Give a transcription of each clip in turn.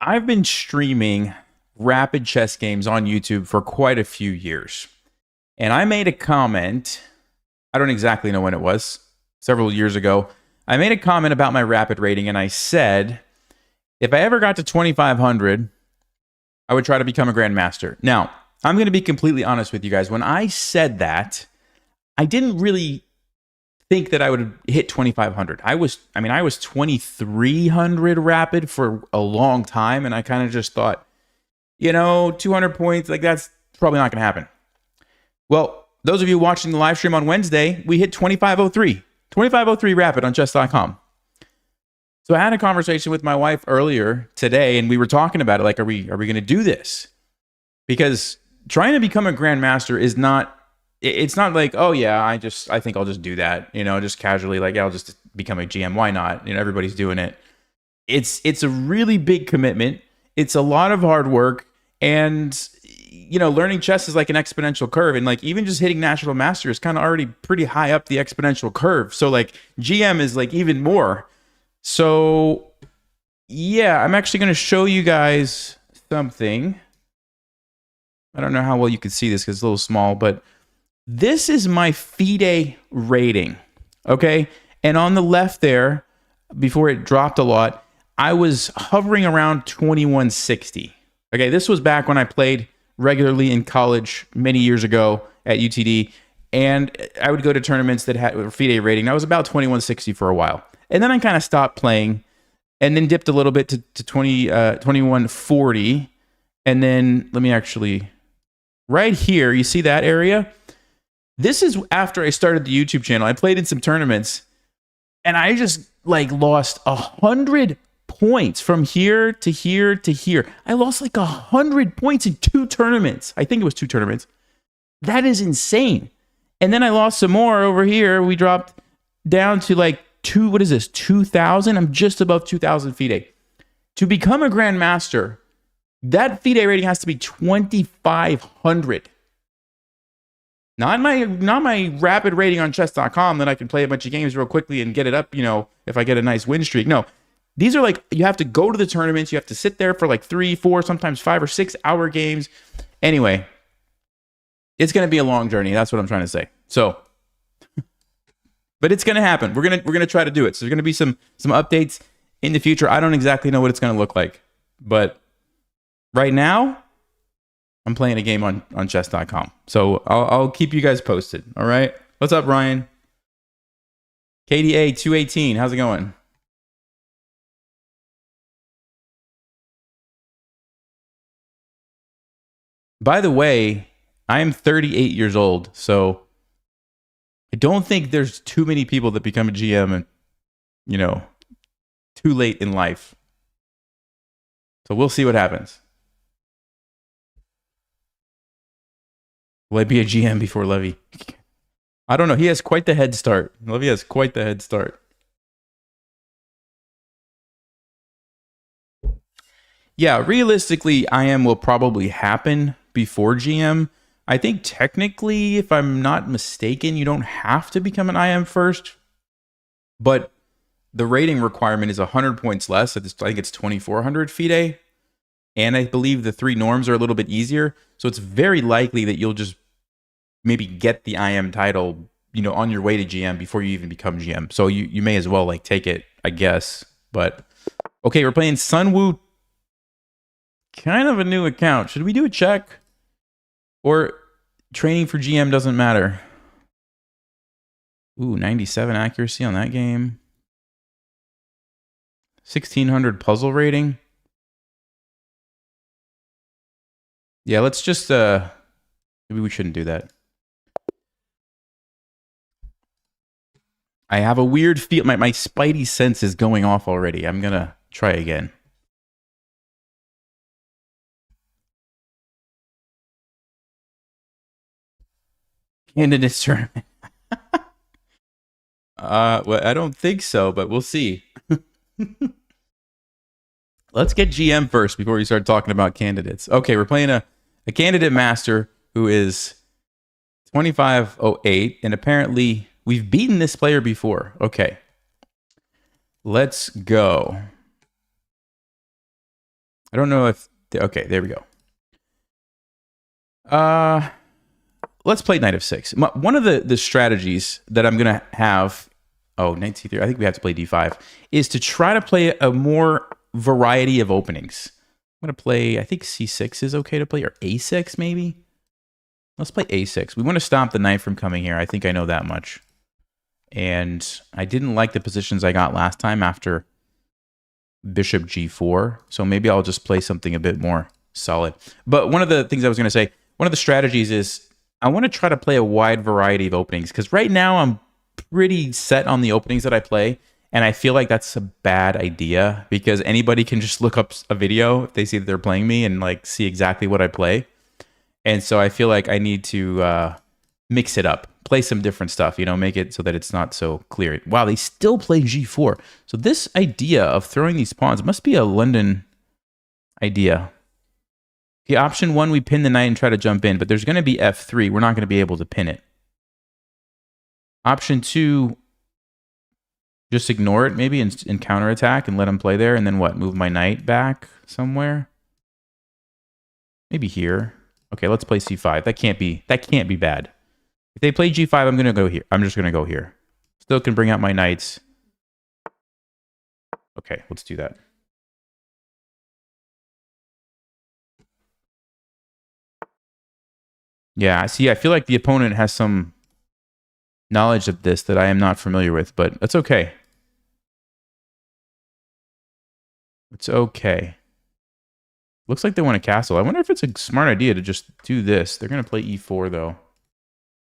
I've been streaming rapid chess games on YouTube for quite a few years. And I made a comment, I don't exactly know when it was, several years ago. I made a comment about my rapid rating and I said, if I ever got to 2,500, I would try to become a grandmaster. Now, I'm going to be completely honest with you guys. When I said that, I didn't really think that I would hit 2,500. I was 2,300 rapid for a long time, and I kind of just thought, 200 points, like that's probably not going to happen. Well, those of you watching the live stream on Wednesday, we hit 2,503 rapid on chess.com. So I had a conversation with my wife earlier today, and we were talking about it. Like, are we going to do this? Because trying to become a grandmaster is not. It's not like, oh yeah, I think I'll just do that. Just casually, like, yeah, I'll just become a GM. Why not? Everybody's doing it. It's a really big commitment. It's a lot of hard work, and learning chess is like an exponential curve, and like even just hitting national master is kind of already pretty high up the exponential curve. So like GM is like even more. So yeah, I'm actually going to show you guys something. I don't know how well you can see this because it's a little small, but this is my FIDE rating, okay? And on the left there, before it dropped a lot, I was hovering around 2160. Okay, this was back when I played regularly in college many years ago at UTD, and I would go to tournaments that had a FIDE rating. I was about 2160 for a while. And then I kind of stopped playing and then dipped a little bit to 2140. And then let me actually, right here, you see that area? This is after I started the YouTube channel. I played in some tournaments, and I just like lost 100 points from here to here to here. I lost like 100 points in 2 tournaments. I think it was 2 tournaments. That is insane. And then I lost some more over here. We dropped down to like 2,000? I'm just above 2,000 FIDE. To become a grandmaster, that FIDE rating has to be 2,500. Not my rapid rating on chess.com that I can play a bunch of games real quickly and get it up, if I get a nice win streak. No, these are like, you have to go to the tournaments. You have to sit there for like 3, 4, sometimes 5 or 6 hour games. Anyway, it's going to be a long journey. That's what I'm trying to say. So, but it's going to happen. We're going to try to do it. So there's going to be some updates in the future. I don't exactly know what it's going to look like, but right now, I'm playing a game on chess.com. So I'll keep you guys posted. All right. What's up, Ryan? KDA 218. How's it going? By the way, I am 38 years old. So I don't think there's too many people that become a GM and, too late in life. So we'll see what happens. Will I be a GM before Levy? I don't know. He has quite the head start. Levy has quite the head start. Yeah, realistically, IM will probably happen before GM. I think technically, if I'm not mistaken, you don't have to become an IM first. But the rating requirement is 100 points less. I think it's 2,400 FIDE. And I believe the 3 norms are a little bit easier. So it's very likely that you'll just maybe get the IM title, on your way to GM before you even become GM. So you may as well like take it, I guess. But okay, we're playing Sunwoo. Kind of a new account. Should we do a check? Or training for GM doesn't matter? Ooh, 97 accuracy on that game. 1,600 puzzle rating. Yeah, let's just, maybe we shouldn't do that. I have a weird feel, my spidey sense is going off already. I'm gonna try again. Candidates tournament. Well, I don't think so, but we'll see. Let's get GM first before we start talking about candidates. Okay, we're playing a candidate master who is 2508, and apparently we've beaten this player before. Okay, let's go. I don't know if... Okay, there we go. Let's play knight of 6. One of the strategies that I'm going to have... Oh, knight c3. I think we have to play d5. Is to try to play a more variety of openings. I'm going to play... I think c6 is okay to play. Or a6, maybe? Let's play a6. We want to stop the knight from coming here. I think I know that much. And I didn't like the positions I got last time after bishop g4. So maybe I'll just play something a bit more solid. But one of the things I was going to say, one of the strategies is I want to try to play a wide variety of openings. Because right now I'm pretty set on the openings that I play. And I feel like that's a bad idea. Because anybody can just look up a video if they see that they're playing me and like see exactly what I play. And so I feel like I need to mix it up. Play some different stuff, you know, make it so that it's not so clear. Wow, they still play g4. So this idea of throwing these pawns must be a London idea. Okay, option 1, we pin the knight and try to jump in, but there's going to be f3. We're not going to be able to pin it. Option 2, just ignore it maybe and counterattack and let him play there. And then what, move my knight back somewhere? Maybe here. Okay, let's play c5. That can't be bad. If they play g5, I'm going to go here. I'm just going to go here. Still can bring out my knights. Okay, let's do that. Yeah, see, I feel like the opponent has some knowledge of this that I am not familiar with, but that's okay. It's okay. Looks like they want a castle. I wonder if it's a smart idea to just do this. They're going to play e4, though.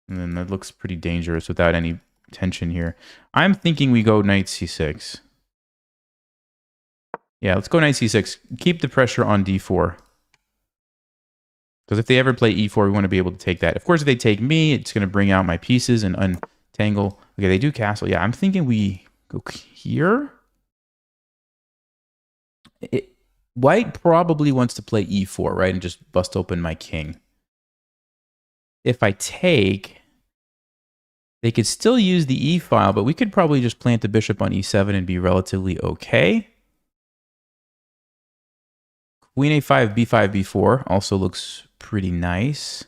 And then that looks pretty dangerous without any tension here. I'm thinking we go knight c6. Yeah, let's go knight c6. Keep the pressure on d4. Because if they ever play e4, we want to be able to take that. Of course, if they take me, it's going to bring out my pieces and untangle. Okay, they do castle. Yeah, I'm thinking we go here. White probably wants to play e4, right? And just bust open my king. If I take... They could still use the e-file, but we could probably just plant the bishop on e7 and be relatively okay. Queen a5, b5, b4 also looks pretty nice.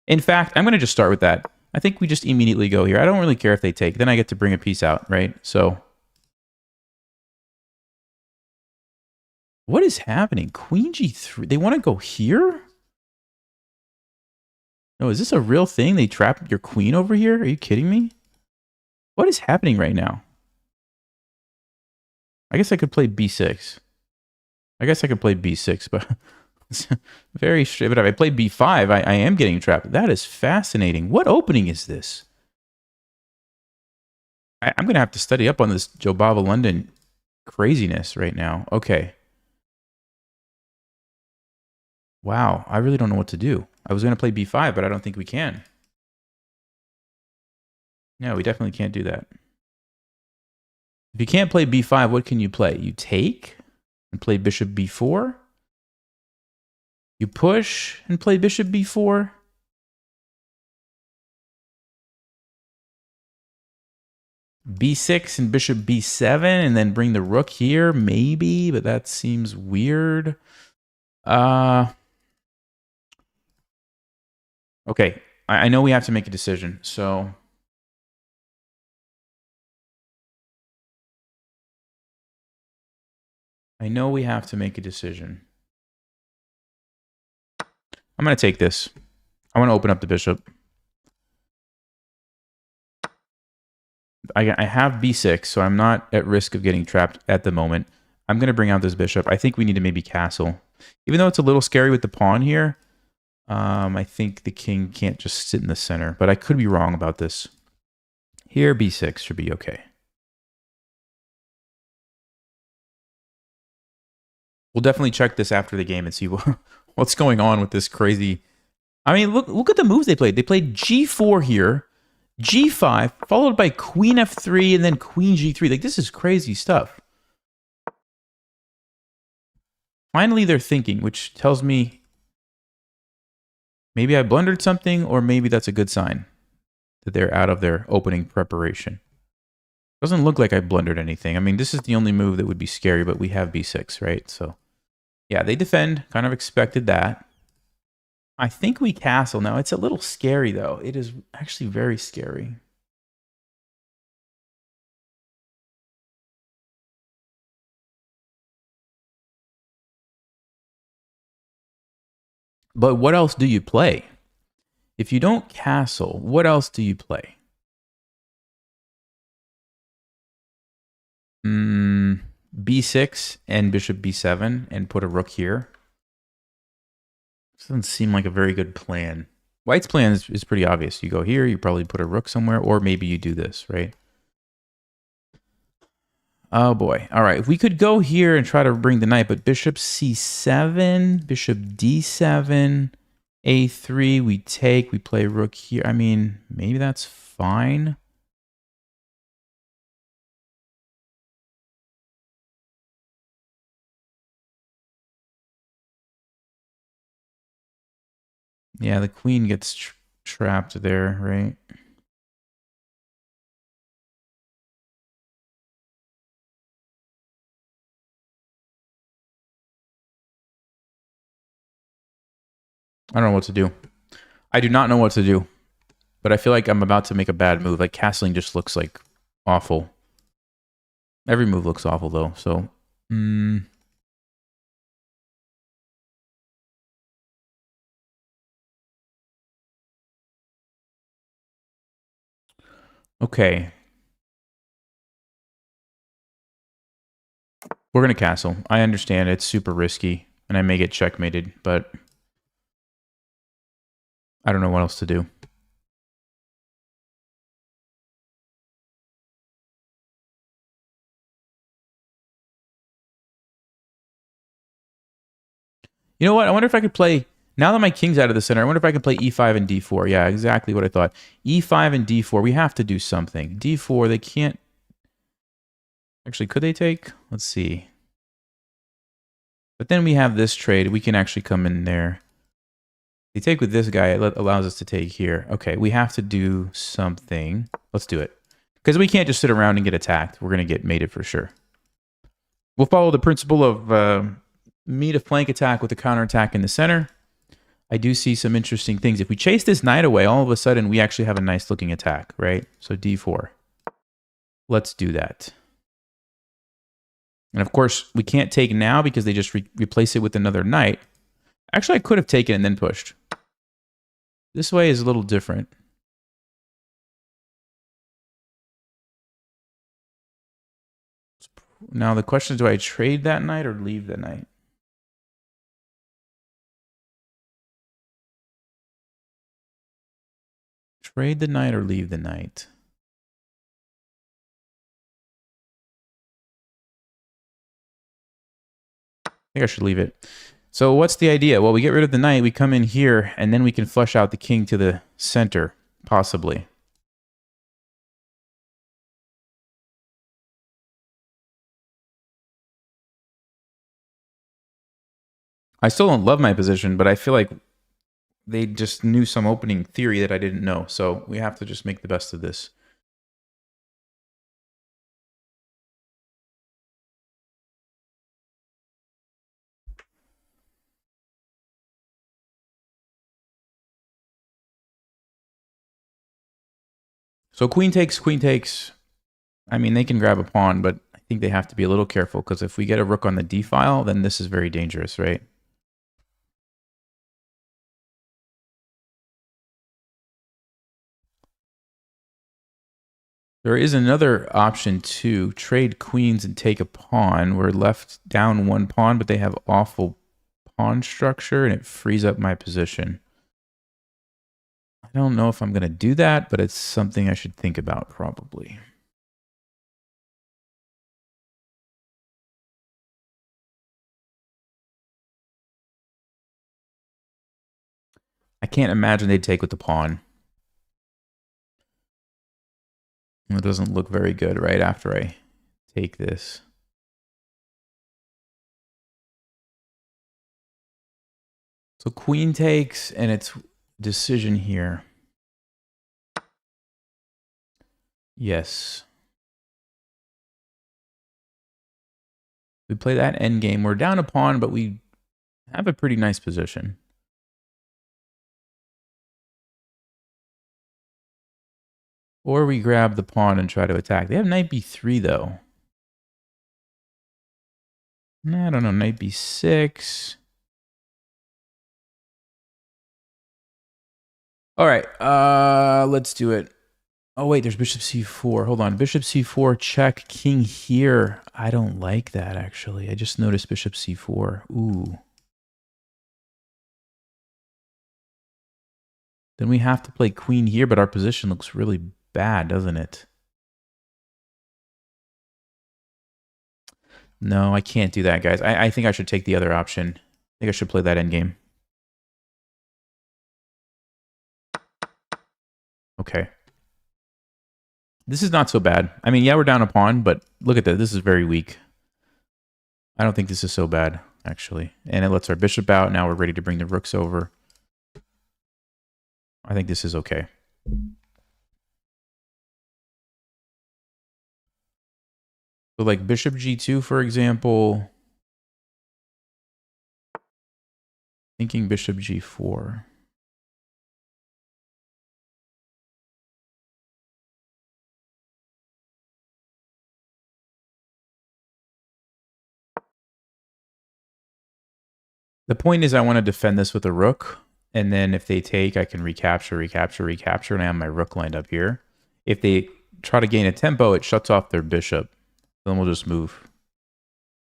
In fact, I'm going to just start with that. I think we just immediately go here. I don't really care if they take. Then I get to bring a piece out, right? So, what is happening? Queen g3. They want to go here? No, is this a real thing? They trap your queen over here? Are you kidding me? What is happening right now? I guess I could play b6. But it's very straight. But if I play b5, I am getting trapped. That is fascinating. What opening is this? I'm going to have to study up on this Jobava London craziness right now. Okay. Wow, I really don't know what to do. I was going to play b5, but I don't think we can. No, we definitely can't do that. If you can't play b5, what can you play? You take and play bishop b4. You push and play bishop b4. b6 and bishop b7, and then bring the rook here, maybe, but that seems weird. Okay, I know we have to make a decision, so... I know we have to make a decision. I'm going to take this. I want to open up the bishop. I have b6, so I'm not at risk of getting trapped at the moment. I'm going to bring out this bishop. I think we need to maybe castle. Even though it's a little scary with the pawn here, I think the king can't just sit in the center. But I could be wrong about this. Here, b6 should be okay. We'll definitely check this after the game and see what's going on with this crazy... I mean, look at the moves they played. They played g4 here, g5, followed by queen f3, and then queen g3. Like, this is crazy stuff. Finally, they're thinking, which tells me maybe I blundered something, or maybe that's a good sign that they're out of their opening preparation. Doesn't look like I blundered anything. I mean, this is the only move that would be scary, but we have b6, right? So Yeah, they defend. Kind of expected that. I think we castle now. It's a little scary, though. It is actually very scary. But what else do you play? If you don't castle, what else do you play? B6 and bishop b7 and put a rook here. Doesn't seem like a very good plan. White's plan is pretty obvious. You go here, you probably put a rook somewhere, or maybe you do this, right? Oh boy. All right. We could go here and try to bring the knight, but bishop c7, bishop d7, a3, we take, we play rook here. I mean, maybe that's fine. Yeah, the queen gets trapped there, right? I don't know what to do. I do not know what to do. But I feel like I'm about to make a bad move. Like, castling just looks like awful. Every move looks awful, though. So, okay. We're going to castle. I understand it's super risky, and I may get checkmated, but I don't know what else to do. You know what? I wonder if I could play... Now that my king's out of the center, I wonder if I can play e5 and d4. Yeah, exactly what I thought. e5 and d4. We have to do something. d4, they can't... Actually, could they take? Let's see. But then we have this trade. We can actually come in there. They take with this guy, it allows us to take here. Okay, we have to do something. Let's do it. Because we can't just sit around and get attacked. We're going to get mated for sure. We'll follow the principle of meet a flank attack with a counterattack in the center. I do see some interesting things. If we chase this knight away, all of a sudden we actually have a nice looking attack, right? So d4. Let's do that. And of course, we can't take now because they just replace it with another knight. Actually, I could have taken and then pushed. This way is a little different. Now the question is, do I trade that knight or leave the knight? Trade the knight or leave the knight? I think I should leave it. So what's the idea? Well, we get rid of the knight, we come in here, and then we can flush out the king to the center, possibly. I still don't love my position, but I feel like they just knew some opening theory that I didn't know. So we have to just make the best of this. So queen takes, queen takes. I mean, they can grab a pawn, but I think they have to be a little careful because if we get a rook on the d file, then this is very dangerous, right? There is another option too. Trade queens and take a pawn. We're left down one pawn, but they have awful pawn structure and it frees up my position. I don't know if I'm going to do that, but it's something I should think about probably. I can't imagine they'd take with the pawn. It doesn't look very good right after I take this. So queen takes, and it's decision here. Yes. We play that endgame. We're down a pawn, but we have a pretty nice position. Or we grab the pawn and try to attack. They have knight b3, though. I don't know, knight b6. All right, let's do it. Oh, wait, there's bishop c4. Hold on. Bishop c4, check, king here. I don't like that, actually. I just noticed bishop c4. Ooh. Then we have to play queen here, but our position looks really bad, doesn't it? No, I can't do that, guys. I think I should take the other option. I think I should play that endgame. Okay. This is not so bad. I mean, yeah, we're down a pawn, but look at that. This is very weak. I don't think this is so bad, actually. And it lets our bishop out. Now we're ready to bring the rooks over. I think this is okay. So like bishop g2, for example. Thinking bishop g4. The point is I want to defend this with a rook. And then if they take, I can recapture, and I have my rook lined up here. If they try to gain a tempo, it shuts off their bishop. Then we'll just move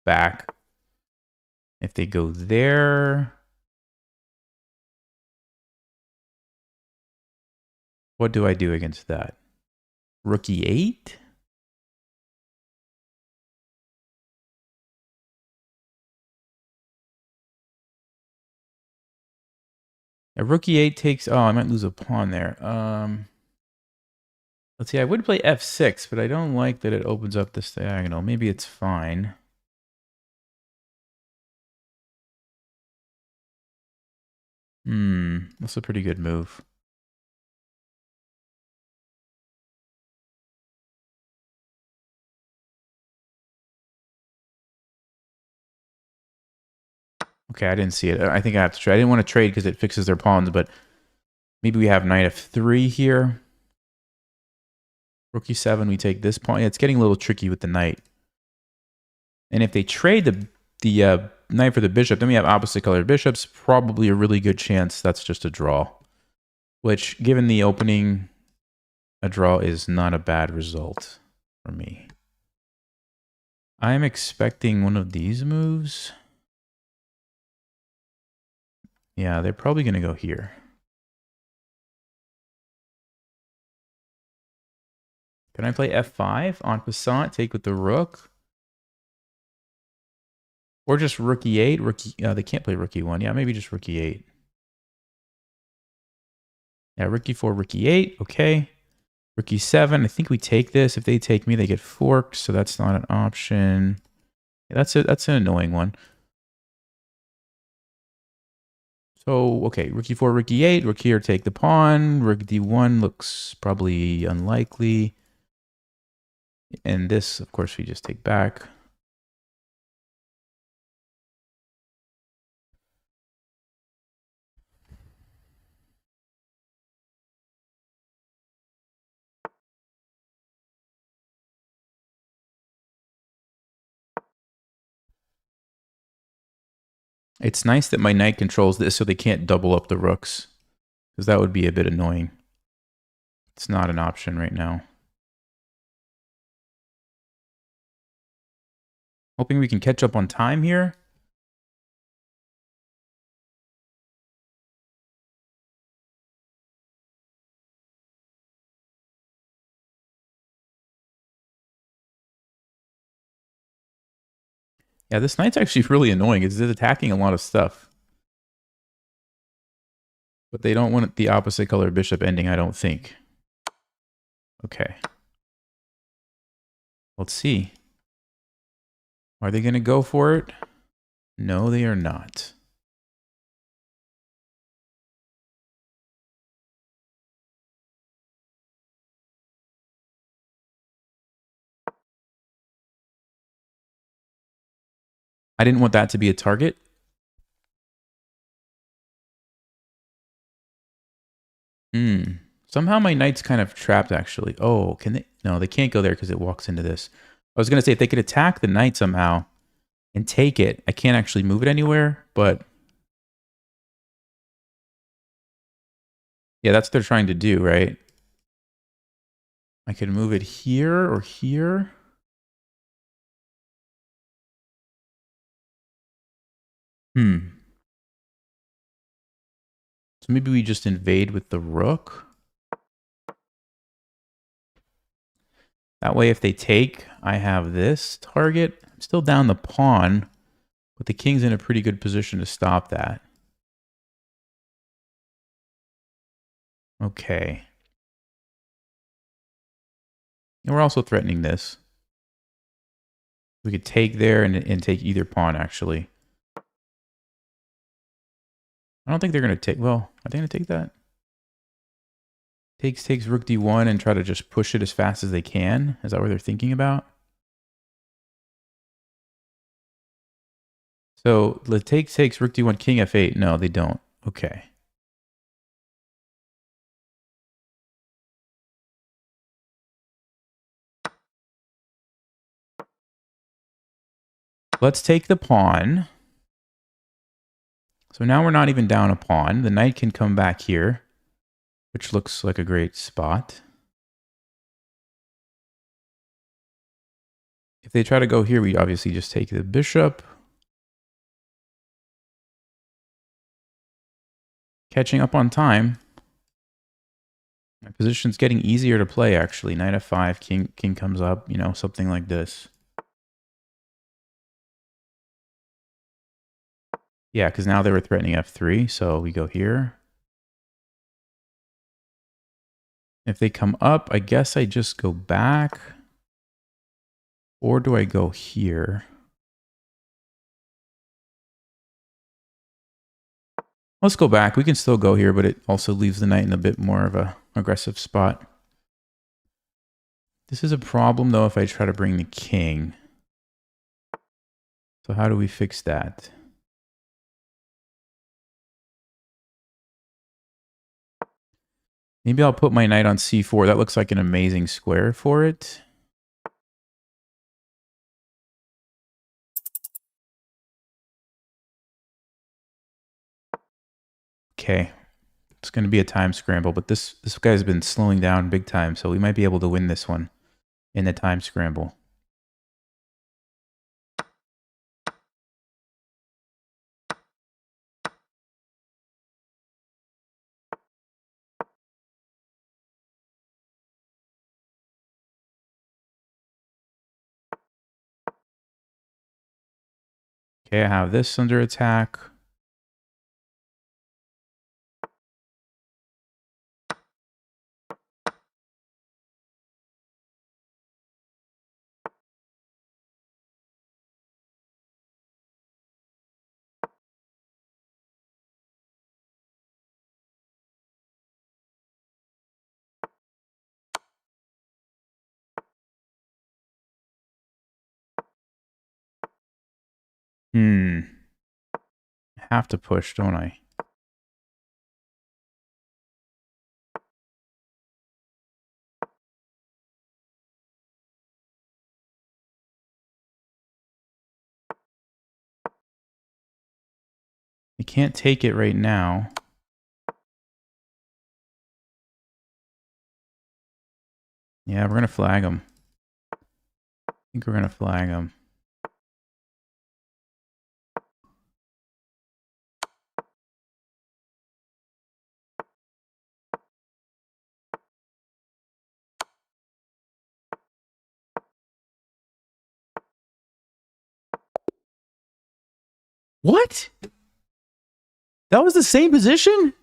back. If they go there, what do I do against that? Rook e8? A rook e8 takes... Oh, I might lose a pawn there. Let's see, I would play f6, but I don't like that it opens up this diagonal. Maybe it's fine. That's a pretty good move. Okay, I didn't see it. I think I have to trade. I didn't want to trade because it fixes their pawns, but maybe we have knight f3 here. Rook e7, we take this pawn. Yeah, it's getting a little tricky with the knight. And if they trade the knight for the bishop, then we have opposite colored bishops. Probably a really good chance that's just a draw. Which, given the opening, a draw is not a bad result for me. I'm expecting one of these moves. Yeah, they're probably going to go here. Can I play f5 en passant, take with the rook? Or just rook e8? They can't play rook e1. Yeah, maybe just rook e8. Yeah, rook e4, rook e8. Okay. Rook e7. I think we take this. If they take me, they get forked, so that's not an option. Yeah, that's an annoying one. So, okay, rook e4, rook e8. Rook here, take the pawn. Rook d1 looks probably unlikely. And this, of course, we just take back. It's nice that my knight controls this so they can't double up the rooks, because that would be a bit annoying. It's not an option right now. Hoping we can catch up on time here. Yeah, this knight's actually really annoying. It's attacking a lot of stuff. But they don't want the opposite color bishop ending, I don't think. Okay. Let's see. Are they going to go for it? No, they are not. I didn't want that to be a target. Somehow my knight's kind of trapped, actually. Oh, can they? No, they can't go there because it walks into this. I was going to say, if they could attack the knight somehow and take it, I can't actually move it anywhere, but... Yeah, that's what they're trying to do, right? I could move it here or here. So maybe we just invade with the rook. That way, if they take, I have this target. I'm still down the pawn, but the king's in a pretty good position to stop that. Okay. And we're also threatening this. We could take there and take either pawn, actually. I don't think they're going to take... Well, are they going to take that? Takes rook d1 and try to just push it as fast as they can. Is that what they're thinking about? So the takes rook d1, king f8. No, they don't. Okay. Let's take the pawn. So now we're not even down a pawn. The knight can come back here, which looks like a great spot. If they try to go here, we obviously just take the bishop. Catching up on time. My position's getting easier to play, actually. Knight f5, king comes up, you know, something like this. Yeah, because now they were threatening f3, so we go here. If they come up, I guess I just go back. Or do I go here? Let's go back. We can still go here, but it also leaves the knight in a bit more of a aggressive spot. This is a problem, though, if I try to bring the king. So how do we fix that? Maybe I'll put my knight on c4. That looks like an amazing square for it. Okay. It's going to be a time scramble, but this guy's been slowing down big time, so we might be able to win this one in the time scramble. Okay, I have this under attack. I have to push, don't I? I can't take it right now. Yeah, we're going to flag him. I think we're going to flag him. What? That was the same position?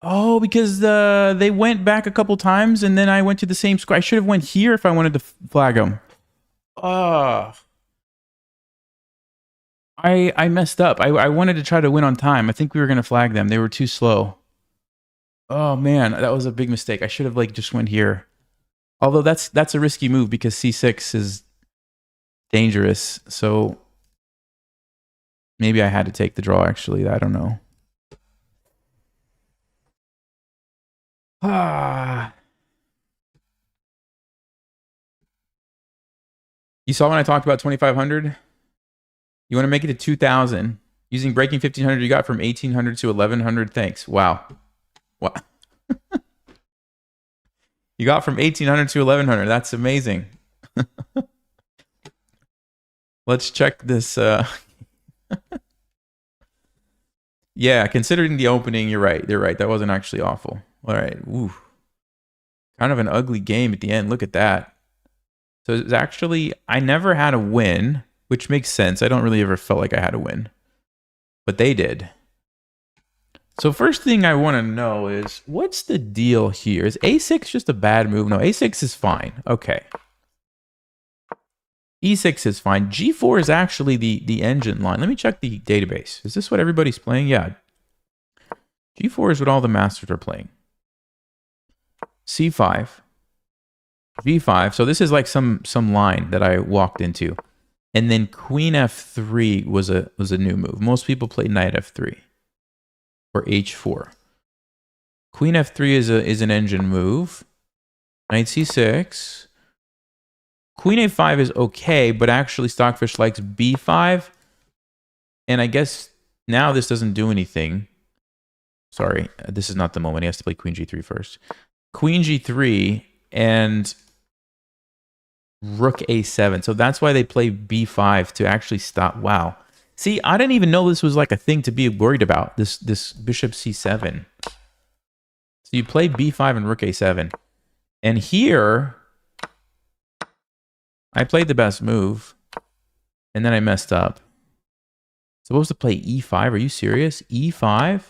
Oh, because they went back a couple times and then I went to the same square. I should have went here if I wanted to flag them. I messed up. I wanted to try to win on time. I think we were going to flag them. They were too slow. Oh, man. That was a big mistake. I should have like just went here. Although that's a risky move because c6 is dangerous. So maybe I had to take the draw, actually. I don't know. Ah. You saw when I talked about 2,500? You want to make it to 2,000. Using breaking 1,500, you got from 1,800 to 1,100. Thanks. Wow. What? You got from 1,800 to 1,100. That's amazing. Let's check this. Yeah, considering the opening, you're right. You're right. That wasn't actually awful. All right. Ooh. Kind of an ugly game at the end. Look at that. So it's actually, I never had a win, which makes sense. I don't really ever felt like I had a win. But they did. So first thing I want to know is, what's the deal here? Is A6 just a bad move? No, A6 is fine. Okay. E6 is fine. G4 is actually the engine line. Let me check the database. Is this what everybody's playing? Yeah. G4 is what all the masters are playing. C5. G5. So this is like some line that I walked into. And then Queen F3 was a new move. Most people play Knight F3 or H4. Queen F3 is an engine move. Knight C6. Queen A5 is okay, but actually Stockfish likes B5. And I guess now this doesn't do anything. Sorry, this is not the moment. He has to play Queen G3 first. Queen G3 and Rook A7. So that's why they play B5 to actually stop. Wow. See, I didn't even know this was like a thing to be worried about, this Bishop C7. So you play B5 and Rook A7. And here, I played the best move, and then I messed up. Supposed to play E5. Are you serious? E5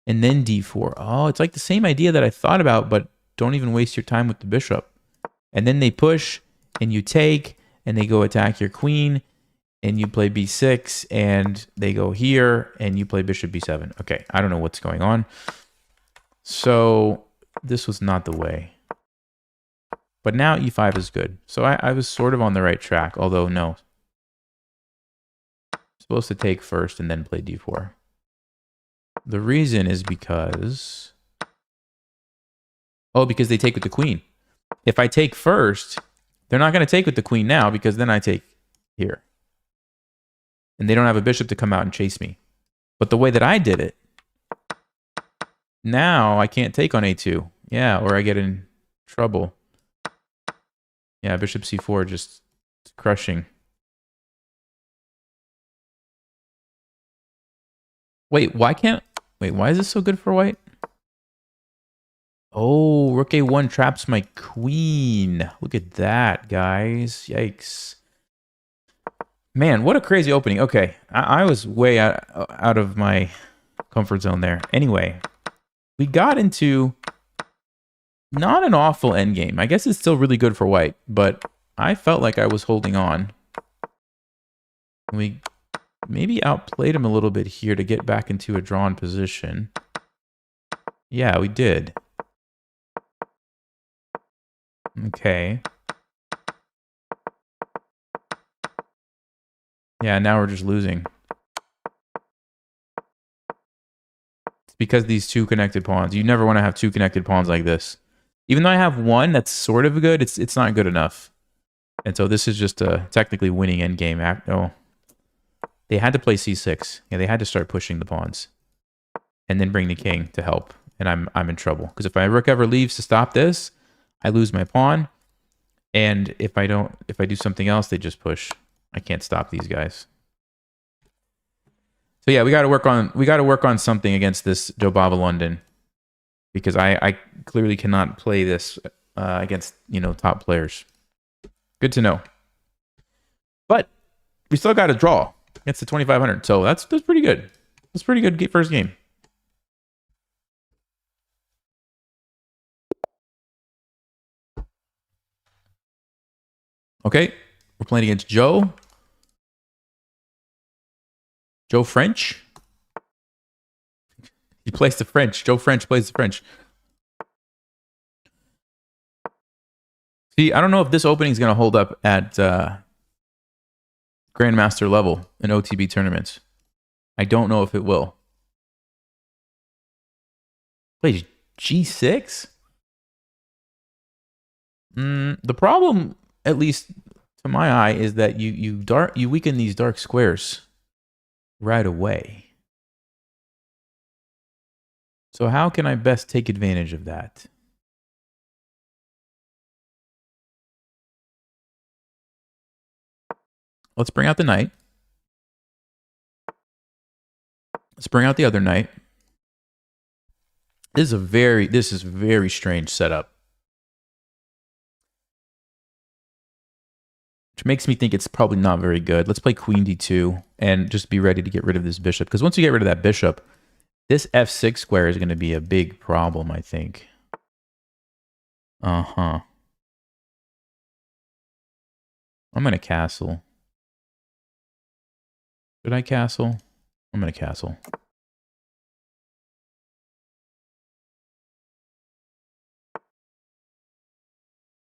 and then D4. Oh, it's like the same idea that I thought about, but don't even waste your time with the bishop. And then they push, and you take, and they go attack your queen, and you play B6, and they go here, and you play bishop B7. Okay, I don't know what's going on. So this was not the way. But now E5 is good. So I was sort of on the right track, although no. Supposed to take first and then play D4. The reason is because... Oh, because they take with the queen. If I take first, they're not going to take with the queen now because then I take here. And they don't have a bishop to come out and chase me. But the way that I did it, now I can't take on A2. Yeah, or I get in trouble. Yeah, bishop C4 just crushing. Wait, why is this so good for white? Oh, Rook A1 traps my queen. Look at that, guys. Yikes. Man, what a crazy opening. Okay, I was way out of my comfort zone there. Anyway, we got into not an awful endgame. I guess it's still really good for white, but I felt like I was holding on. We maybe outplayed him a little bit here to get back into a drawn position. Yeah, we did. Okay. Yeah, now we're just losing. It's because these two connected pawns. You never want to have two connected pawns like this. Even though I have one that's sort of good, it's not good enough. And so this is just a technically winning endgame. Oh, they had to play C6. Yeah, they had to start pushing the pawns. And then bring the king to help. And I'm in trouble. Because if my rook ever leaves to stop this, I lose my pawn. And if I do something else, they just push. I can't stop these guys. So yeah, we got to work on something against this Dobava London, because I clearly cannot play this against top players. Good to know. But we still got a draw against the 2,500, so that's pretty good. That's pretty good first game. Okay, we're playing against Joe. Joe French. He plays the French. Joe French plays the French. See, I don't know if this opening is going to hold up at grandmaster level in OTB tournaments. I don't know if it will. Plays G6? The problem, at least to my eye, is that you weaken these dark squares right away. So how can I best take advantage of that? Let's bring out the knight. Let's bring out the other knight. This is a very strange setup. Which makes me think it's probably not very good. Let's play queen d2 and just be ready to get rid of this bishop. Because once you get rid of that bishop, this f6 square is going to be a big problem, I think. Uh-huh. I'm going to castle. Should I castle? I'm going to castle.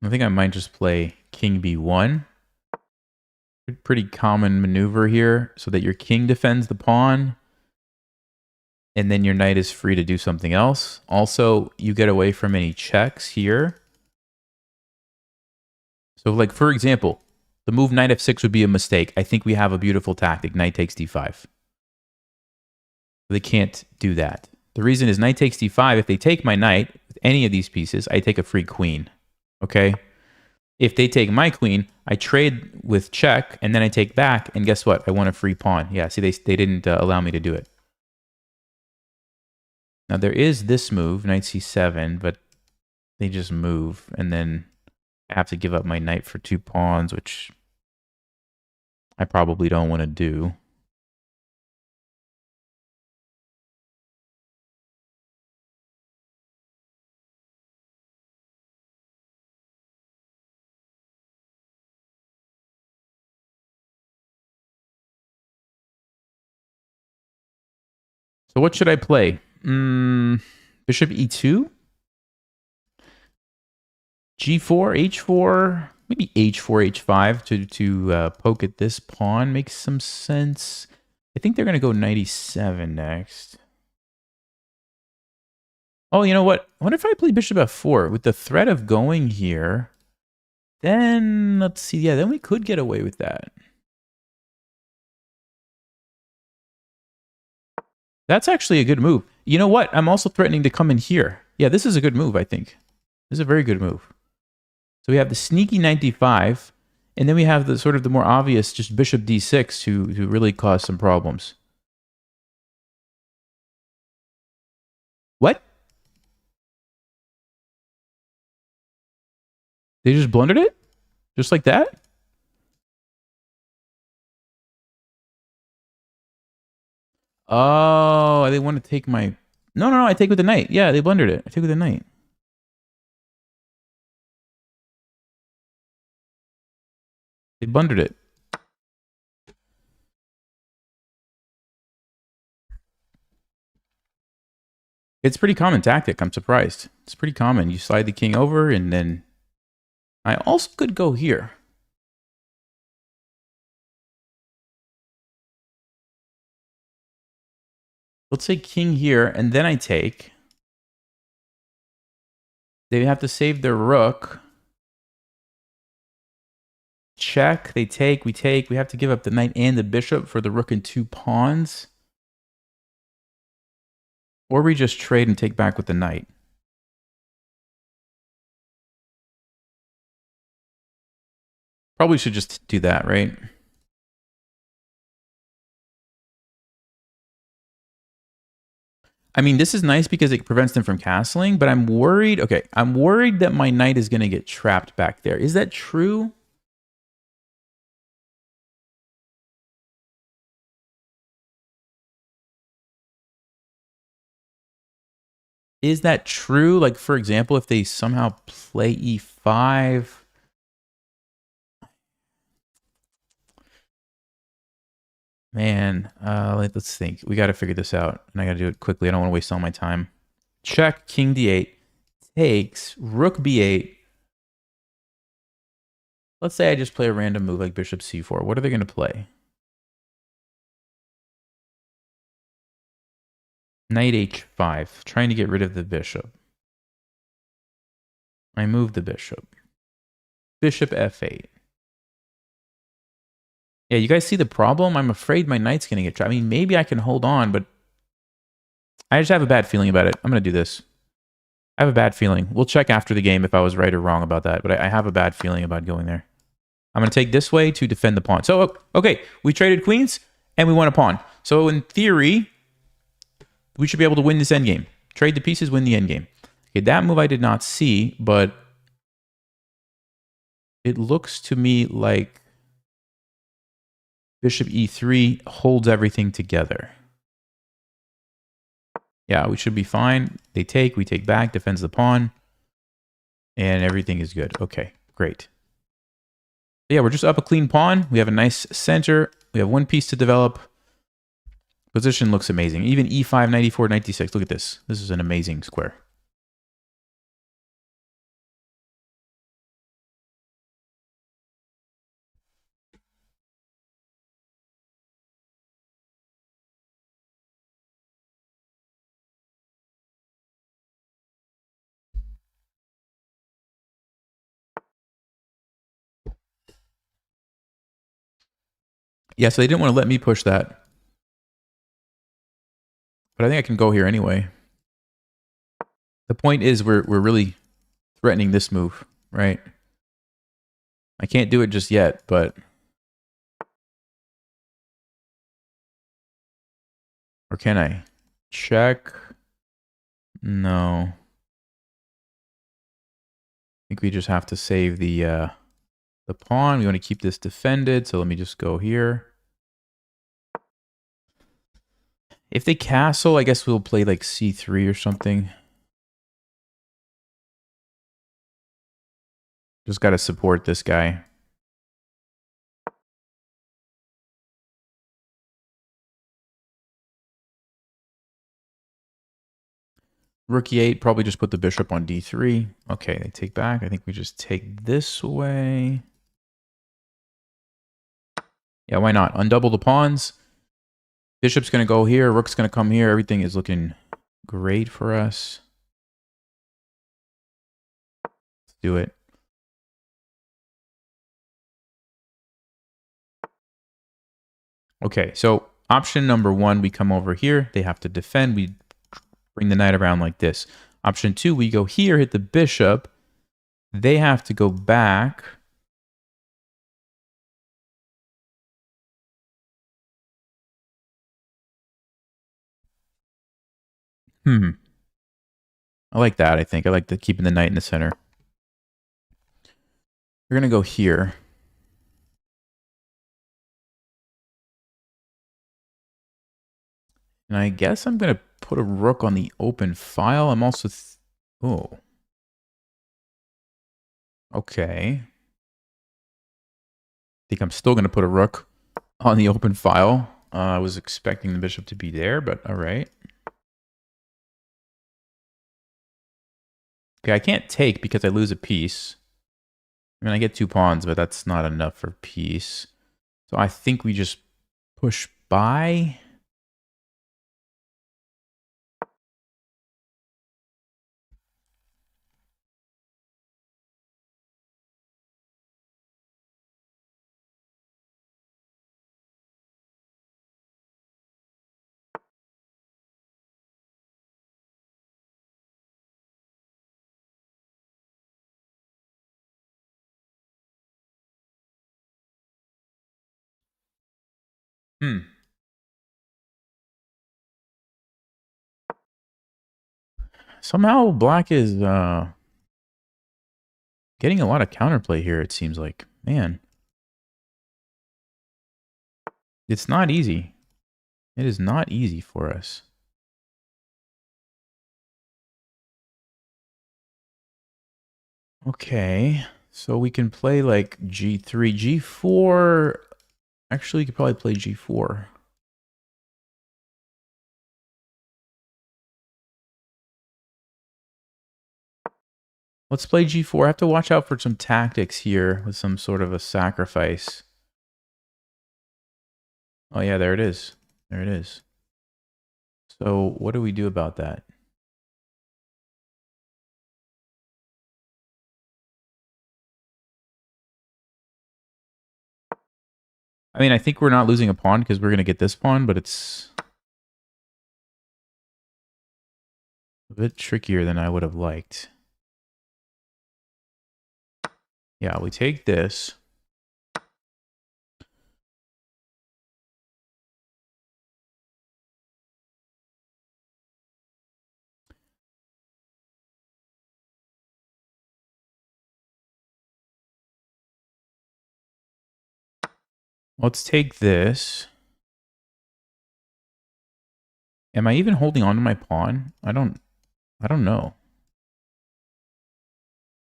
I think I might just play king b1. Pretty common maneuver here, so that your king defends the pawn, and then your knight is free to do something else. Also, you get away from any checks here. So, like, for example, the move knight f6 would be a mistake. I think we have a beautiful tactic. Knight takes d5. They can't do that. The reason is knight takes d5. If they take my knight with any of these pieces, I take a free queen. Okay? If they take my queen, I trade with check, and then I take back, and guess what? I want a free pawn. Yeah, see, they didn't allow me to do it. Now, there is this move, knight c7, but they just move, and then I have to give up my knight for 2 pawns, which I probably don't want to do. So what should I play? Bishop e2? g4, h4, maybe h4, h5 to poke at this pawn makes some sense. I think they're going to go knight e7 next. Oh, you know what? What if I play bishop f4 with the threat of going here? Then let's see. Yeah, then we could get away with that. That's actually a good move. You know what? I'm also threatening to come in here. Yeah, this is a good move, I think. This is a very good move. So we have the sneaky knight d5, and then we have the sort of the more obvious just bishop d6 who really cause some problems. What? They just blundered it? Just like that? Oh, they want to take my... No, I take with the knight. Yeah, they blundered it. I take with the knight. They blundered it. It's pretty common tactic. I'm surprised. It's pretty common. You slide the king over, and then... I also could go here. Let's say king here, and then I take. They have to save their rook. Check. They take. We take. We have to give up the knight and the bishop for the rook and 2 pawns. Or we just trade and take back with the knight. Probably should just do that, right? I mean, this is nice because it prevents them from castling, but I'm worried. Okay, I'm worried that my knight is going to get trapped back there. Is that true? Is that true? Like, for example, if they somehow play e5... Man, let's think. We got to figure this out, and I got to do it quickly. I don't want to waste all my time. Check, king d8, takes, rook b8. Let's say I just play a random move like bishop c4. What are they going to play? Knight h5, trying to get rid of the bishop. I move the bishop. Bishop f8. Yeah, you guys see the problem? I'm afraid my knight's going to get trapped. I mean, maybe I can hold on, but I just have a bad feeling about it. I'm going to do this. I have a bad feeling. We'll check after the game if I was right or wrong about that, but I have a bad feeling about going there. I'm going to take this way to defend the pawn. So, okay, we traded queens, and we won a pawn. So, in theory, we should be able to win this endgame. Trade the pieces, win the endgame. Okay, that move I did not see, but it looks to me like bishop e3 holds everything together. Yeah, we should be fine. They take, we take back, defends the pawn, and everything is good. Okay, great. Yeah, we're just up a clean pawn. We have a nice center. We have one piece to develop. Position looks amazing. Even e5, 94, 96. Look at this. This is an amazing square. Yeah, so they didn't want to let me push that. But I think I can go here anyway. The point is we're really threatening this move, right? I can't do it just yet, but... Or can I? Check. No. I think we just have to save the pawn. We want to keep this defended, so let me just go here. If they castle, I guess we'll play like c3 or something. Just got to support this guy. Rook e8, probably just put the bishop on d3. Okay, they take back. I think we just take this away. Yeah, why not? Undouble the pawns. Bishop's going to go here. Rook's going to come here. Everything is looking great for us. Let's do it. Okay, so option number one, we come over here. They have to defend. We bring the knight around like this. Option two, we go here, hit the bishop. They have to go back. I like that, I think. I like keeping the knight in the center. We're going to go here. And I guess I'm going to put a rook on the open file. I'm also... oh. Okay. I think I'm still going to put a rook on the open file. I was expecting the bishop to be there, but all right. Okay, I can't take because I lose a piece. I mean, I get 2 pawns, but that's not enough for peace. So I think we just push by. Somehow black is getting a lot of counterplay here, it seems like. Man. It's not easy. It is not easy for us. Okay. So we can play like g3, g4. Actually, you could probably play g4. Let's play g4. I have to watch out for some tactics here with some sort of a sacrifice. Oh yeah, there it is. There it is. So what do we do about that? I mean, I think we're not losing a pawn because we're going to get this pawn, but it's a bit trickier than I would have liked. Yeah, we take this. Let's take this. Am I even holding on to my pawn? I don't know.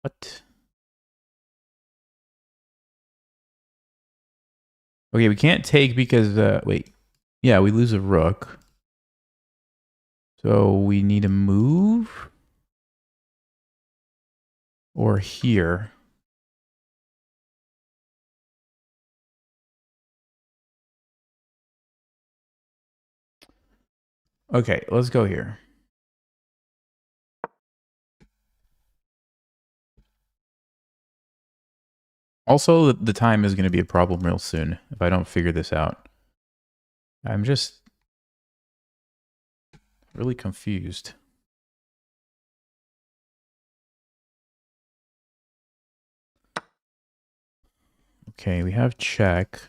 What? Okay, we can't take because, wait. Yeah, we lose a rook. So we need to move. Or here. Okay, let's go here. Also, the time is going to be a problem real soon if I don't figure this out. I'm just really confused. Okay, we have check.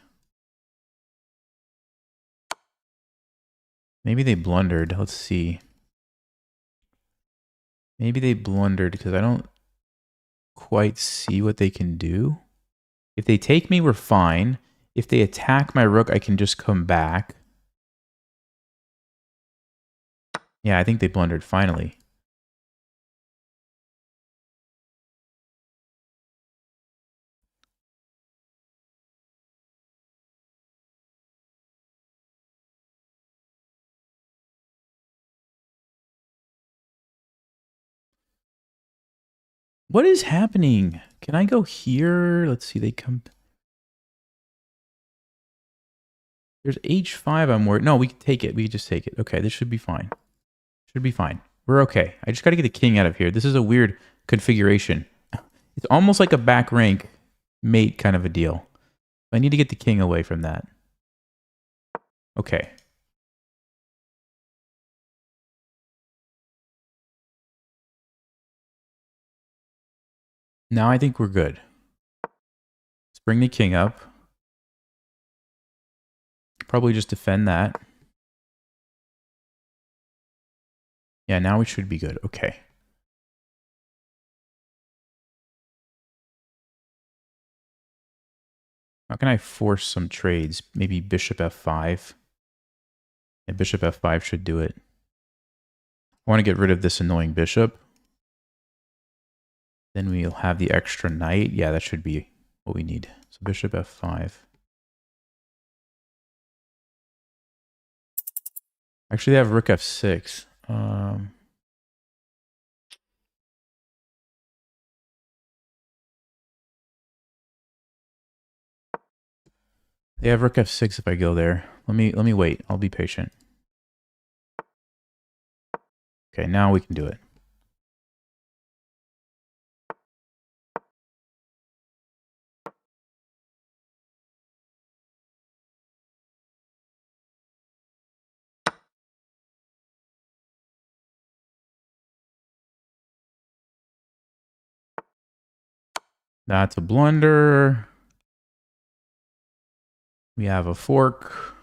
Maybe they blundered. Let's see. Maybe they blundered because I don't quite see what they can do. If they take me, we're fine. If they attack my rook, I can just come back. Yeah, I think they blundered finally. What is happening? Can I go here? Let's see, they come... There's h5 I'm worried. No, we can take it. We can just take it. Okay, this should be fine. Should be fine. We're okay. I just got to get the king out of here. This is a weird configuration. It's almost like a back rank mate kind of a deal. I need to get the king away from that. Okay. Now I think we're good. Let's bring the king up. Probably just defend that. Yeah, now we should be good. Okay. How can I force some trades? Maybe bishop f5. Yeah, bishop f5 should do it. I want to get rid of this annoying bishop. Then we'll have the extra knight. Yeah, that should be what we need. So bishop f5. Actually, they have rook f6. They have rook f6 if I go there. Let me wait. I'll be patient. Okay, now we can do it. That's a blunder. We have a fork.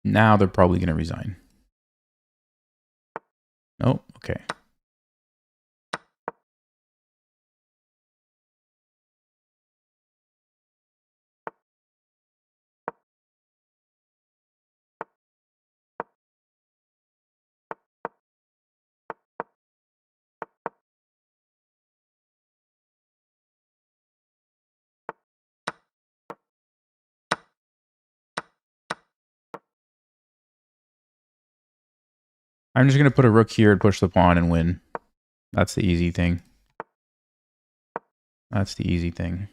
Now they're probably going to resign. Oh, okay. I'm just going to put a rook here and push the pawn and win. That's the easy thing. That's the easy thing.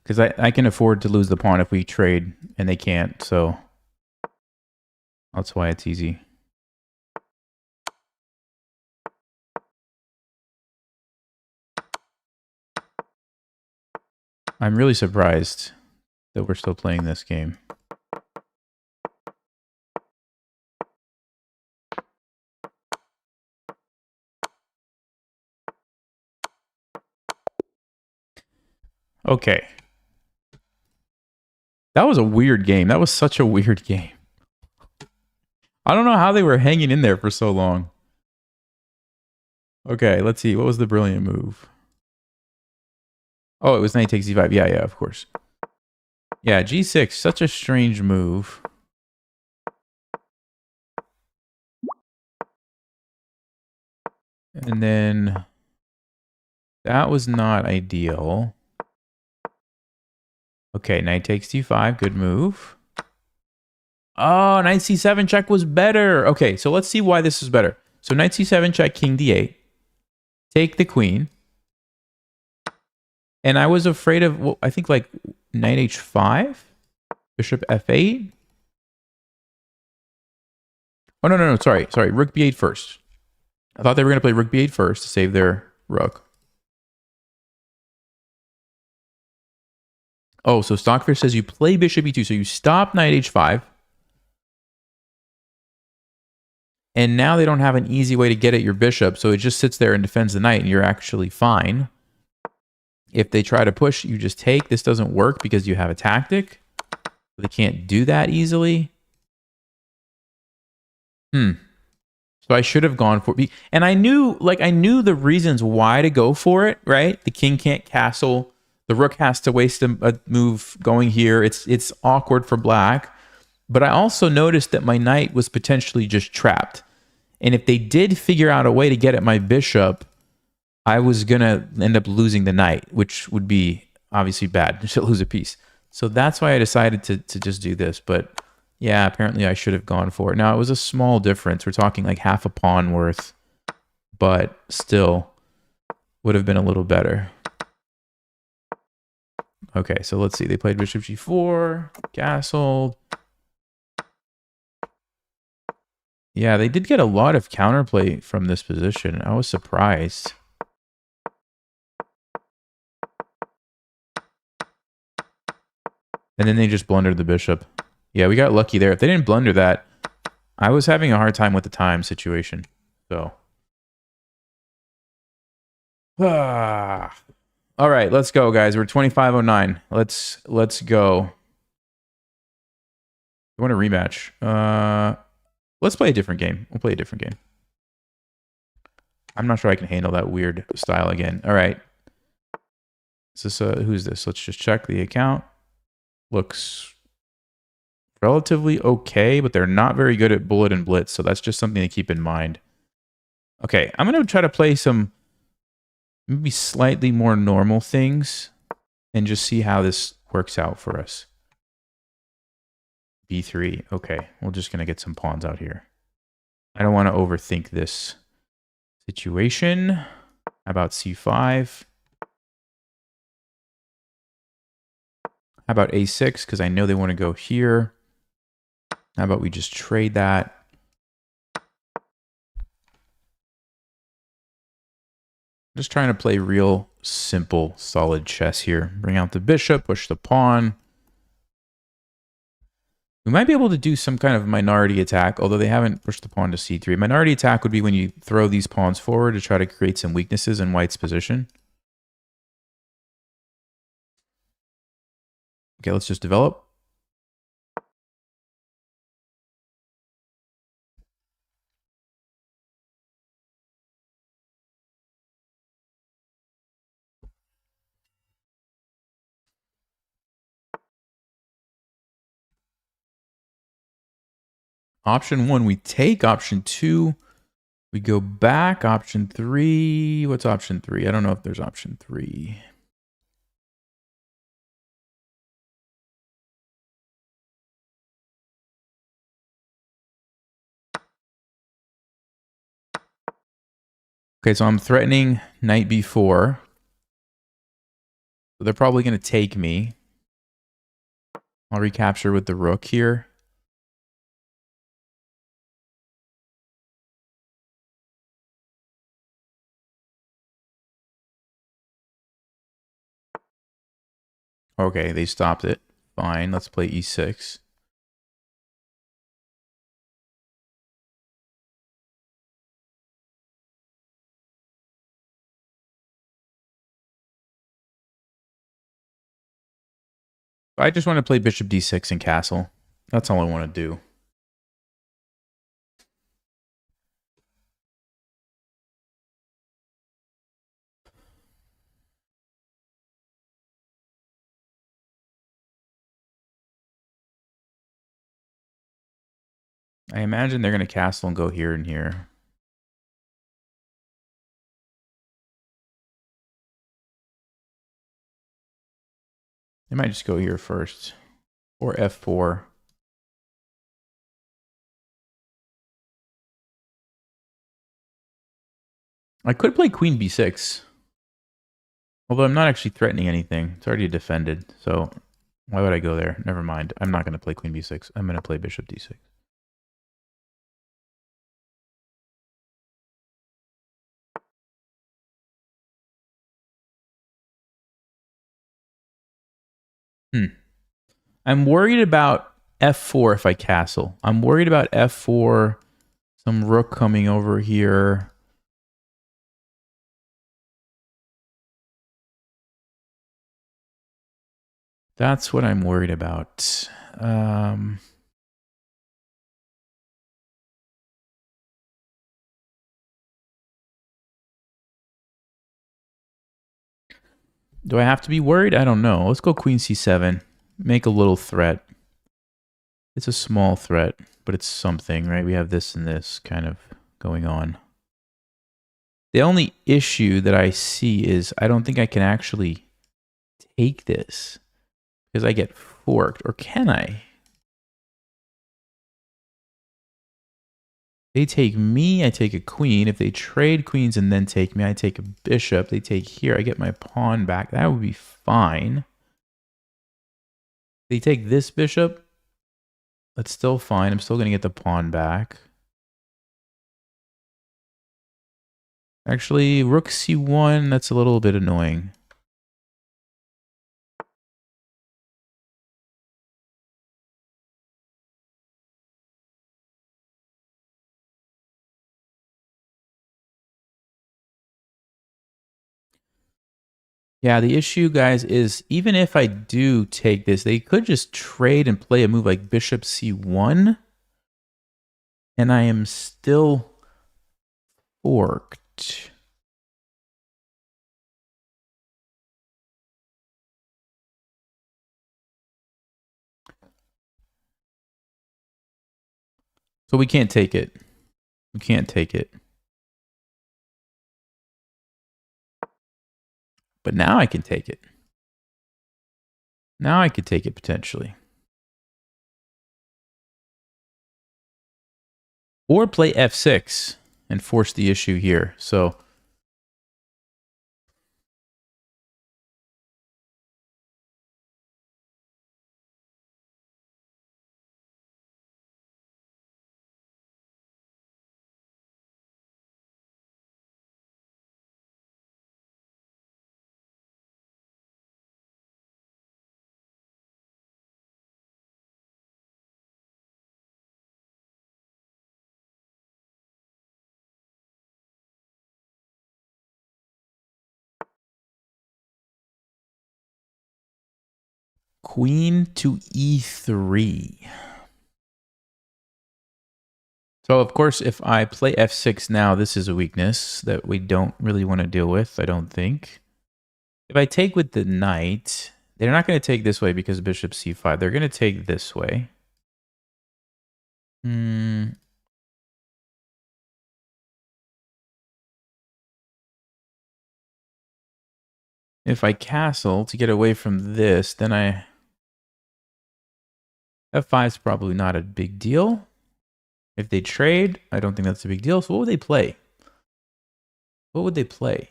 Because I can afford to lose the pawn if we trade, and they can't, so that's why it's easy. I'm really surprised that we're still playing this game. Okay. That was a weird game. That was such a weird game. I don't know how they were hanging in there for so long. Okay, let's see. What was the brilliant move? Oh, it was knight takes c5. Yeah, of course. Yeah, g6. Such a strange move. And then that was not ideal. Okay, knight takes d5. Good move. Oh, knight c7 check was better. Okay, so let's see why this is better. So knight c7 check, king d8. Take the queen. And I was afraid of, well, I think like knight h5, bishop f8. Oh, no, sorry. Rook b8 first. I thought they were going to play rook b8 first to save their rook. Oh, so Stockfish says you play bishop e2, so you stop knight h5. And now they don't have an easy way to get at your bishop, so it just sits there and defends the knight, and you're actually fine. If they try to push, you just take. This doesn't work because you have a tactic. They can't do that easily. So I should have gone for it. And I knew the reasons why to go for it, right? The king can't castle. The rook has to waste a move going here. It's awkward for black. But I also noticed that my knight was potentially just trapped. And if they did figure out a way to get at my bishop, I was going to end up losing the knight, which would be obviously bad to lose a piece. So that's why I decided to just do this. But yeah, apparently I should have gone for it. Now, it was a small difference. We're talking like half a pawn worth, but still would have been a little better. Okay, so let's see. They played bishop g4, castled. Yeah, they did get a lot of counterplay from this position. I was surprised. And then they just blundered the bishop. Yeah, we got lucky there. If they didn't blunder that, I was having a hard time with the time situation. So. All right, let's go, guys. We're 25:09. Let's go. I want a rematch. Let's play a different game. We'll play a different game. I'm not sure I can handle that weird style again. All right. Is this who's this? Let's just check the account. Looks relatively okay, but they're not very good at bullet and blitz, so that's just something to keep in mind. Okay, I'm going to try to play some maybe slightly more normal things and just see how this works out for us. B3. Okay, we're just going to get some pawns out here. I don't want to overthink this situation. How about C5? How about A6? Because I know they want to go here. How about we just trade that? Just trying to play real simple, solid chess here. Bring out the bishop, push the pawn. We might be able to do some kind of minority attack, although they haven't pushed the pawn to c3. Minority attack would be when you throw these pawns forward to try to create some weaknesses in white's position. Okay, let's just develop. Option 1, we take. Option 2, we go back. Option 3, what's option 3? I don't know if there's option 3. Okay, so I'm threatening knight b4. So they're probably going to take me. I'll recapture with the rook here. Okay, they stopped it. Fine, let's play e6. I just want to play bishop d6 and castle. That's all I want to do. I imagine they're going to castle and go here and here. They might just go here first. Or f4. I could play queen b6. Although I'm not actually threatening anything. It's already defended. So why would I go there? Never mind. I'm not going to play queen b6. I'm going to play bishop d6. I'm worried about f4 if I castle. I'm worried about f4. Some rook coming over here. That's what I'm worried about. Do I have to be worried? I don't know. Let's go queen c7. Make a little threat. It's a small threat, but it's something, right? We have this and this kind of going on. The only issue that I see is I don't think I can actually take this because I get forked. Or can I? They take me, I take a queen. If they trade queens and then take me, I take a bishop. They take here, I get my pawn back. That would be fine. They take this bishop. That's still fine. I'm still going to get the pawn back. Actually, rook c1, that's a little bit annoying. Yeah, the issue, guys, is even if I do take this, they could just trade and play a move like bishop c1, and I am still forked. So we can't take it. We can't take it. But now I can take it. Now I could take it potentially. Or play f6 and force the issue here. So queen to e3. So, of course, if I play f6 now, this is a weakness that we don't really want to deal with, I don't think. If I take with the knight, they're not going to take this way because bishop c5. They're going to take this way. If I castle to get away from this, then f5 is probably not a big deal. If they trade, I don't think that's a big deal. So what would they play? What would they play?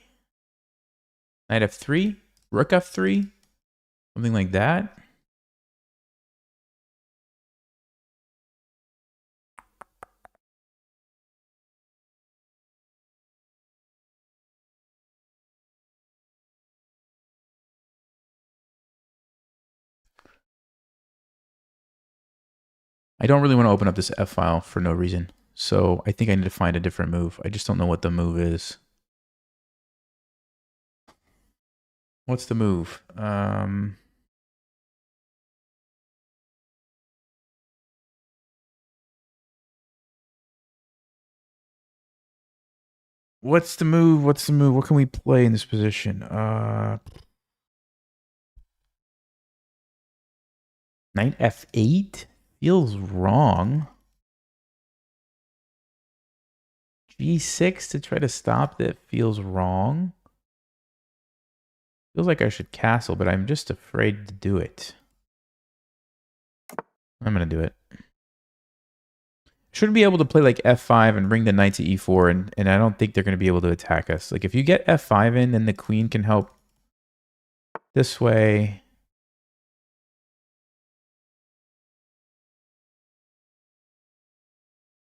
Knight f3? Rook f3? Something like that? I don't really want to open up this F file for no reason. So I think I need to find a different move. I just don't know what the move is. What's the move? What's the move? What's the move? What can we play in this position? Knight F8 feels wrong. G6 to try to stop that feels wrong. Feels like I should castle, but I'm just afraid to do it. I'm going to do it. Should be able to play like F5 and bring the knight to E4, and I don't think they're going to be able to attack us. Like if you get F5 in, then the queen can help this way.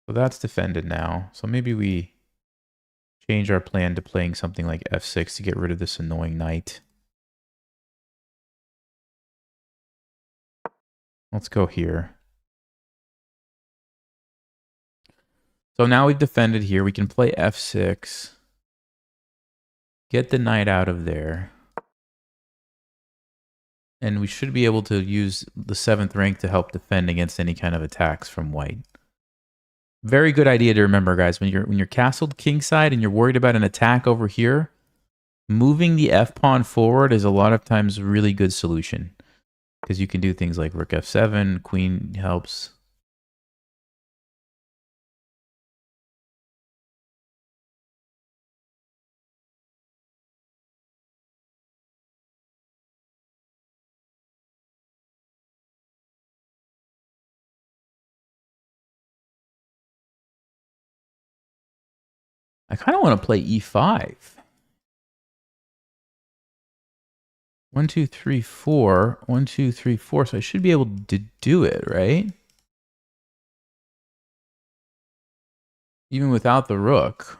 So that's defended now. So maybe we change our plan to playing something like F6 to get rid of this annoying knight. Let's go here. So now we've defended here. We can play F6. Get the knight out of there. And we should be able to use the 7th rank to help defend against any kind of attacks from white. Very good idea to remember, guys. When you're castled kingside and you're worried about an attack over here, moving the F pawn forward is a lot of times a really good solution. Because you can do things like rook F7, queen helps. I kind of want to play E5. 1, 2, 3, 4. 1, 2, 3, 4. So I should be able to do it, right? Even without the rook.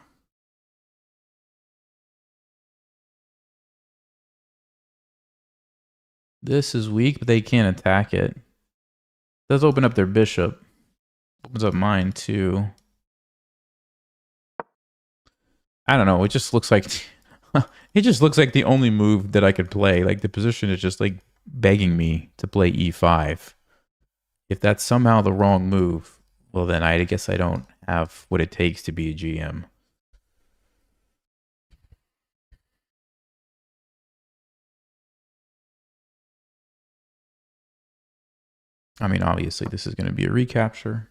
This is weak, but they can't attack it. Does open up their bishop. Opens up mine too. I don't know. It just looks like it just looks like the only move that I could play. Like the position is just like begging me to play E5. If that's somehow the wrong move, well then I guess I don't have what it takes to be a GM. I mean, obviously this is going to be a recapture.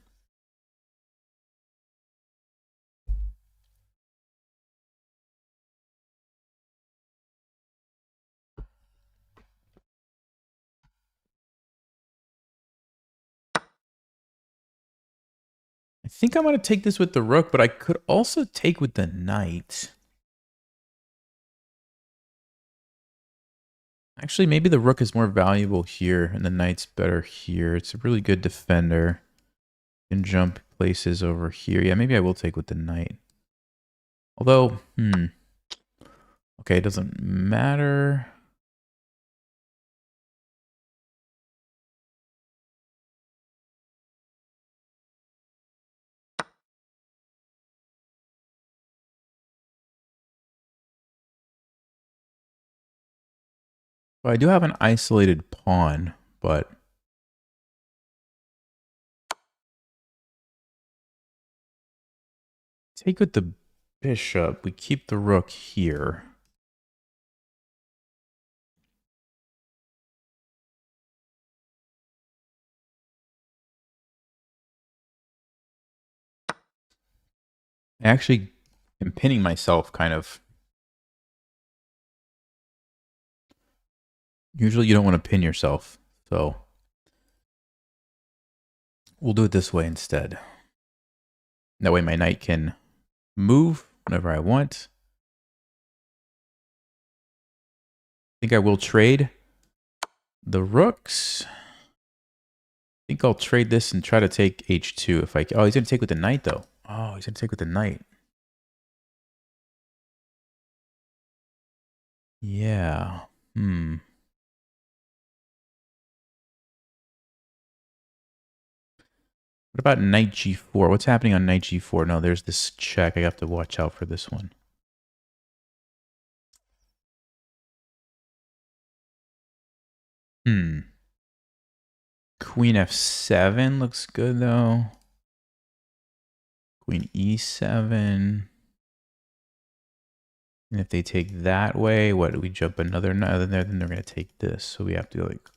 I think I'm going to take this with the rook, but I could also take with the knight. Actually, maybe the rook is more valuable here and the knight's better here. It's a really good defender. Can jump places over here. Yeah, maybe I will take with the knight. Although, okay, it doesn't matter. Well, I do have an isolated pawn, but take with the bishop. We keep the rook here. I actually am pinning myself kind of. Usually you don't want to pin yourself, so we'll do it this way instead. That way my knight can move whenever I want. I think I will trade the rooks. I think I'll trade this and try to take h2 if I can. Oh, he's going to take with the knight, though. Oh, he's going to take with the knight. Yeah. What about knight g4? What's happening on knight g4? No, there's this check. I have to watch out for this one. Queen f7 looks good, though. Queen e7. And if they take that way, what do we jump another knight there? Then they're going to take this. So we have to go like...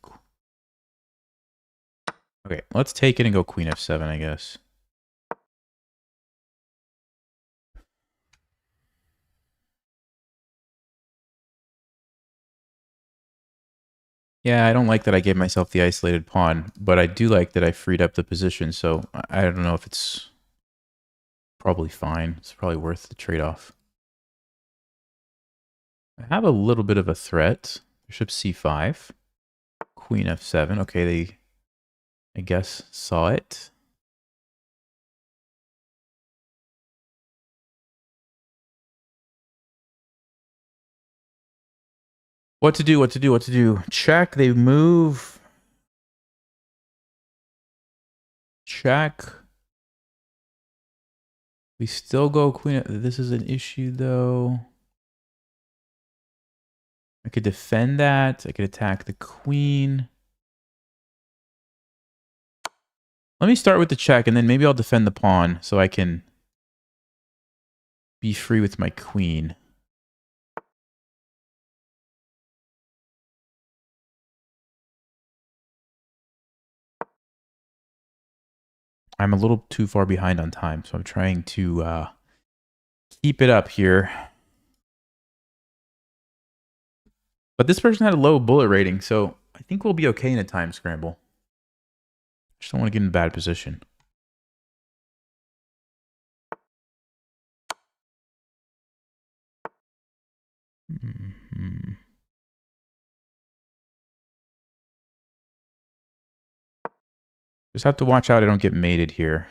Okay, let's take it and go queen f7, I guess. Yeah, I don't like that I gave myself the isolated pawn, but I do like that I freed up the position, so I don't know if it's probably fine. It's probably worth the trade-off. I have a little bit of a threat. Bishop c5. Queen f7. Okay, they, I guess, saw it. What to do, what to do, what to do. Check, they move. Check. We still go queen. This is an issue, though. I could defend that. I could attack the queen. Let me start with the check, and then maybe I'll defend the pawn so I can be free with my queen. I'm a little too far behind on time, so I'm trying to keep it up here. But this person had a low bullet rating, so I think we'll be okay in a time scramble. Just don't want to get in a bad position. Just have to watch out I don't get mated here.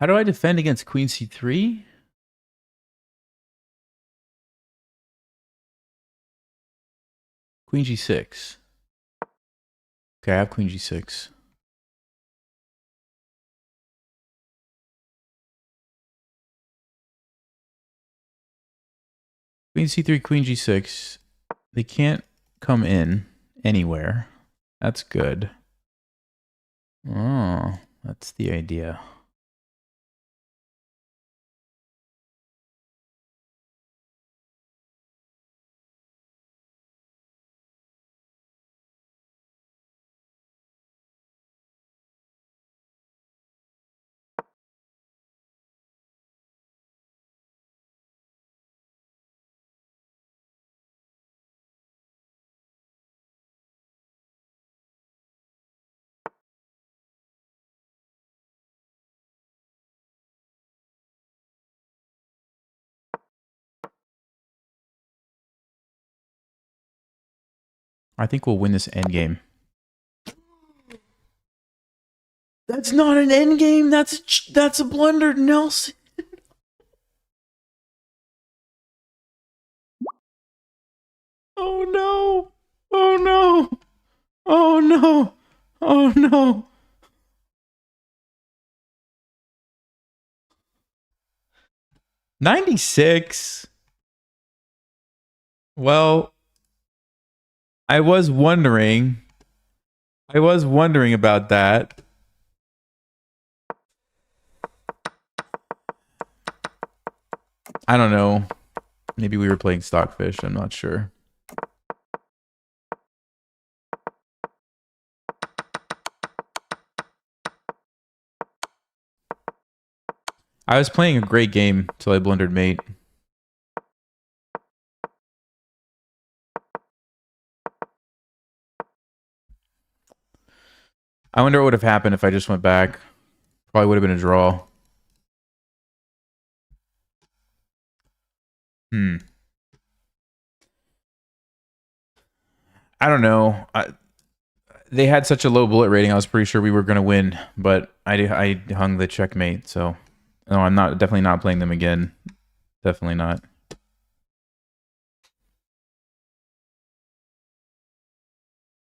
How do I defend against queen c3? Queen g6. Okay, I have queen g6. Queen c3, queen g6. They can't come in anywhere. That's good. Oh, that's the idea. I think we'll win this endgame. That's not an endgame. That's a blunder, Nelson. Oh no! Oh no! Oh no! Oh no! '96. Well, I was wondering. I was wondering about that. I don't know. Maybe we were playing Stockfish. I'm not sure. I was playing a great game till I blundered mate. I wonder what would have happened if I just went back. Probably would have been a draw. I don't know. They had such a low bullet rating. I was pretty sure we were going to win, but I hung the checkmate. So no, I'm definitely not playing them again. Definitely not.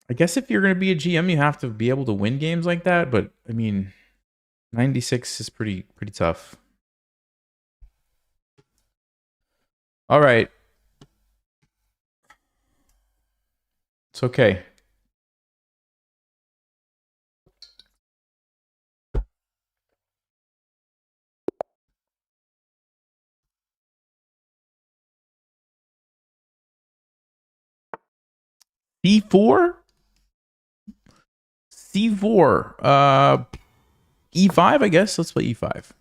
I guess if you're going to be a GM, you have to be able to win games like that. But I mean, 96 is pretty tough. All right. It's okay. C4? C4. E5, I guess. Let's play E5.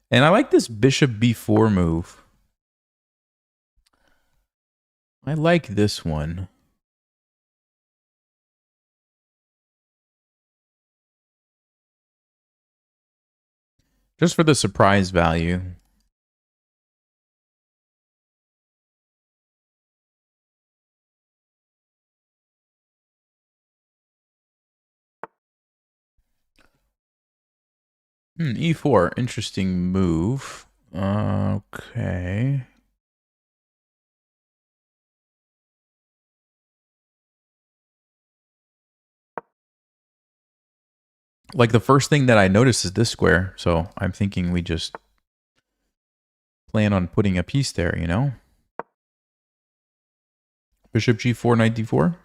And I like this bishop B4 move. I like this one. Just for the surprise value. E4, interesting move. Okay. Like the first thing that I noticed is this square, so I'm thinking we just plan on putting a piece there, you know? Bishop G4, knight D4.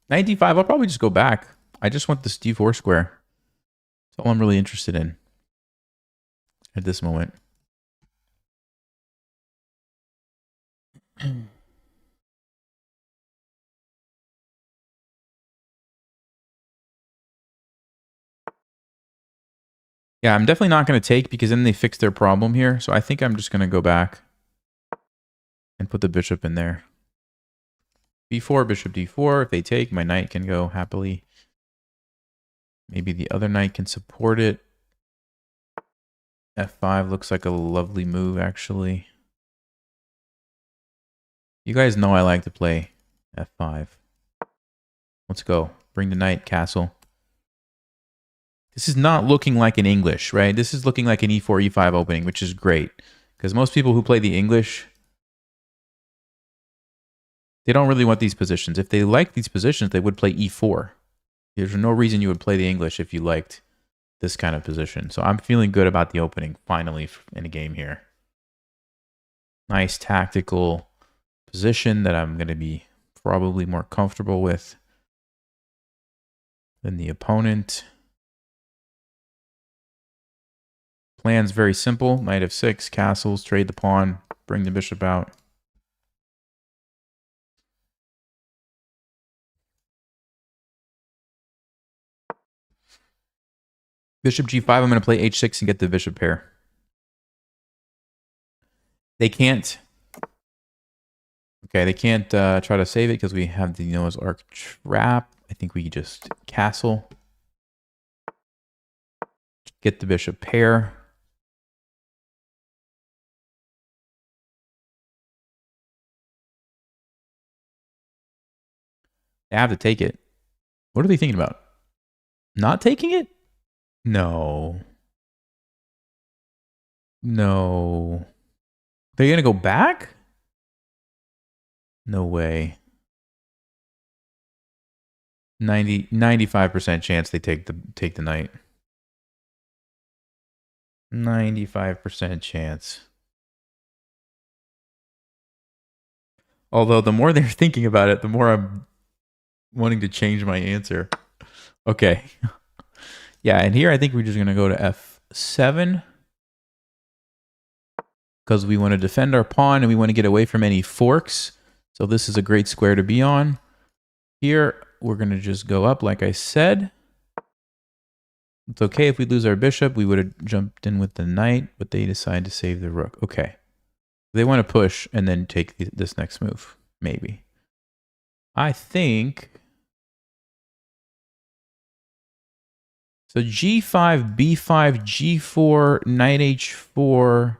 Knight D5, I'll probably just go back. I just want this D4 square. That's all I'm really interested in at this moment. Yeah, I'm definitely not going to take because then they fix their problem here. So I think I'm just going to go back and put the bishop in there. B4, bishop D4. If they take, my knight can go happily. Maybe the other knight can support it. F5 looks like a lovely move, actually. You guys know I like to play F5. Let's go. Bring the knight, castle. This is not looking like an English, right? This is looking like an E4, E5 opening, which is great. Because most people who play the English, they don't really want these positions. If they like these positions, they would play E4. There's no reason you would play the English if you liked this kind of position. So I'm feeling good about the opening, finally, in a game here. Nice tactical position that I'm going to be probably more comfortable with than the opponent. Plan's very simple. Knight f6, castles, trade the pawn, bring the bishop out. Bishop g5, I'm going to play h6 and get the bishop pair. They can't. Okay, they can't try to save it because we have the Noah's Ark trap. I think we just castle. Get the bishop pair. They have to take it. What are they thinking about? Not taking it? No. No. They're going to go back? No way. 95% chance they take the knight. 95% chance. Although the more they're thinking about it, the more I'm wanting to change my answer. Okay. Yeah, and here I think we're just going to go to f7. Because we want to defend our pawn and we want to get away from any forks. So this is a great square to be on. Here, we're going to just go up like I said. It's okay if we lose our bishop. We would have jumped in with the knight, but they decide to save the rook. Okay. They want to push and then take this next move. Maybe. I think... So g5, b5, g4, knight h4...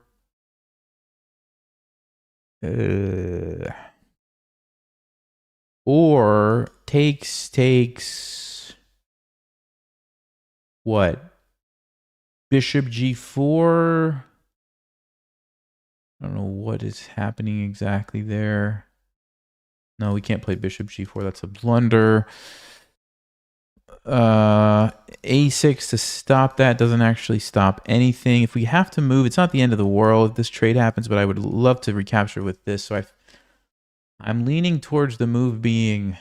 or takes what? Bishop g4. I don't know what is happening exactly there. No, we can't play bishop g4. That's a blunder. A6 to stop that doesn't actually stop anything. If we have to move, it's not the end of the world if this trade happens, but I would love to recapture with this. So I'm leaning towards the move being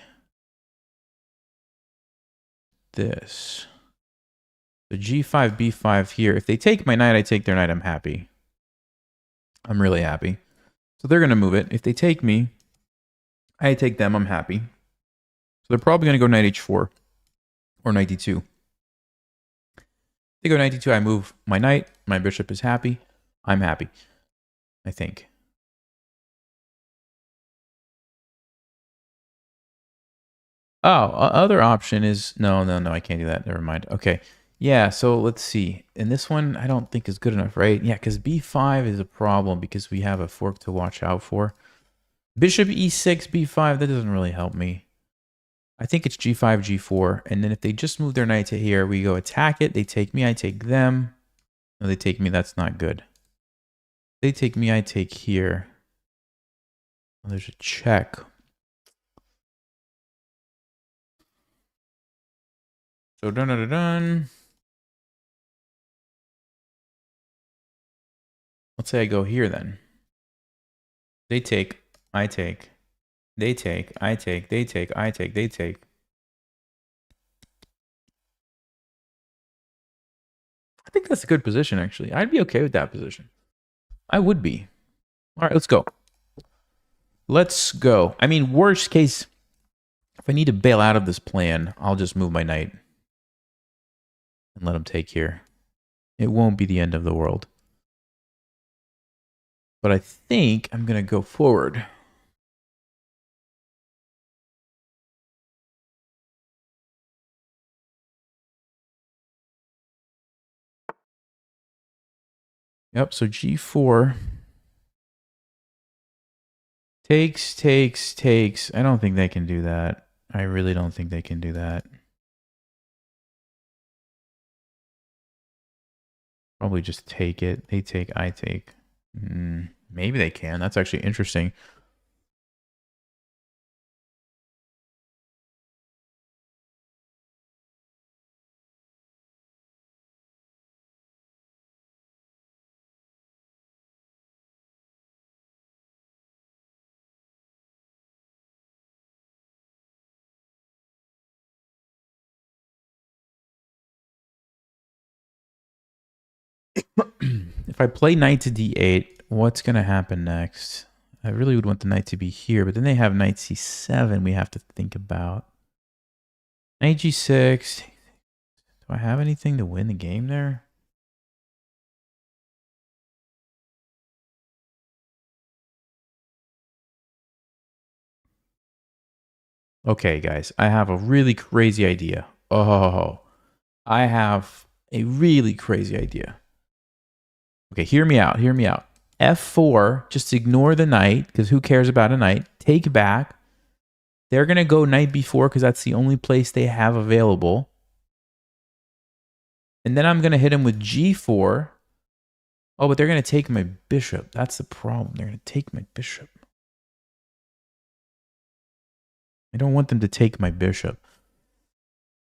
this. The g5, b5 here. If they take my knight, I take their knight. I'm happy. I'm really happy. So they're going to move it. If they take me, I take them. I'm happy. So they're probably going to go knight h4 or knight d2. They go knight d2. I move my knight. My bishop is happy. I'm happy, I think. Oh, other option is... No, I can't do that. Never mind. Okay. Yeah, so let's see. And this one I don't think is good enough, right? Yeah, because b5 is a problem because we have a fork to watch out for. Bishop e6, b5, that doesn't really help me. I think it's g5, g4. And then if they just move their knight to here, we go attack it. They take me, I take them. No, they take me, that's not good. They take me, I take here. Oh, there's a check. So dun. Let's say I go here then. They take, I take. They take, I take, they take, I take, they take. I think that's a good position, actually. I'd be okay with that position. I would be. All right, let's go. Let's go. I mean, worst case, if I need to bail out of this plan, I'll just move my knight and let him take here. It won't be the end of the world. But I think I'm going to go forward. Yep, so g4. Takes. I don't think they can do that. I really don't think they can do that. Probably just take it. They take, I take. Maybe they can. That's actually interesting. If I play knight to d8, what's going to happen next? I really would want the knight to be here, but then they have knight c7 we have to think about. Knight g6. Do I have anything to win the game there? Okay, guys, I have a really crazy idea. Oh, I have a really crazy idea. Okay, hear me out. F4, just ignore the knight, because who cares about a knight? Take back. They're going to go knight b4, because that's the only place they have available. And then I'm going to hit him with g4. Oh, but they're going to take my bishop. That's the problem. They're going to take my bishop. I don't want them to take my bishop.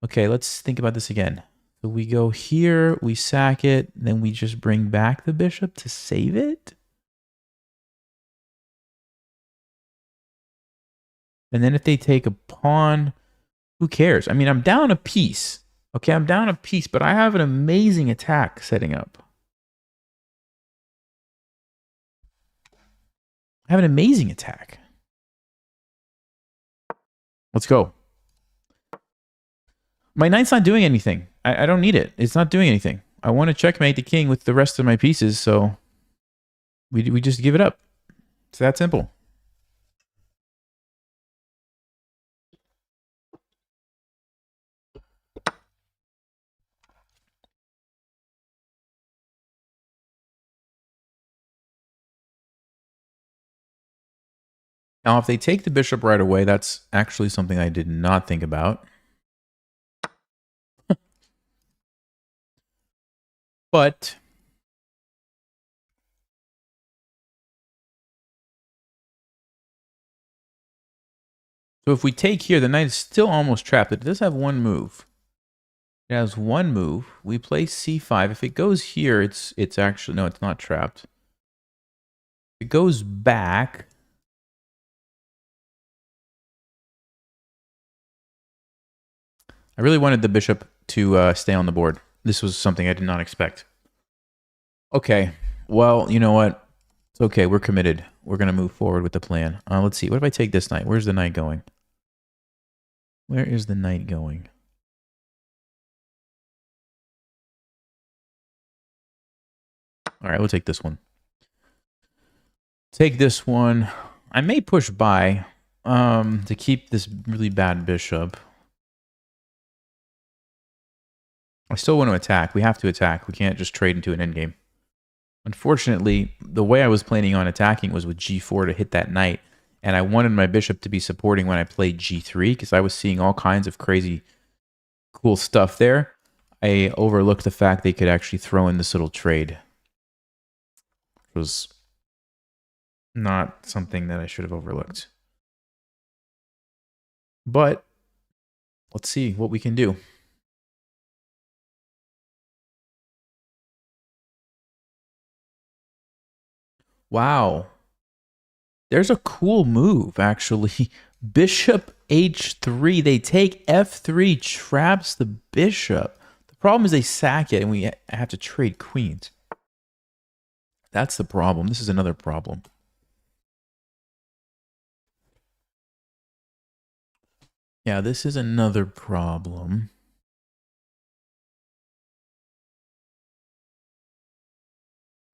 Okay, let's think about this again. So we go here, we sack it, then we just bring back the bishop to save it. And then if they take a pawn, who cares? I mean, I'm down a piece. Okay, I'm down a piece, but I have an amazing attack setting up. I have an amazing attack. Let's go. My knight's not doing anything. I don't need it. It's not doing anything. I want to checkmate the king with the rest of my pieces, so we just give it up. It's that simple. Now, if they take the bishop right away, that's actually something I did not think about. But so if we take here, the knight is still almost trapped. It does have one move. It has one move. We play c5. If it goes here, it's actually... No, it's not trapped. If it goes back... I really wanted the bishop to stay on the board. This was something I did not expect. Okay. Well, you know what? It's okay. We're committed. We're going to move forward with the plan. Let's see. What if I take this knight? Where's the knight going? Where is the knight going? All right, we'll take this one. Take this one. I may push by to keep this really bad bishop. I still want to attack. We have to attack. We can't just trade into an endgame. Unfortunately, the way I was planning on attacking was with g4 to hit that knight. And I wanted my bishop to be supporting when I played g3 because I was seeing all kinds of crazy cool stuff there. I overlooked the fact they could actually throw in this little trade. It was not something that I should have overlooked. But let's see what we can do. Wow. There's a cool move, actually. Bishop h3. They take f3, traps the bishop. The problem is they sack it, and we have to trade queens. That's the problem. This is another problem. Yeah, this is another problem.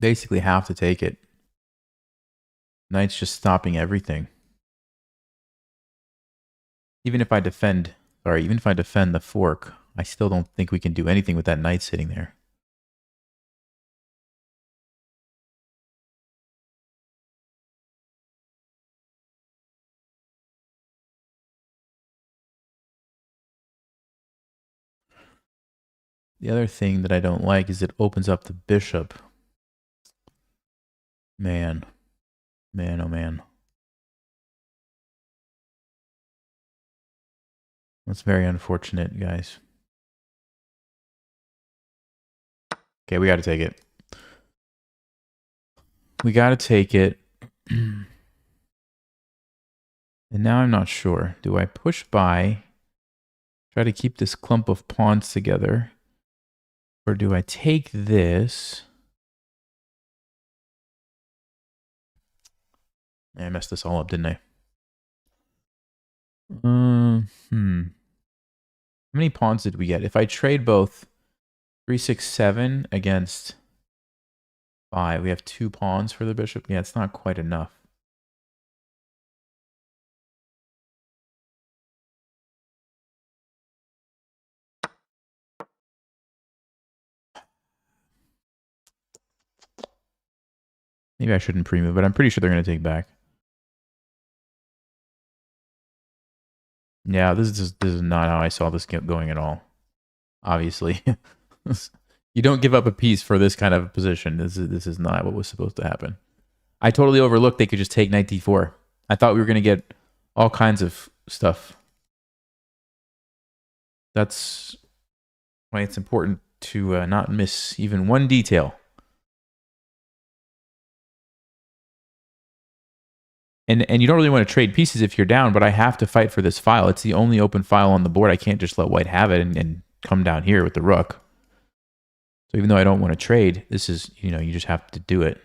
Basically have to take it. Knight's just stopping everything. Even if I defend the fork, I still don't think we can do anything with that knight sitting there. The other thing that I don't like is it opens up the bishop. Man. Man, oh man. That's very unfortunate, guys. Okay, we got to take it. We got to take it. And now I'm not sure. Do I push by, try to keep this clump of pawns together? Or do I take this? I messed this all up, didn't I? How many pawns did we get? If I trade both 3, 6, 7 against 5, we have 2 pawns for the bishop. Yeah, it's not quite enough. Maybe I shouldn't pre-move, but I'm pretty sure they're going to take back. Yeah, this is not how I saw this going at all. Obviously. You don't give up a piece for this kind of position. This is not what was supposed to happen. I totally overlooked they could just take knight d4. I thought we were going to get all kinds of stuff. That's why it's important to not miss even one detail. And you don't really want to trade pieces if you're down, but I have to fight for this file. It's the only open file on the board. I can't just let white have it and come down here with the rook. So even though I don't want to trade, this is, you just have to do it.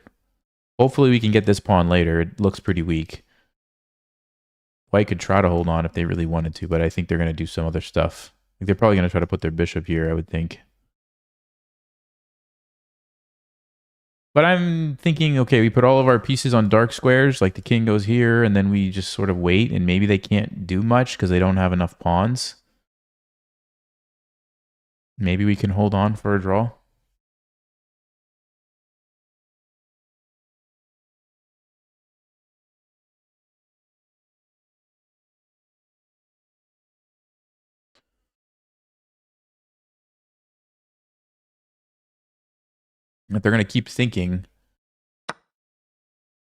Hopefully we can get this pawn later. It looks pretty weak. White could try to hold on if they really wanted to, but I think they're going to do some other stuff. Like they're probably going to try to put their bishop here, I would think. But I'm thinking, okay, we put all of our pieces on dark squares, like the king goes here, and then we just sort of wait, and maybe they can't do much because they don't have enough pawns. Maybe we can hold on for a draw. If they're going to keep thinking, I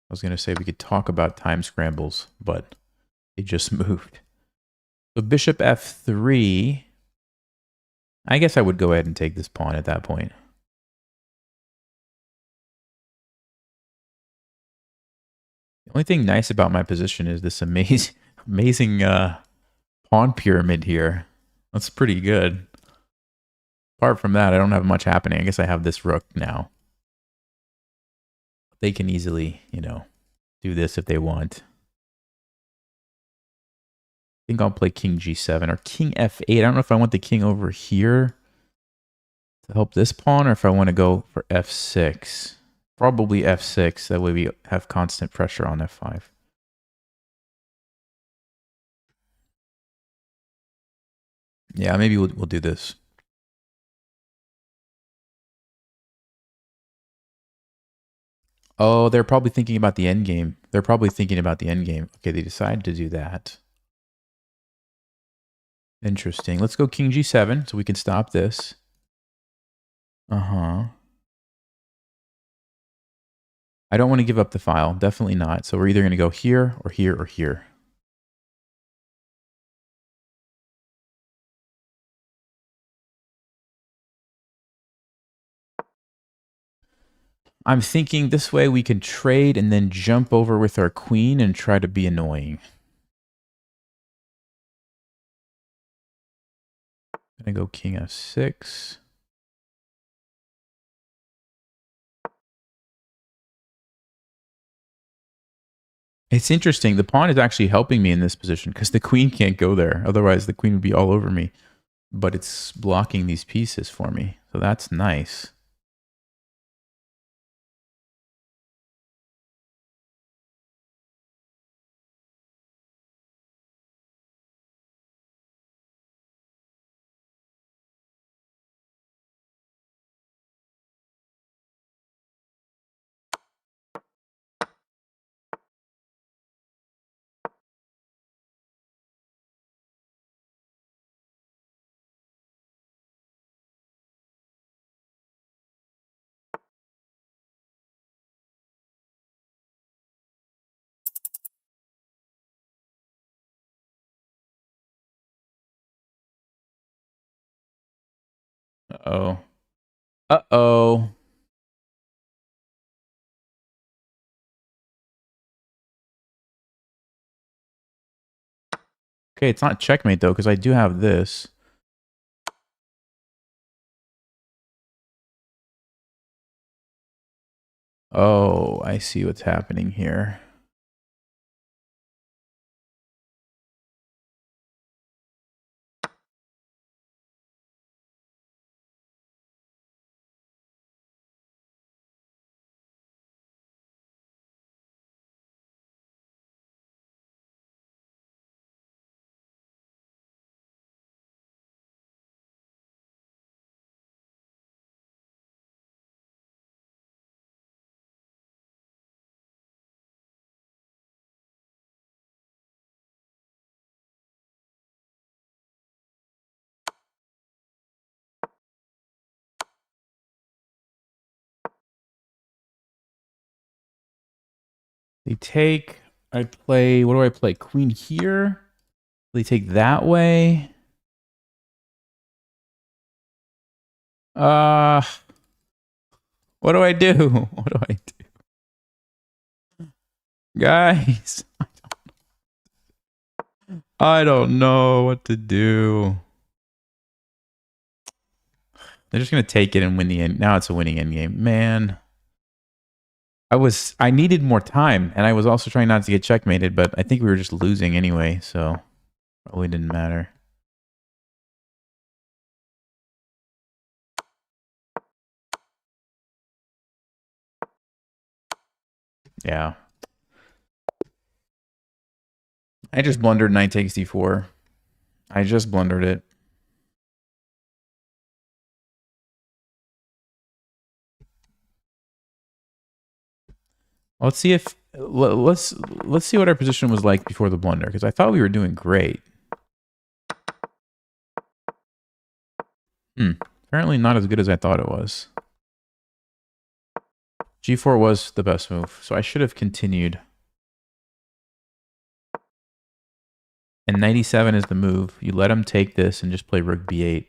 was going to say we could talk about time scrambles, but it just moved. So bishop f3. I guess I would go ahead and take this pawn at that point. The only thing nice about my position is this amazing pawn pyramid here. That's pretty good. Apart from that, I don't have much happening. I guess I have this rook now. They can easily, you know, do this if they want. I think I'll play king g7 or king f8. I don't know if I want the king over here to help this pawn or if I want to go for f6. Probably f6. That way we have constant pressure on f5. Yeah, maybe we'll do this. Oh, they're probably thinking about the end game. They're probably thinking about the end game. Okay, they decided to do that. Interesting. Let's go king g7 so we can stop this. Uh-huh. I don't want to give up the file. Definitely not. So we're either going to go here or here or here. I'm thinking this way we can trade and then jump over with our queen and try to be annoying. Gonna go king f6. It's interesting. The pawn is actually helping me in this position because the queen can't go there. Otherwise, the queen would be all over me. But it's blocking these pieces for me. So that's nice. Uh-oh. Uh-oh. Okay, it's not checkmate, though, because I do have this. Oh, I see what's happening here. They take, I play, what do I play? Queen here? They take that way. What do I do? What do I do? Guys, I don't know what to do. They're just going to take it and win the end. Now it's a winning endgame. Man. I needed more time, and I was also trying not to get checkmated, but I think we were just losing anyway, so probably didn't matter. Yeah. I just blundered knight takes d4. I just blundered it. Let's see if let's see what our position was like before the blunder, because I thought we were doing great. Apparently not as good as I thought it was. G4 was the best move, so I should have continued. And 97 is the move. You let him take this and just play rook b8.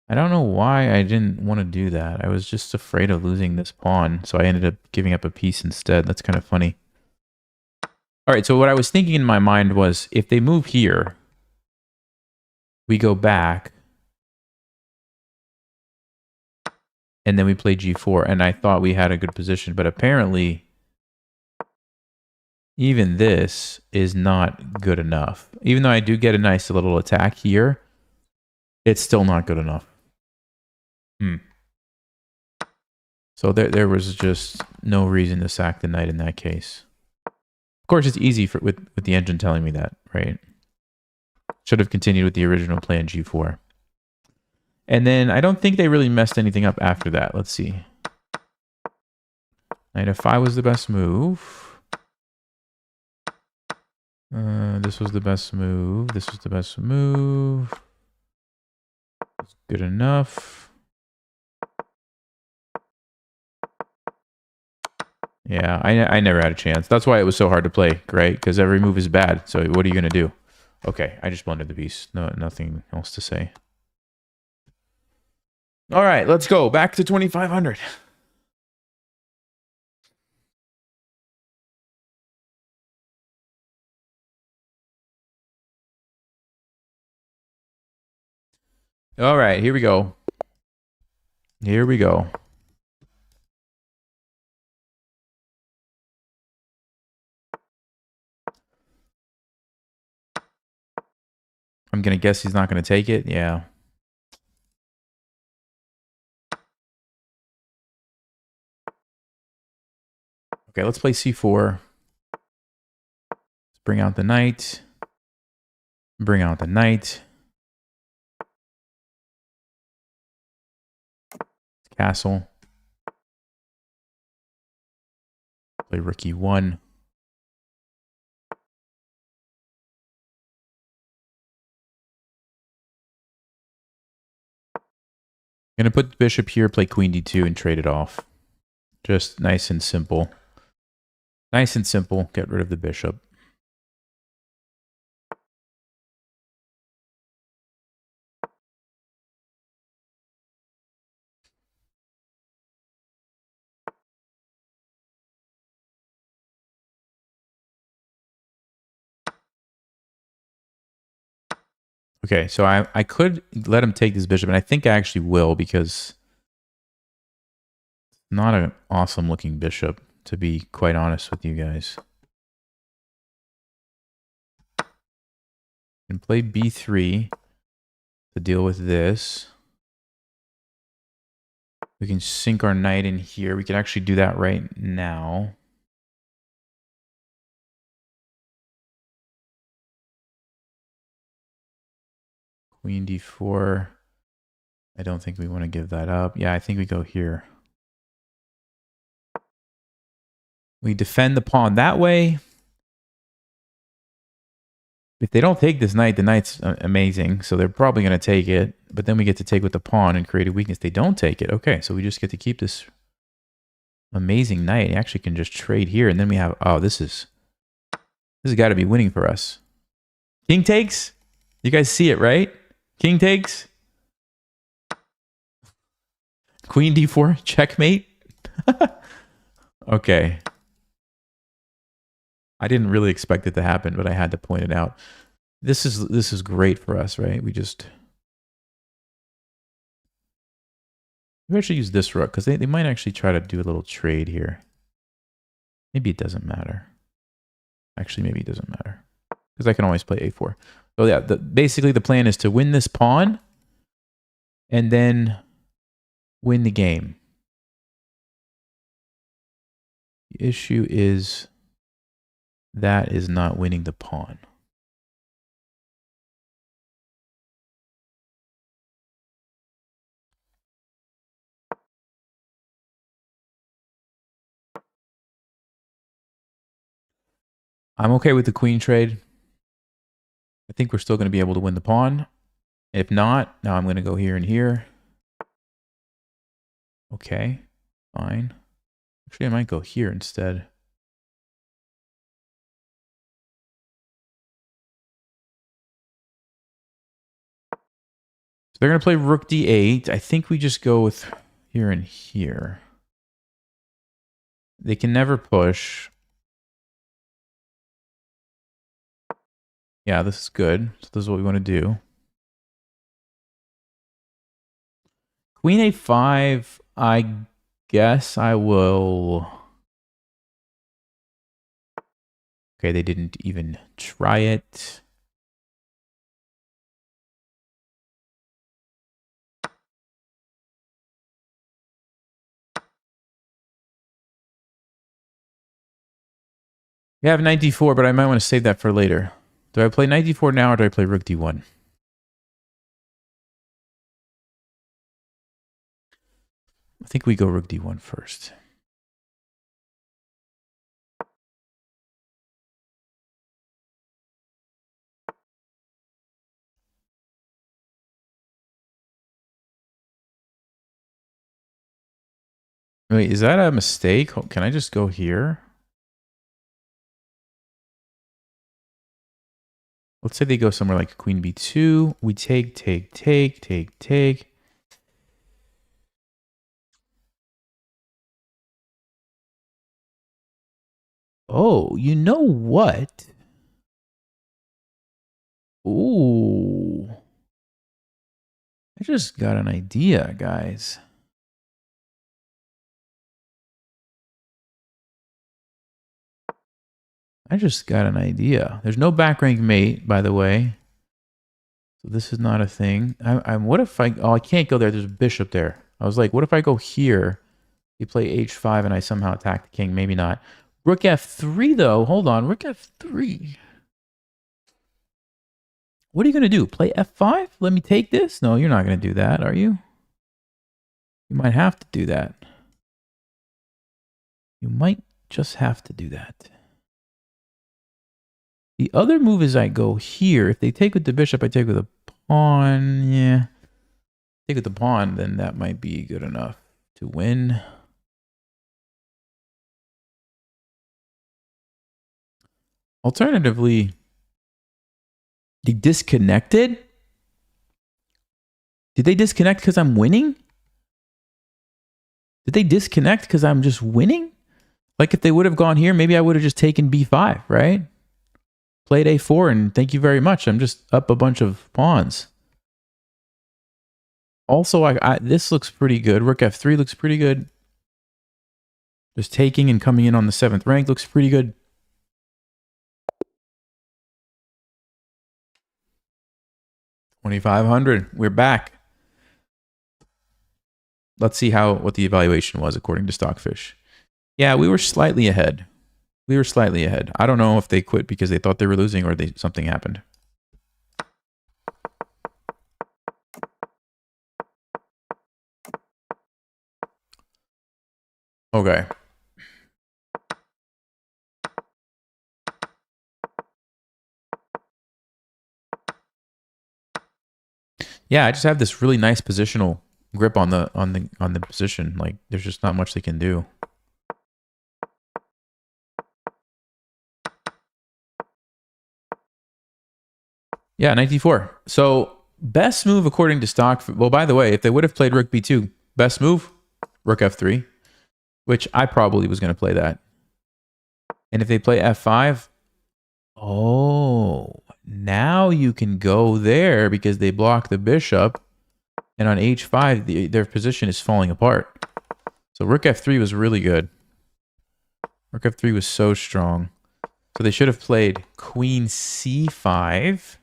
I don't know why I didn't want to do that. I was just afraid of losing this pawn, so I ended up giving up a piece instead. That's kind of funny. All right, so what I was thinking in my mind was, if they move here, we go back, and then we play g4, and I thought we had a good position, but apparently even this is not good enough. Even though I do get a nice little attack here, it's still not good enough. So there was just no reason to sack the knight in that case. Of course, it's easy with the engine telling me that, right? Should have continued with the original plan g4. And then I don't think they really messed anything up after that. Let's see. Knight f5 was the best move. This was the best move. This was the best move. It's good enough. Yeah, I never had a chance. That's why it was so hard to play, right? Because every move is bad. So what are you going to do? Okay, I just blundered the piece. No, nothing else to say. All right, let's go. Back to 2,500. All right, here we go. Here we go. I'm going to guess he's not going to take it. Yeah. Okay, let's play c4. Let's bring out the knight. Bring out the knight. Castle. Play rook e1. I'm going to put the bishop here, play queen d2, and trade it off. Just nice and simple. Nice and simple. Get rid of the bishop. Okay, so I could let him take this bishop, and I think I actually will, because it's not an awesome looking bishop, to be quite honest with you guys. And play b3 to deal with this. We can sink our knight in here. We can actually do that right now. Queen d4. I don't think we want to give that up. Yeah, I think we go here. We defend the pawn that way. If they don't take this knight, the knight's amazing. So they're probably going to take it. But then we get to take with the pawn and create a weakness. They don't take it. Okay, so we just get to keep this amazing knight. He actually can just trade here. And then we have... Oh, this has got to be winning for us. King takes? You guys see it, right? King takes? Queen d4? Checkmate? Okay. I didn't really expect it to happen, but I had to point it out. This is great for us, right? We actually use this rook, because they might actually try to do a little trade here. Maybe it doesn't matter. Actually, maybe it doesn't matter, because I can always play a4. So yeah, basically the plan is to win this pawn and then win the game. The issue is that is not winning the pawn. I'm okay with the queen trade. I think we're still going to be able to win the pawn. If not, now I'm going to go here and here. Okay, fine. Actually, I might go here instead. So they're going to play rook d8. I think we just go with here and here. They can never push. Yeah, this is good. So this is what we want to do. Queen a5, I guess I will... Okay, they didn't even try it. We have knight d4, but I might want to save that for later. Do I play knight d4 now or do I play rook d1? I think we go rook d1 first. Wait, is that a mistake? Can I just go here? Let's say they go somewhere like queen b2. We take, take, take, take, take. Oh, you know what? Ooh. I just got an idea, guys. I just got an idea. There's no back rank mate, by the way. So this is not a thing. What if I... Oh, I can't go there. There's a bishop there. I was like, what if I go here? You play h5 and I somehow attack the king. Maybe not. Rook f3, though. Hold on. Rook f3. What are you going to do? Play f5? Let me take this? No, you're not going to do that, are you? You might have to do that. You might just have to do that. The other move is I go here. If they take with the bishop, I take with a pawn. Yeah. Take with the pawn, then that might be good enough to win. Alternatively, they disconnected? Did they disconnect because I'm winning? Did they disconnect because I'm just winning? Like if they would have gone here, maybe I would have just taken b5, right? Played a4 and thank you very much. I'm just up a bunch of pawns. Also, this looks pretty good. Rook f3 looks pretty good. Just taking and coming in on the 7th rank looks pretty good. $2,500. We're back. Let's see what the evaluation was according to Stockfish. Yeah, we were slightly ahead. We were slightly ahead. I don't know if they quit because they thought they were losing or something happened. Okay. Yeah, I just have this really nice positional grip on the position. Like there's just not much they can do. Yeah, knight d4. So best move according to stock. Well, by the way, if they would have played rook b2, best move, rook f3, which I probably was going to play that. And if they play f5, oh, now you can go there because they block the bishop. And on h5, their position is falling apart. So rook f3 was really good. Rook f3 was so strong. So they should have played queen c5.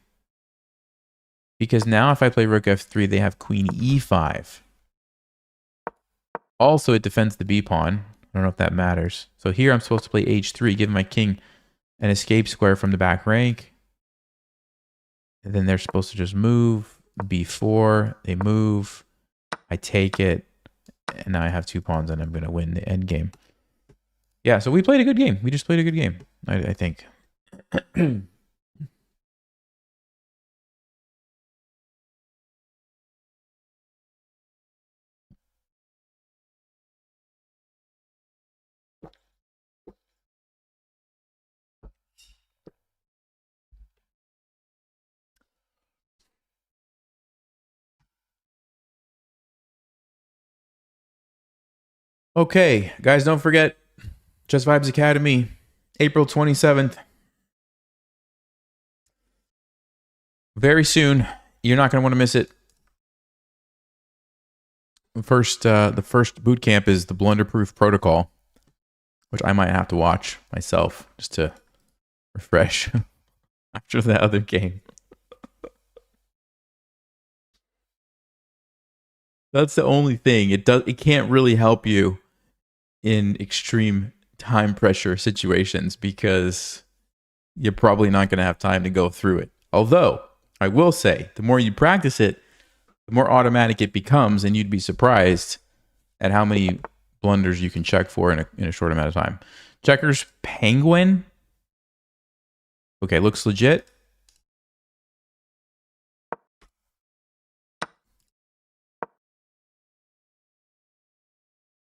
Because now if I play rook f3, they have queen e5. Also, it defends the b pawn. I don't know if that matters. So here I'm supposed to play h3, give my king an escape square from the back rank. And then they're supposed to just move. b4, they move. I take it. And now I have 2 pawns and I'm going to win the end game. Yeah, so we played a good game. We just played a good game, I think. Okay, guys, don't forget, Just Vibes Academy, April 27th. Very soon. You're not going to want to miss it. The first boot camp is the Blunderproof Protocol, which I might have to watch myself just to refresh after that other game. That's the only thing. It can't really help you in extreme time pressure situations because you're probably not going to have time to go through it. Although, I will say, the more you practice it, the more automatic it becomes, and you'd be surprised at how many blunders you can check for in a short amount of time. Checkers Penguin. Okay, looks legit.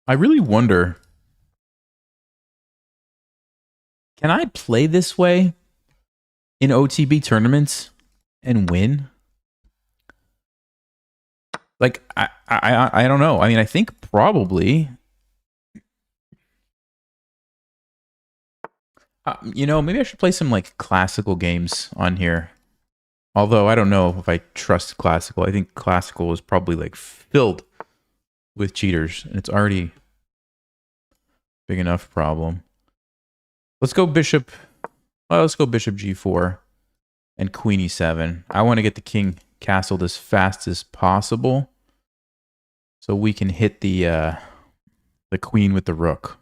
I really wonder, can I play this way in OTB tournaments and win? Like, I don't know. I mean, I think probably. You know, maybe I should play some like classical games on here. Although I don't know if I trust classical. I think classical is probably like filled with cheaters, and it's already big enough problem. Let's go bishop. Well, let's go bishop g4 and queen e7. I want to get the king castled as fast as possible so we can hit the queen with the rook.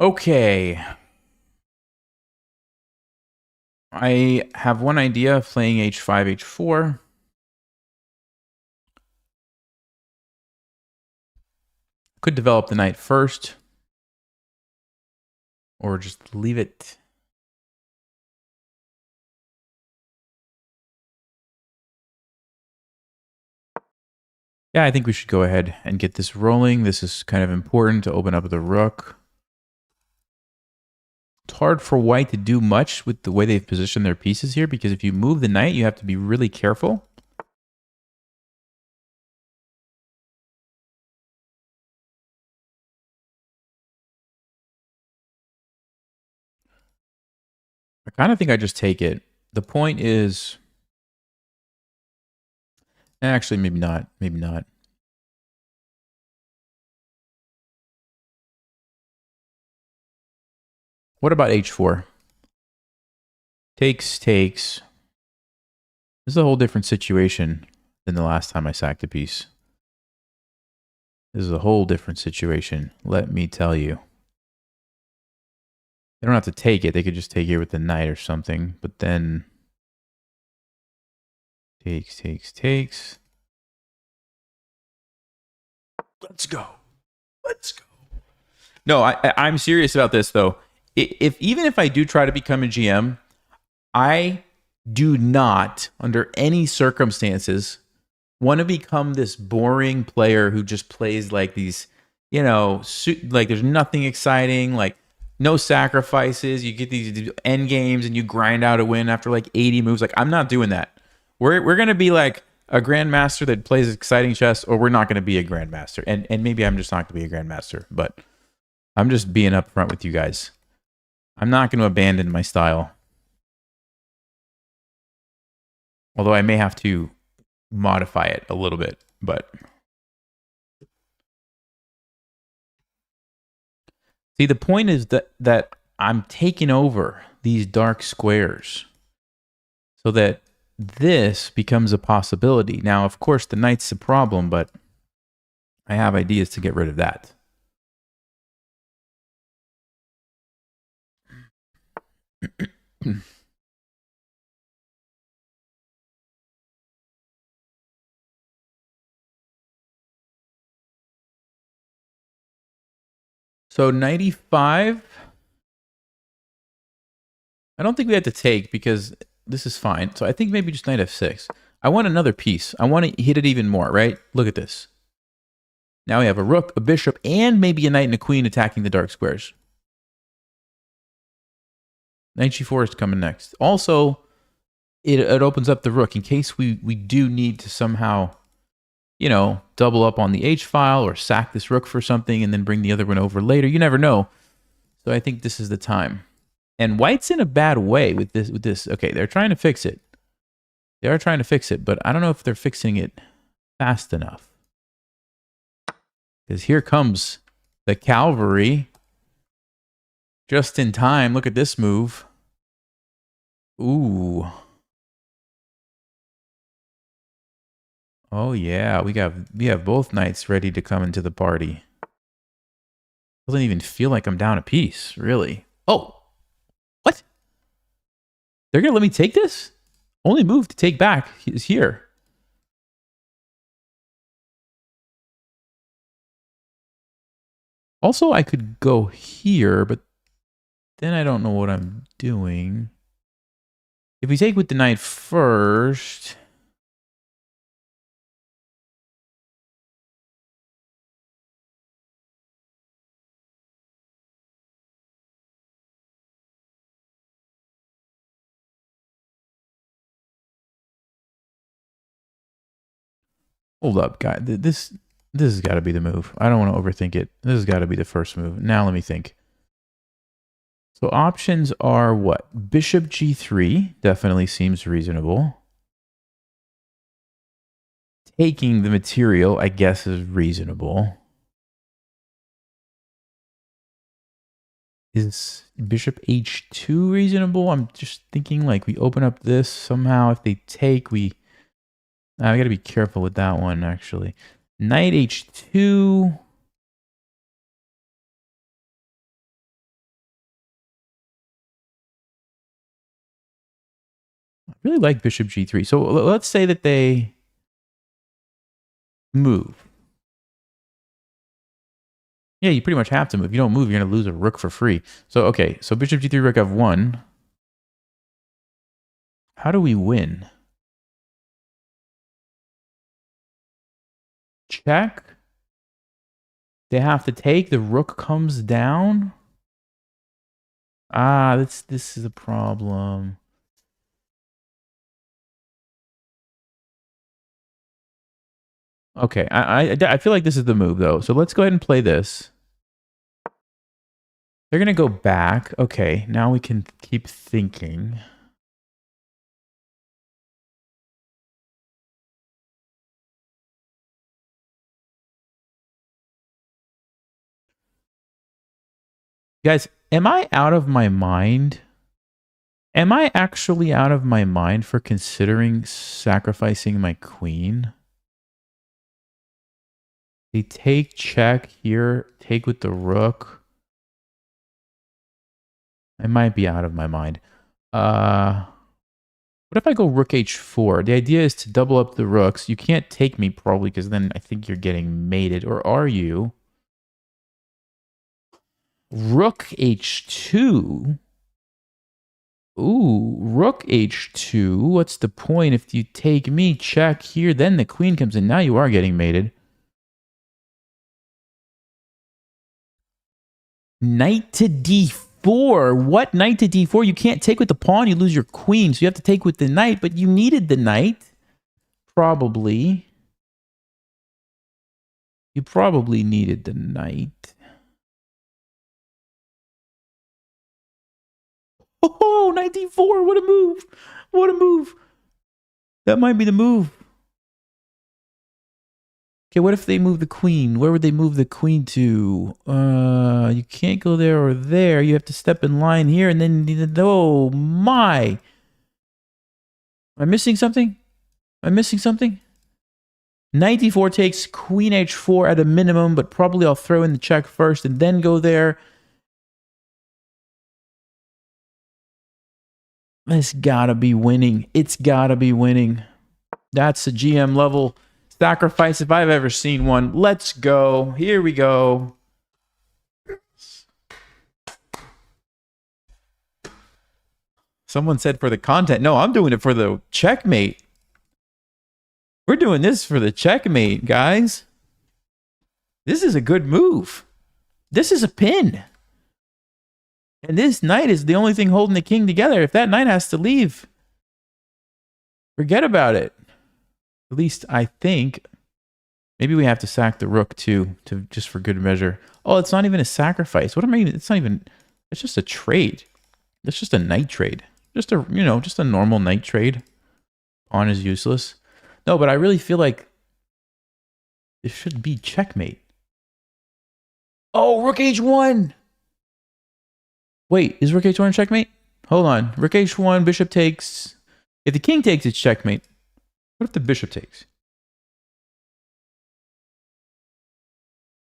Okay. I have one idea of playing h5, h4. Could develop the knight first. Or just leave it. Yeah, I think we should go ahead and get this rolling. This is kind of important to open up the rook. It's hard for white to do much with the way they've positioned their pieces here, because if you move the knight, you have to be really careful. I kind of think I just take it. The point is... Actually, maybe not. Maybe not. What about h4? Takes, takes. This is a whole different situation than the last time I sacked a piece. This is a whole different situation, let me tell you. They don't have to take it. They could just take it with the knight or something. But then... Takes, takes, takes. Let's go. Let's go. No, I'm serious about this, though. Even if I do try to become a GM, I do not, under any circumstances, want to become this boring player who just plays like these, you know, like there's nothing exciting, like no sacrifices. You get these end games and you grind out a win after like 80 moves. Like, I'm not doing that. We're going to be like a grandmaster that plays exciting chess, or we're not going to be a grandmaster. And maybe I'm just not going to be a grandmaster, but I'm just being upfront with you guys. I'm not going to abandon my style. Although I may have to modify it a little bit But see, the point is that I'm taking over these dark squares so that this becomes a possibility. Now, of course, the knight's a problem, but I have ideas to get rid of that. So 95. I don't think we have to take because this is fine. So I think maybe just knight f6. I want another piece. I want to hit it even more, right? Look at this. Now we have a rook, a bishop, and maybe a knight and a queen attacking the dark squares. Knight g4 is coming next. Also, it opens up the rook in case we do need to somehow, you know, double up on the h file or sack this rook for something and then bring the other one over later. You never know. So I think this is the time. And white's in a bad way with this. Okay, they're trying to fix it. They are trying to fix it, but I don't know if they're fixing it fast enough. Because here comes the cavalry. Just in time. Look at this move. Ooh. Oh yeah, we have both knights ready to come into the party. Doesn't even feel like I'm down a piece, really. Oh. What? They're going to let me take this? Only move to take back is here. Also, I could go here, but then I don't know what I'm doing. If we take with the knight first... Hold up, guy. This has got to be the move. I don't want to overthink it. This has got to be the first move. Now let me think. So options are what? Bishop g3 definitely seems reasonable. Taking the material, I guess, is reasonable. Is bishop h2 reasonable? I'm just thinking like we open up this somehow. If they take, we got to be careful with that one, actually. Knight h2. I really like bishop g3. So let's say that they move. Yeah, you pretty much have to move. If you don't move, you're going to lose a rook for free. So, okay. So bishop g3, rook f1. How do we win? Check. They have to take. The rook comes down. Ah, this is a problem. Okay, I feel like this is the move, though. So let's go ahead and play this. They're going to go back. Okay, now we can keep thinking. Guys, am I out of my mind? Am I actually out of my mind for considering sacrificing my queen? They take check here, take with the rook. I might be out of my mind. What if I go rook h4? The idea is to double up the rooks. You can't take me probably because then I think you're getting mated. Or are you? Rook h2? Ooh, rook h2. What's the point? If you take me, check here, then the queen comes in. Now you are getting mated. Knight to d4. What? Knight to d4? You can't take with the pawn. You lose your queen. So you have to take with the knight. But you needed the knight. Probably. You probably needed the knight. Oh, knight d4. What a move. What a move. That might be the move. Okay, what if they move the queen? Where would they move the queen to? You can't go there or there. You have to step in line here and then... Oh, my. Am I missing something? Am I missing something? Knight d4 takes queen h4 at a minimum, but probably I'll throw in the check first and then go there. It's gotta be winning. It's gotta be winning. That's a GM level sacrifice if I've ever seen one. Let's go. Here we go. Someone said for the content. No, I'm doing it for the checkmate. We're doing this for the checkmate, guys. This is a good move. This is a pin. And this knight is the only thing holding the king together. If that knight has to leave, forget about it. At least I think. Maybe we have to sack the rook too, just for good measure. Oh, it's not even a sacrifice. What am I even? It's not even. It's just a trade. It's just a knight trade. Just a just a normal knight trade. Pawn is useless. No, but I really feel like this should be checkmate. Oh, rook h1. Wait, is rook h1 checkmate? Hold on. Rook h1, bishop takes. If the king takes, it's checkmate. What if the bishop takes?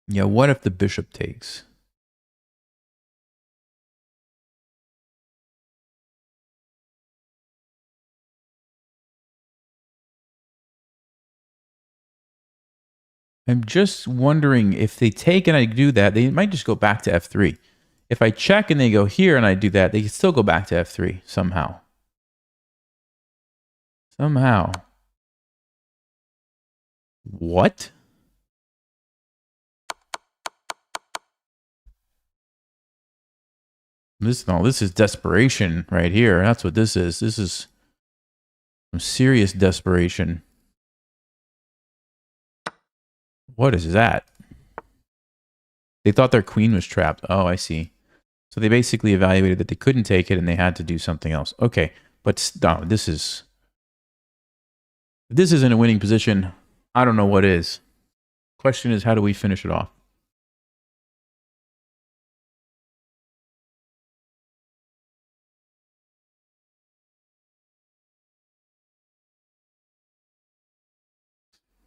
Yeah, what if the bishop takes? I'm just wondering if they take and I do that, they might just go back to f3. If I check and they go here and I do that, they can still go back to f3 somehow. Somehow. What? This is desperation right here. That's what this is. This is some serious desperation. What is that? They thought their queen was trapped. Oh, I see. So they basically evaluated that they couldn't take it and they had to do something else. Okay, but no, this isn't a winning position. I don't know what is. Question is, how do we finish it off?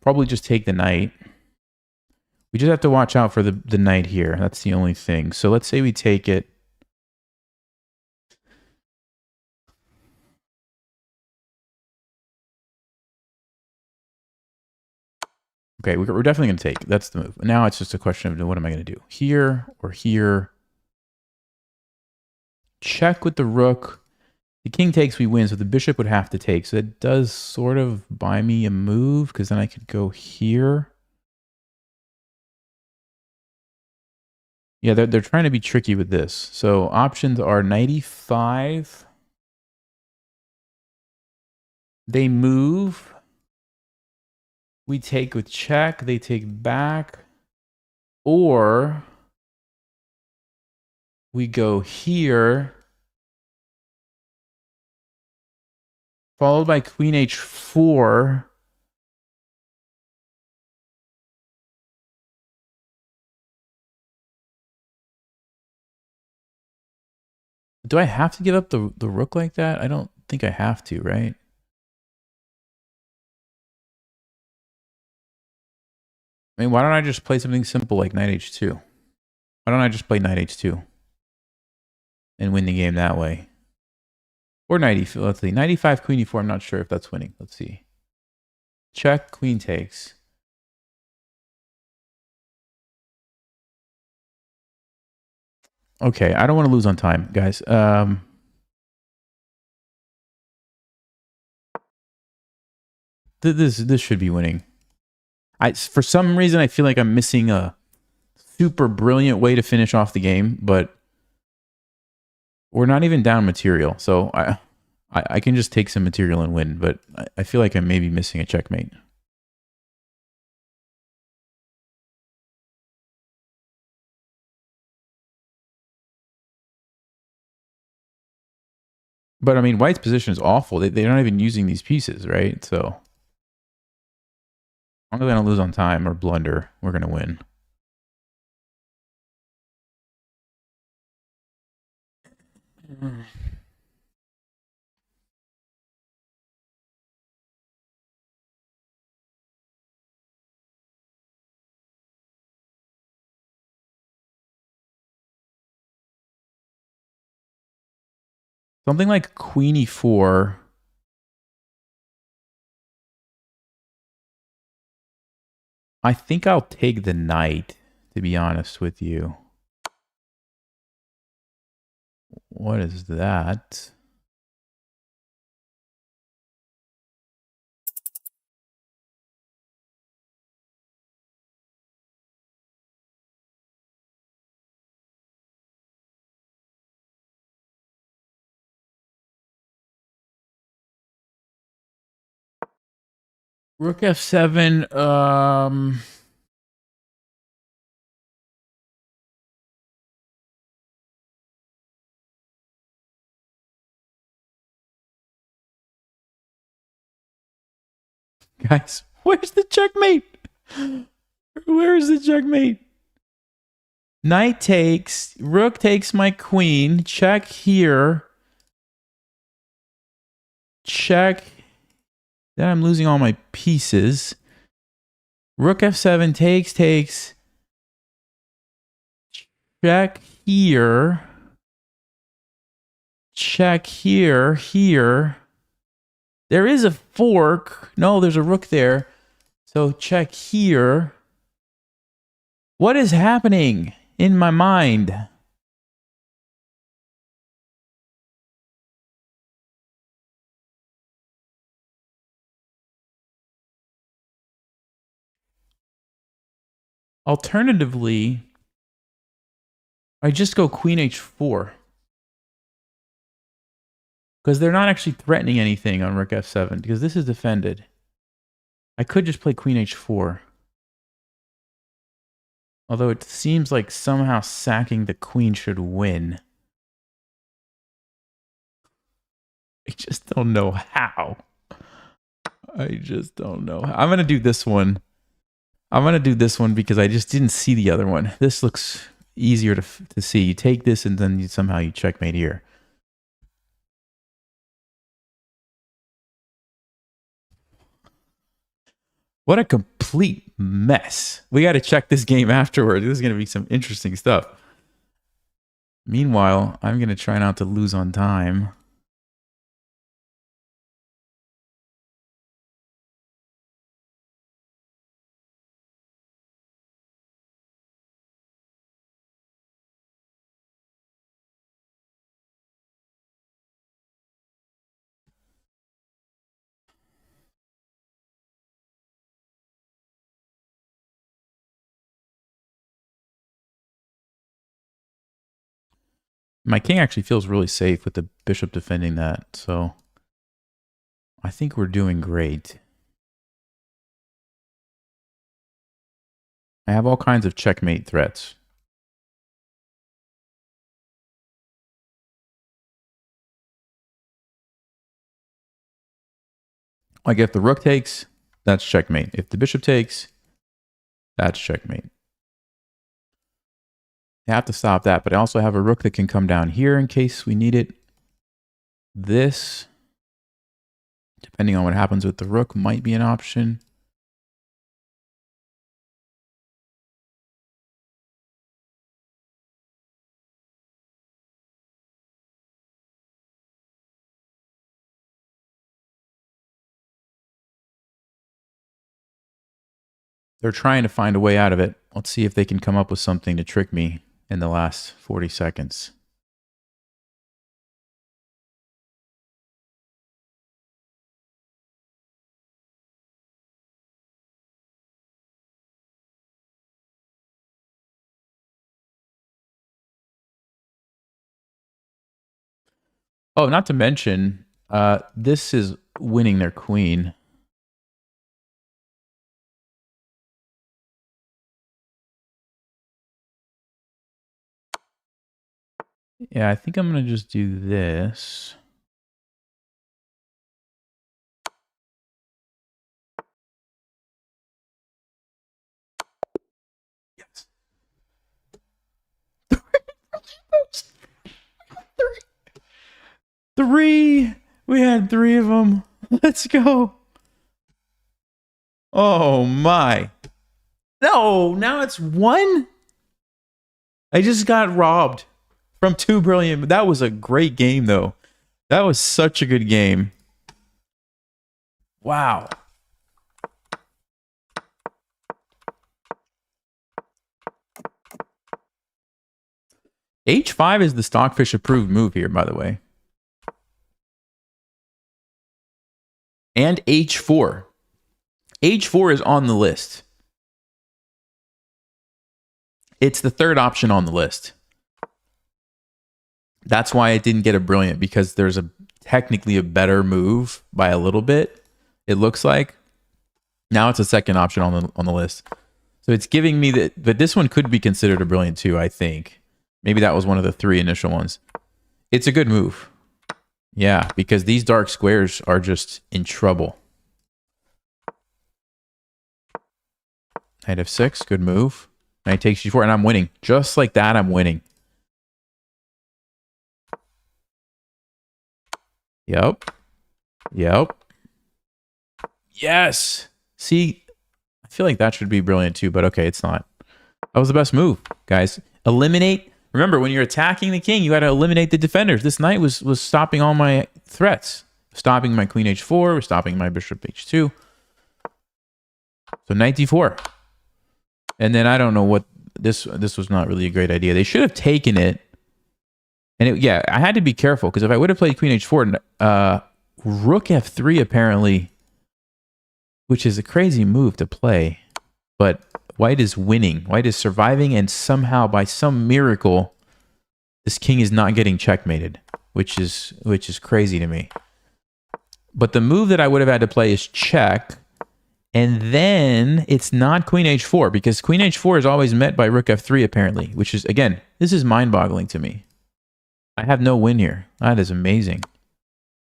Probably just take the knight. We just have to watch out for the knight here. That's the only thing. So let's say we take it. Okay, we're definitely going to take. That's the move. Now it's just a question of what am I going to do? Here or here? Check with the rook. The king takes, we win, so the bishop would have to take. So that does sort of buy me a move, because then I could go here. Yeah, they're trying to be tricky with this. So options are knight e5. They move. We take with check. They take back. Or we go here. Followed by queen h4. Do I have to give up the rook like that? I don't think I have to, right? I mean, why don't I just play something simple like knight h2? Why don't I just play knight h2 and win the game that way? Or knight e4. Let's see. Knight e5, queen e4. I'm not sure if that's winning. Let's see. Check, queen takes. Okay, I don't want to lose on time, guys. This should be winning. For some reason, I feel like I'm missing a super brilliant way to finish off the game, but we're not even down material, so I can just take some material and win, but I feel like I'm maybe missing a checkmate. But I mean, white's position is awful. They're not even using these pieces, right? So As long as I don't lose on time or blunder, we're going to win. Something like Queen E4. I think I'll take the knight, to be honest with you. What is that? Rook F7. Guys, where's the checkmate? Where is the checkmate? Knight takes, rook takes my queen, check here. Check. Then I'm losing all my pieces. Rook F7 takes. Check here. Check here. There is a fork. No, there's a rook there. So check here. What is happening in my mind? Alternatively, I just go Queen H4. Because they're not actually threatening anything on Rook F7, because this is defended. I could just play Queen H4. Although it seems like somehow sacking the queen should win. I just don't know how. I just don't know. I'm going to do this one. I'm going to do this one because I just didn't see the other one. This looks easier to see. You take this and then somehow you checkmate here. What a complete mess. We got to check this game afterward. This is going to be some interesting stuff. Meanwhile, I'm going to try not to lose on time. My king actually feels really safe with the bishop defending that, so I think we're doing great. I have all kinds of checkmate threats. Like if the rook takes, that's checkmate. If the bishop takes, that's checkmate. I have to stop that, but I also have a rook that can come down here in case we need it. This, depending on what happens with the rook, might be an option. They're trying to find a way out of it. Let's see if they can come up with something to trick me in the last 40 seconds. Oh, not to mention, this is winning their queen. Yeah, I think I'm going to just do this. 3. We had 3 of them. Let's go. Oh my. No, now it's 1. I just got robbed from 2 brilliant. That was a great game though. That was such a good game. Wow. H5 is the Stockfish approved move here, by the way. And H4. H4 is on the list. It's the 3rd option on the list. That's why it didn't get a brilliant, because there's technically a better move by a little bit, it looks like. Now it's a 2nd option on the list. So it's giving me that, but this one could be considered a brilliant too, I think. Maybe that was one of the 3 initial ones. It's a good move. Yeah, because these dark squares are just in trouble. Knight f6, good move. Knight takes g4, and I'm winning. Just like that, I'm winning. Yep. Yep. Yes. See, I feel like that should be brilliant too, but okay, it's not. That was the best move, guys. Eliminate. Remember, when you're attacking the king, you got to eliminate the defenders. This knight was stopping all my threats. Stopping my queen h4, stopping my bishop h2. So knight d4. And then I don't know what... This was not really a great idea. They should have taken it. And yeah, I had to be careful, because if I would have played queen h4, rook f3 apparently, which is a crazy move to play. But white is winning. White is surviving, and somehow, by some miracle, this king is not getting checkmated, which is crazy to me. But the move that I would have had to play is check, and then it's not queen h4, because queen h4 is always met by rook f3 apparently, which is, again, this is mind-boggling to me. I have no win here. That is amazing.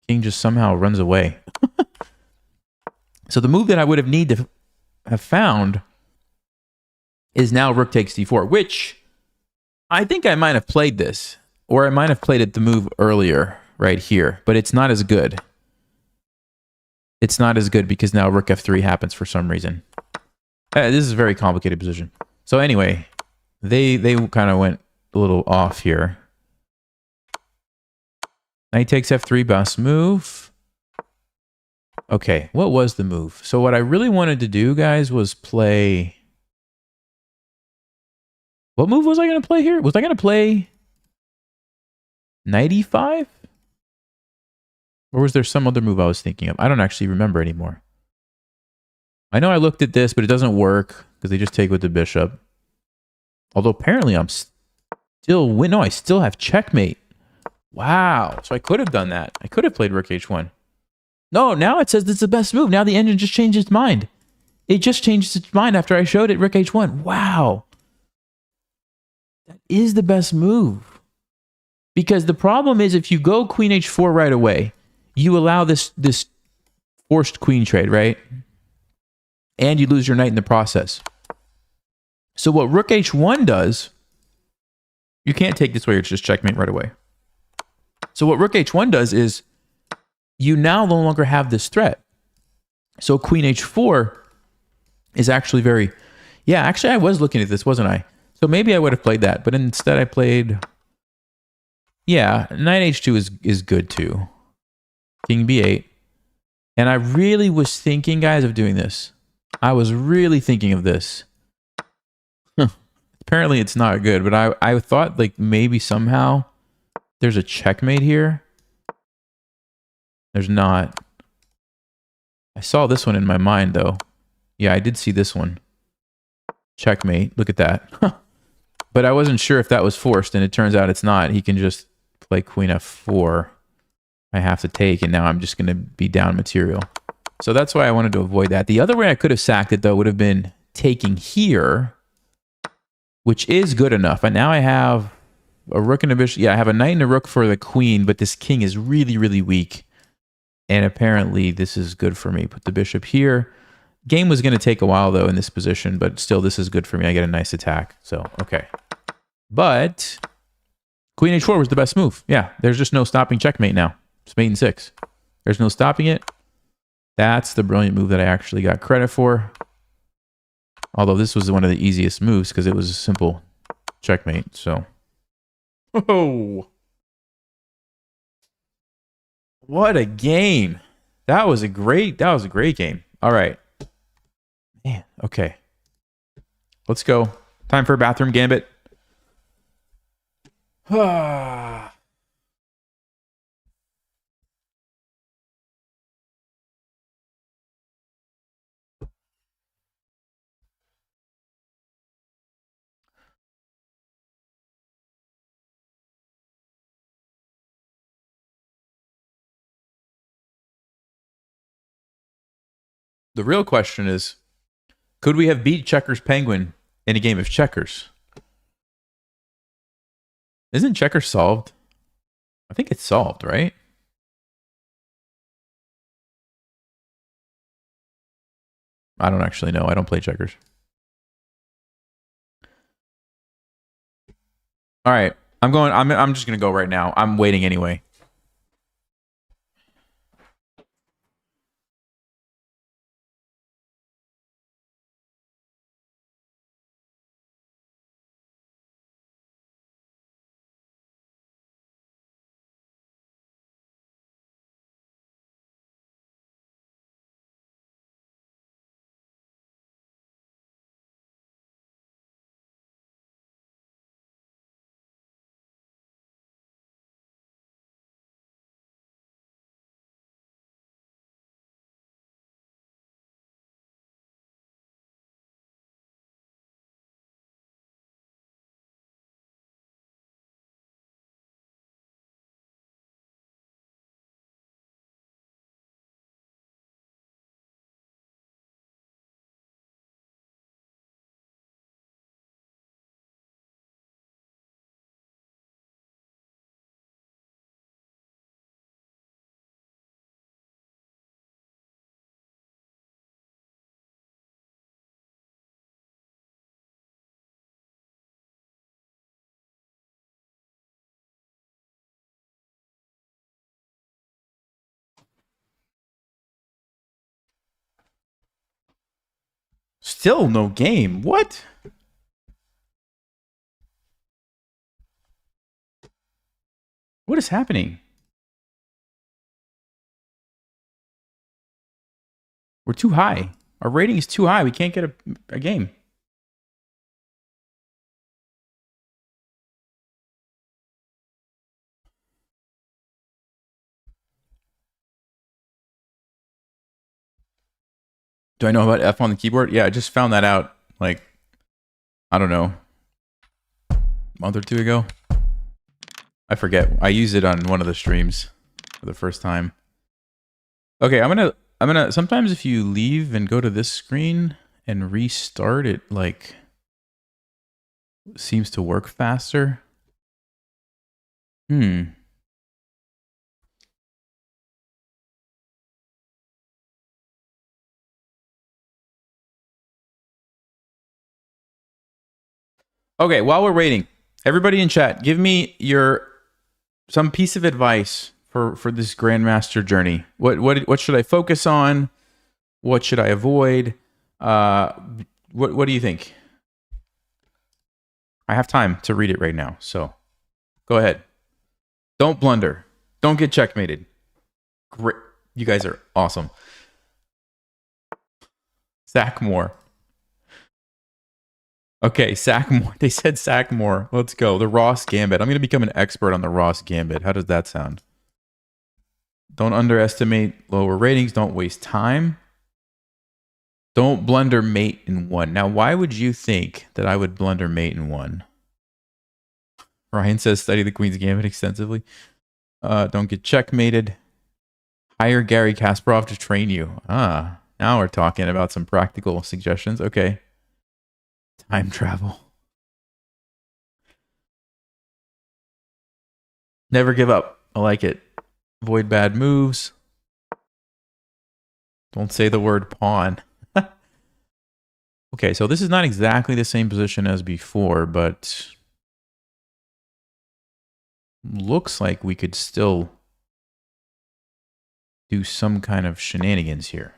King just somehow runs away. So the move that I would have need to have found is now rook takes d4, which I think I might have played this, or I might have played it the move earlier right here, but it's not as good. It's not as good because now rook f3 happens for some reason. This is a very complicated position. So anyway, they kind of went a little off here. Knight takes f3, best move. Okay, what was the move? So what I really wanted to do, guys, was play... What move was I going to play here? Was I going to play knight e5? Or was there some other move I was thinking of? I don't actually remember anymore. I know I looked at this, but it doesn't work because they just take with the bishop. Although apparently I'm still win. No, I still have checkmate. Wow. So I could have done that. I could have played rook h1. No, now it says this is the best move. Now the engine just changed its mind. It just changed its mind after I showed it rook h1. Wow. That is the best move. Because the problem is if you go queen h4 right away, you allow this forced queen trade, right? And you lose your knight in the process. So what rook h1 does, you can't take this way or it's just checkmate right away. So what rook h1 does is you now no longer have this threat. So queen h4 is actually very... Yeah, actually I was looking at this, wasn't I? So maybe I would have played that, but instead I played... Yeah, knight h2 is good too. King b8. And I really was thinking, guys, of doing this. I was really thinking of this. Apparently it's not good, but I thought like maybe somehow there's a checkmate here. There's not. I saw this one in my mind though. Yeah, I did see this one. Checkmate. Look at that. But I wasn't sure if that was forced, and it turns out it's not. He can just play queen f4. I have to take, and now I'm just going to be down material. So that's why I wanted to avoid that. The other way I could have sacked it, though, would have been taking here, which is good enough. And now I have a rook and a bishop. Yeah, I have a knight and a rook for the queen, but this king is really, really weak. And apparently this is good for me. Put the bishop here. Game was going to take a while, though, in this position, but still, this is good for me. I get a nice attack. So, okay. But queen h4 was the best move. Yeah, there's just no stopping checkmate now. It's mate in 6. There's no stopping it. That's the brilliant move that I actually got credit for. Although this was one of the easiest moves because it was a simple checkmate. So, oh, what a game! That was a great game. All right, man. Okay, let's go. Time for a bathroom gambit. The real question is, could we have beat Checkers Penguin in a game of checkers? Isn't checkers solved? I think it's solved, right? I don't actually know. I don't play checkers. All right. I'm just going to go right now. I'm waiting anyway. Still no game. What? What is happening? We're too high. Our rating is too high. We can't get a game. Do I know about F on the keyboard? Yeah, I just found that out, like, I don't know, a month or two ago. I forget. I used it on one of the streams for the first time. Okay, I'm gonna sometimes if you leave and go to this screen and restart it, like, seems to work faster. Okay, while we're waiting, everybody in chat, give me some piece of advice for this grandmaster journey. What should I focus on? What should I avoid? What do you think? I have time to read it right now, so go ahead. Don't blunder. Don't get checkmated. Great. You guys are awesome. Sack more. Okay, sack more. They said sack more. Let's go. The Ross Gambit. I'm going to become an expert on the Ross Gambit. How does that sound? Don't underestimate lower ratings. Don't waste time. Don't blunder mate in 1. Now, why would you think that I would blunder mate in 1? Ryan says study the Queen's Gambit extensively. Don't get checkmated. Hire Gary Kasparov to train you. Now we're talking about some practical suggestions. Okay. Time travel. Never give up. I like it. Avoid bad moves. Don't say the word pawn. Okay, so this is not exactly the same position as before, but looks like we could still do some kind of shenanigans here.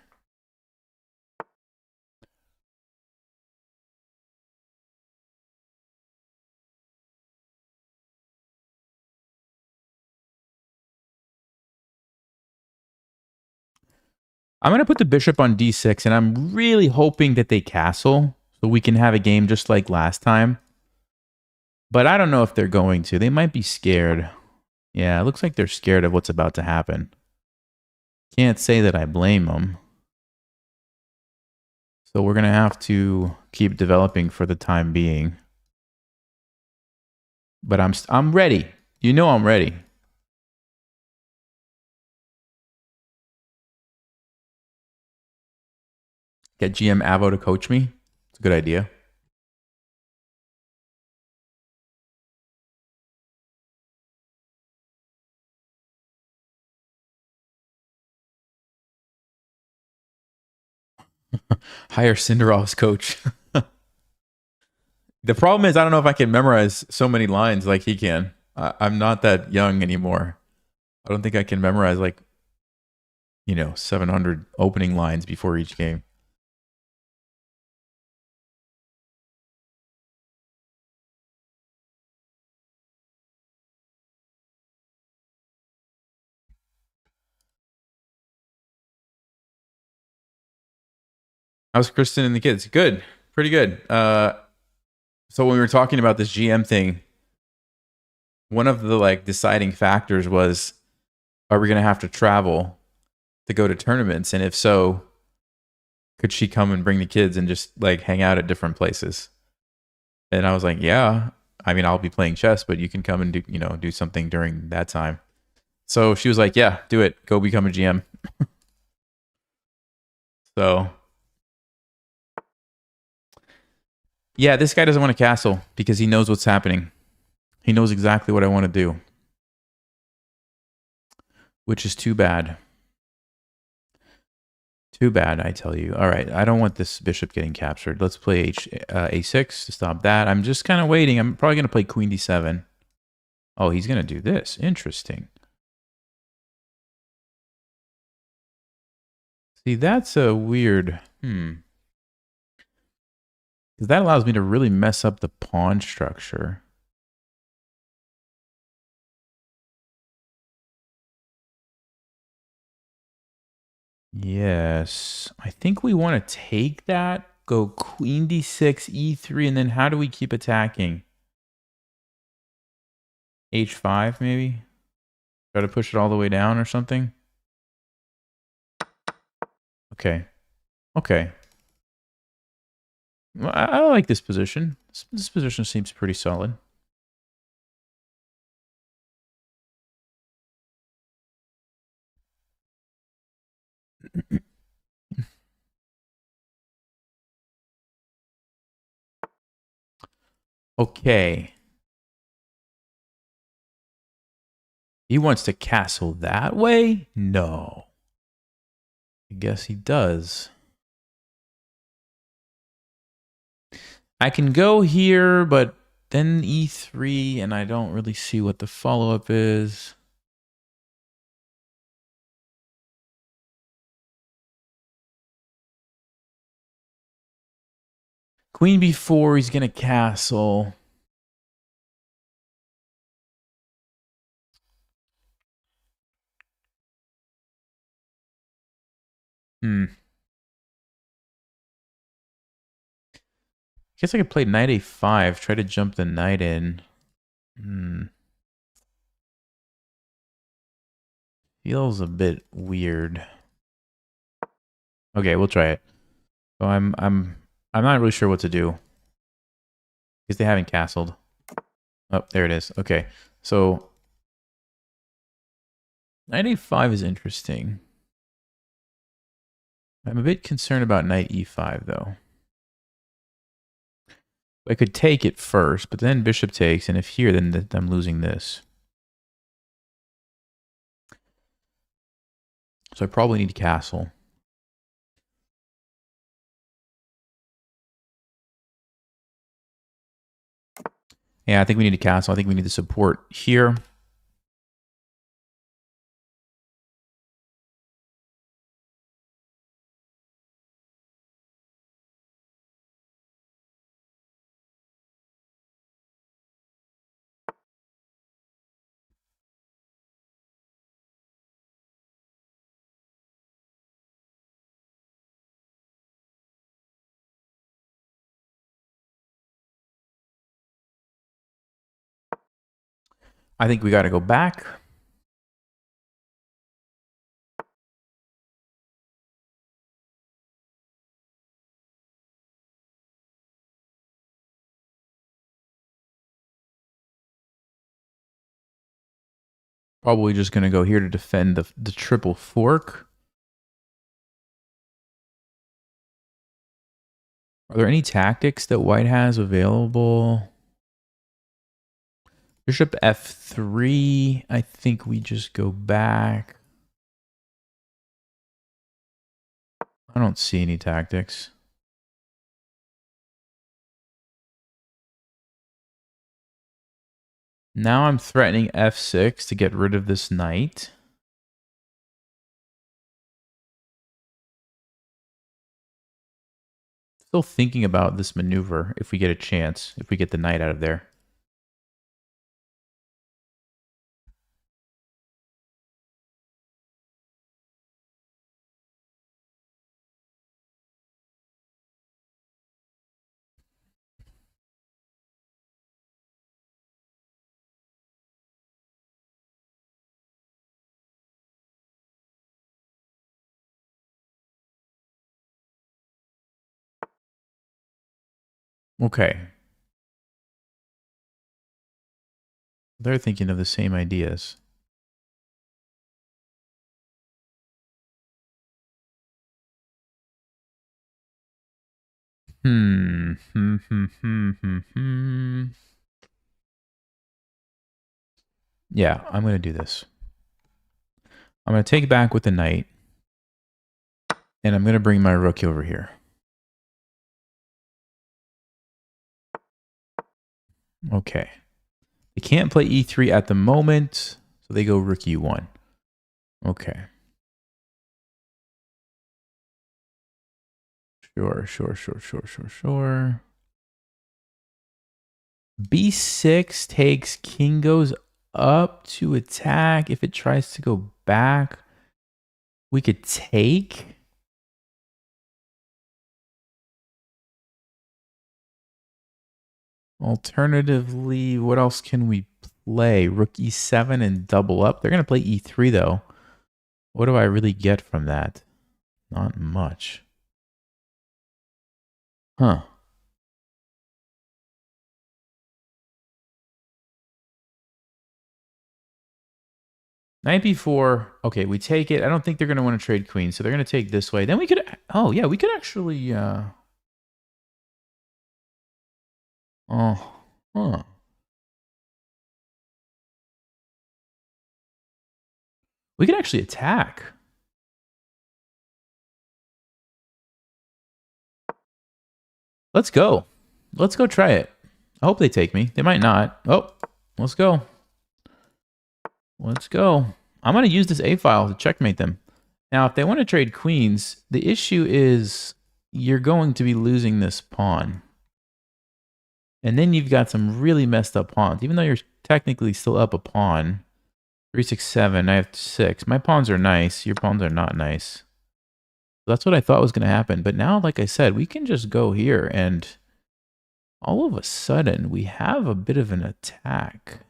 I'm going to put the bishop on d6, and I'm really hoping that they castle so we can have a game just like last time. But I don't know if they're going to. They might be scared. Yeah, it looks like they're scared of what's about to happen. Can't say that I blame them. So we're going to have to keep developing for the time being. But I'm ready. You know I'm ready. Get GM Avo to coach me. It's a good idea. Hire Cinderov's coach. The problem is I don't know if I can memorize so many lines like he can. I'm not that young anymore. I don't think I can memorize 700 opening lines before each game. How's Kristen and the kids? Good. Pretty good. So when we were talking about this GM thing, one of the deciding factors was, are we going to have to travel to go to tournaments? And if so, could she come and bring the kids and just hang out at different places? And I was like, yeah. I mean, I'll be playing chess, but you can come and do something during that time. So she was like, yeah, do it. Go become a GM. So yeah, this guy doesn't want to castle because he knows what's happening. He knows exactly what I want to do, which is too bad. Too bad, I tell you. All right, I don't want this bishop getting captured. Let's play a6 to stop that. I'm just kind of waiting. I'm probably going to play queen d7. Oh, he's going to do this. Interesting. See, that's a weird... Because that allows me to really mess up the pawn structure. Yes. I think we want to take that, go queen d6, e3, and then how do we keep attacking? h5 maybe? Try to push it all the way down or something? Okay. Okay. Well, I like this position. This position seems pretty solid. Okay. He wants to castle that way? No. I guess he does. I can go here, but then e3, and I don't really see what the follow-up is. Queen b4, he's going to castle. I guess I could play knight a5, try to jump the knight in. Feels a bit weird. Okay, we'll try it. So I'm not really sure what to do because they haven't castled. Oh, there it is. Okay, so knight a5 is interesting. I'm a bit concerned about knight e5 though. I could take it first, but then bishop takes, and if here, then I'm losing this. So I probably need to castle. Yeah, I think we need to castle. I think we need the support here. I think we got to go back. Probably just going to go here to defend the triple fork. Are there any tactics that white has available? Bishop f3. I think we just go back. I don't see any tactics. Now I'm threatening f6 to get rid of this knight. Still thinking about this maneuver if we get a chance, if we get the knight out of there. Okay. They're thinking of the same ideas. Yeah, I'm going to do this. I'm going to take it back with the knight. And I'm going to bring my rook over here. Okay. They can't play e3 at the moment, so they go rook e1. Okay. Sure. b6 takes, king goes up to attack. If it tries to go back, we could take. Alternatively, what else can we play? Rook e7 and double up. They're going to play e3 though. What do I really get from that? Not much. Huh. Knight b4. Okay, we take it. I don't think they're going to want to trade queen, so they're going to take this way. Then we could... Oh, yeah, we could actually... Oh, huh. We could actually attack. Let's go. Let's go try it. I hope they take me. They might not. Oh, let's go. Let's go. I'm going to use this A file to checkmate them. Now, if they want to trade queens, the issue is you're going to be losing this pawn. And then you've got some really messed up pawns. Even though you're technically still up a pawn. 3, 6, 7. I have 6. My pawns are nice. Your pawns are not nice. That's what I thought was going to happen. But now, like I said, we can just go here and all of a sudden we have a bit of an attack.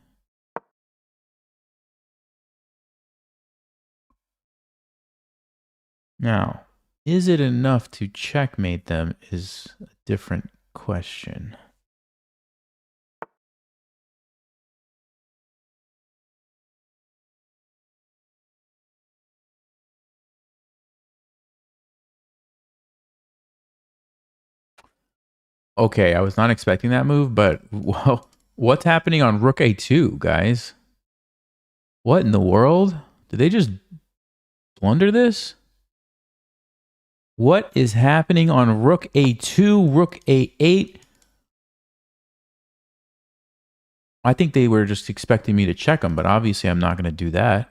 Now, is it enough to checkmate them is a different question. Okay, I was not expecting that move, but well, what's happening on Rook A2, guys? What in the world? Did they just blunder this? What is happening on Rook A2, Rook A8? I think they were just expecting me to check them, but obviously I'm not going to do that.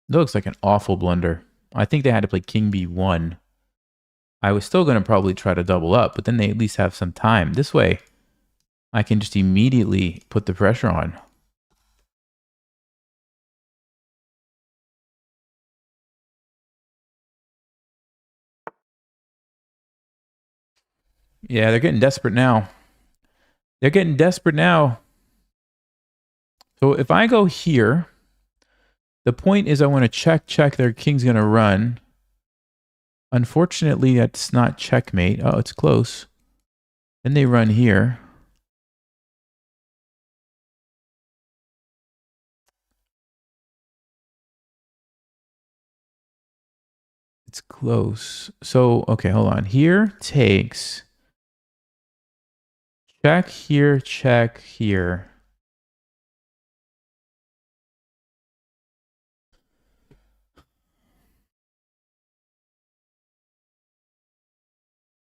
That looks like an awful blunder. I think they had to play King B1. I was still going to probably try to double up, but then they at least have some time. This way, I can just immediately put the pressure on. Yeah, they're getting desperate now. They're getting desperate now. So if I go here, the point is I want to check their king's going to run. Unfortunately, that's not checkmate. Oh, it's close. Then they run here. It's close. So, okay, hold on. Here takes check here, check here.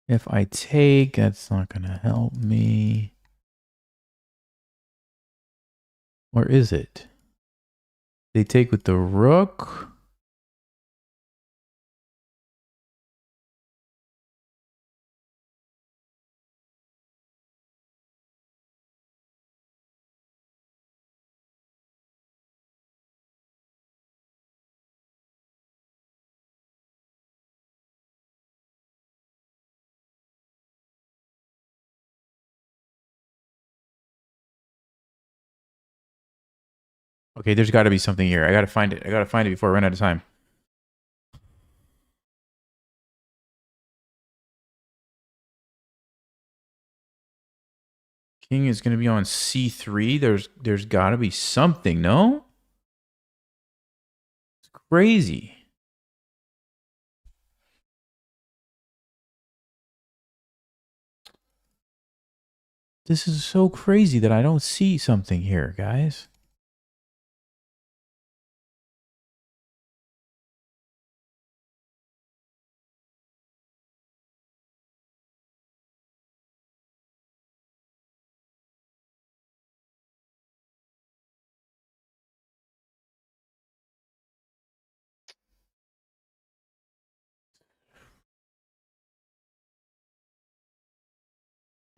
If I take, that's not going to help me. Or is it? They take with the rook. Okay, there's got to be something here. I got to find it. I got to find it before I run out of time. King is going to be on c3. There's got to be something, no? It's crazy. This is so crazy that I don't see something here, guys.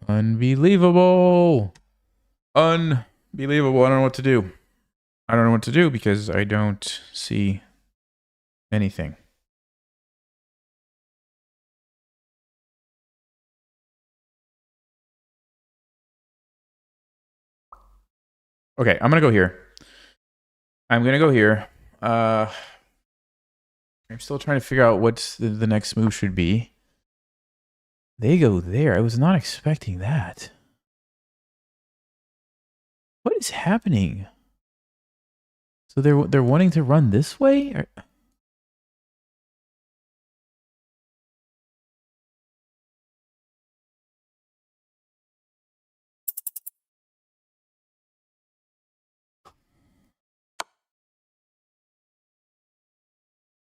Unbelievable. Unbelievable. I don't know what to do. I don't know what to do because I don't see anything. Okay, I'm going to go here. I'm going to go here. I'm still trying to figure out what the next move should be. They go there. I was not expecting that. What is happening? So they're wanting to run this way? Or...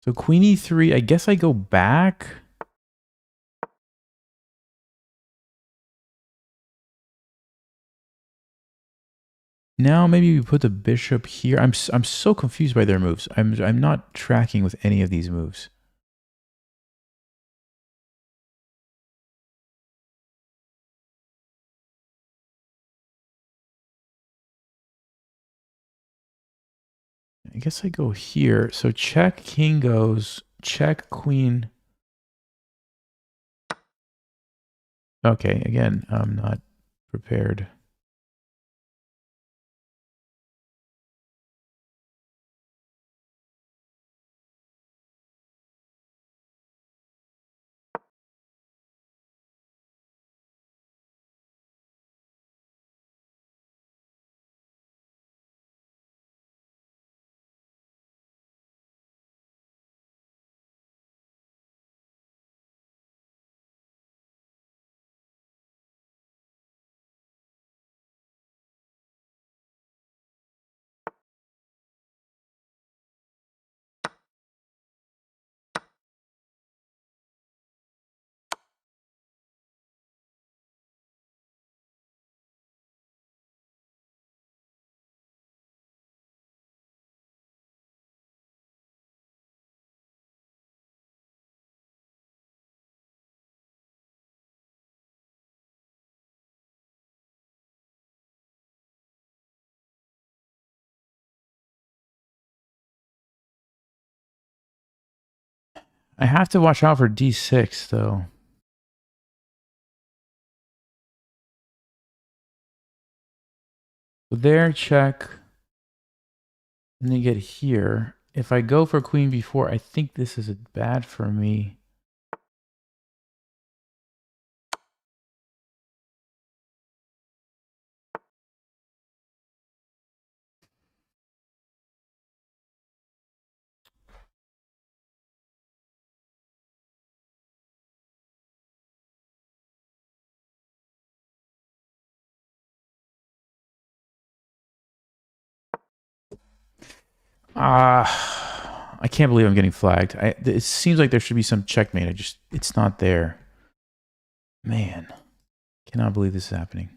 So queen e3, I guess I go back. Now maybe we put the bishop here. I'm so confused by their moves. I'm not tracking with any of these moves. I guess I go here. So check king goes, check queen. Okay, again, I'm not prepared. I have to watch out for d6 though. So there, check. And then get here. If I go for queen b4, I think this is bad for me. I can't believe I'm getting flagged. It seems like there should be some checkmate. It's not there. Man, cannot believe this is happening.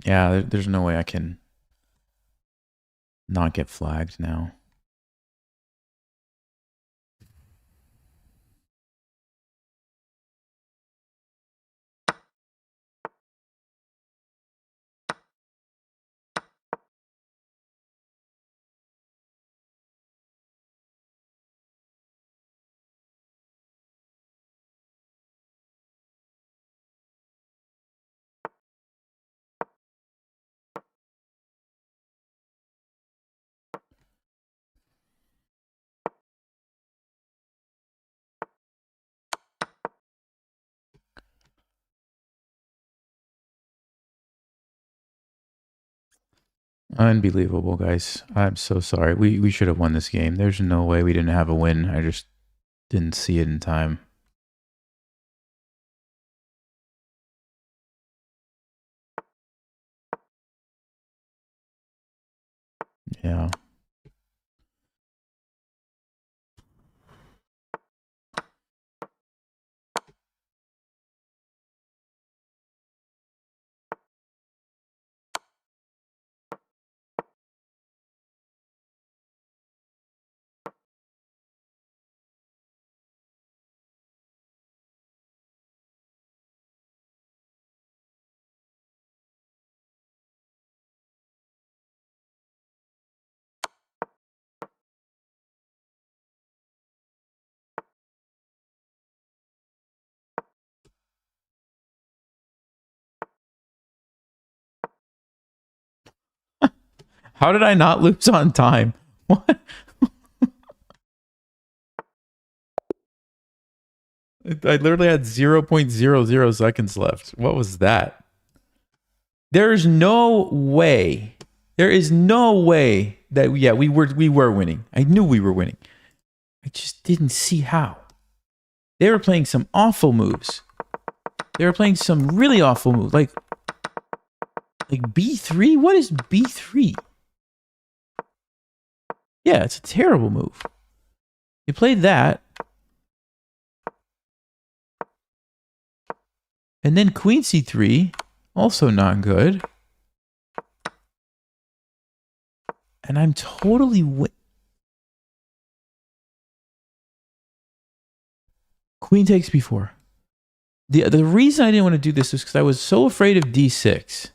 Yeah, there's no way I can not get flagged now. Unbelievable, guys. I'm so sorry. We should have won this game. There's no way we didn't have a win. I just didn't see it in time. Yeah. How did I not lose on time? What? I literally had 0.00 seconds left. What was that? There's no way. There is no way that we were winning. I knew we were winning. I just didn't see how. They were playing some awful moves. They were playing some really awful moves. Like B3? What is B3? Yeah, it's a terrible move. You played that. And then queen c3, also not good. And I'm totally... Queen takes b4. The reason I didn't want to do this is because I was so afraid of d6.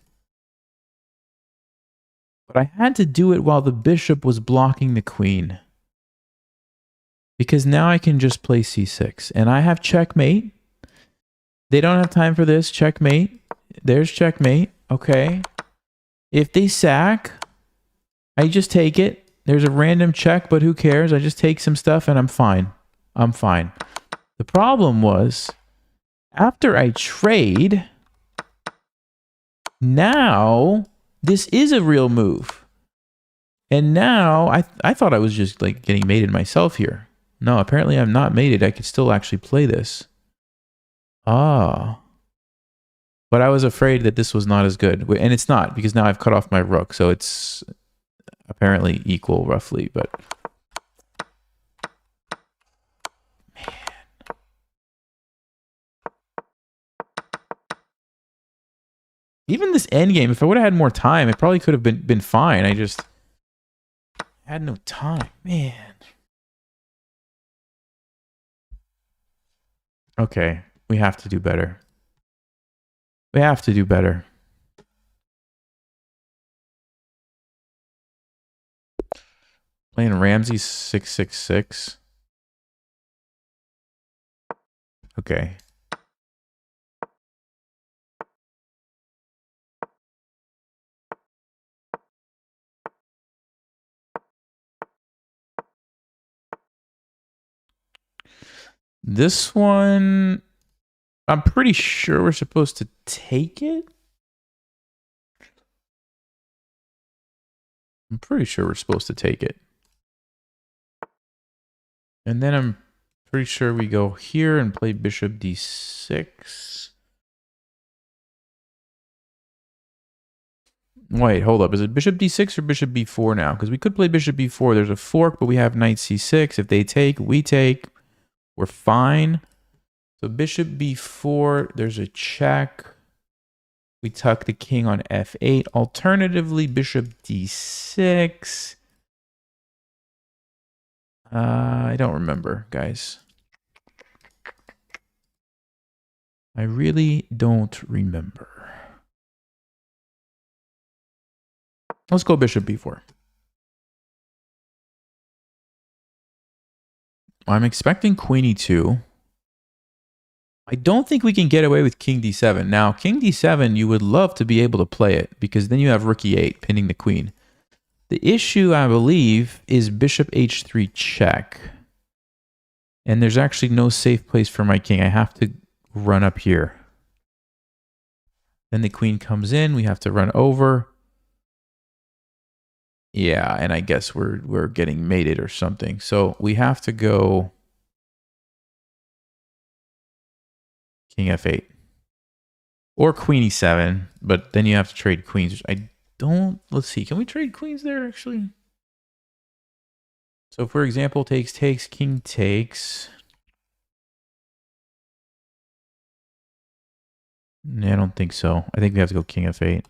But I had to do it while the bishop was blocking the queen. Because now I can just play c6. And I have checkmate. They don't have time for this. Checkmate. There's checkmate. Okay. If they sack, I just take it. There's a random check, but who cares? I just take some stuff and I'm fine. I'm fine. The problem was, after I trade, now this is a real move. And now I thought I was just like getting mated myself here. No, apparently I'm not mated. I could still actually play this. Ah. But I was afraid that this was not as good. And it's not, because now I've cut off my rook. So it's apparently equal roughly, but... Even this endgame, if I would have had more time, it probably could have been fine. I just had no time. Man. Okay. We have to do better. We have to do better. Playing Ramsey 666. Okay. This one, I'm pretty sure we're supposed to take it. I'm pretty sure we're supposed to take it. And then I'm pretty sure we go here and play bishop d6. Wait, hold up. Is it bishop d6 or bishop b4 now? Because we could play bishop b4. There's a fork, but we have knight c6. If they take, we take. We're fine. So bishop b4, there's a check. We tuck the king on f8. Alternatively, bishop d6. I don't remember, guys. I really don't remember. Let's go bishop b4. I'm expecting queen e2. I don't think we can get away with king d7. Now, king d7, you would love to be able to play it because then you have rook e8 pinning the queen. The issue, I believe, is bishop h3 check. And there's actually no safe place for my king. I have to run up here. Then the queen comes in. We have to run over. Yeah, and I guess we're getting mated or something. So we have to go king f8. Or queen e7, but then you have to trade queens. I don't, let's see, can we trade queens there actually? So for example, takes, king takes. No, I don't think so. I think we have to go king f8.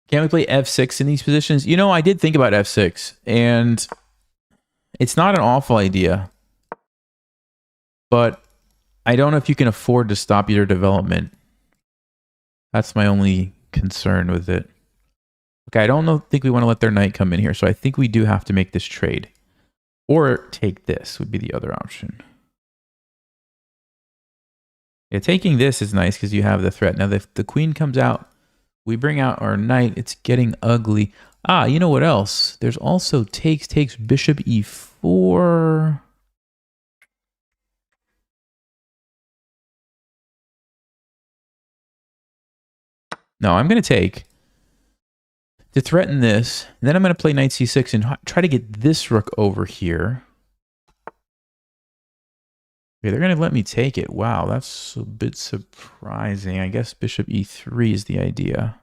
Can't we play f6 in these positions? You know, I did think about f6, and it's not an awful idea. But I don't know if you can afford to stop your development. That's my only concern with it. Okay, I don't think we want to let their knight come in here, so I think we do have to make this trade. Or take this would be the other option. Yeah, taking this is nice because you have the threat. Now, if the queen comes out, we bring out our knight. It's getting ugly. Ah, you know what else? There's also takes bishop e4. No, I'm going to take to threaten this. And then I'm going to play knight c6 and try to get this rook over here. Okay, they're going to let me take it. Wow, that's a bit surprising. I guess bishop e3 is the idea.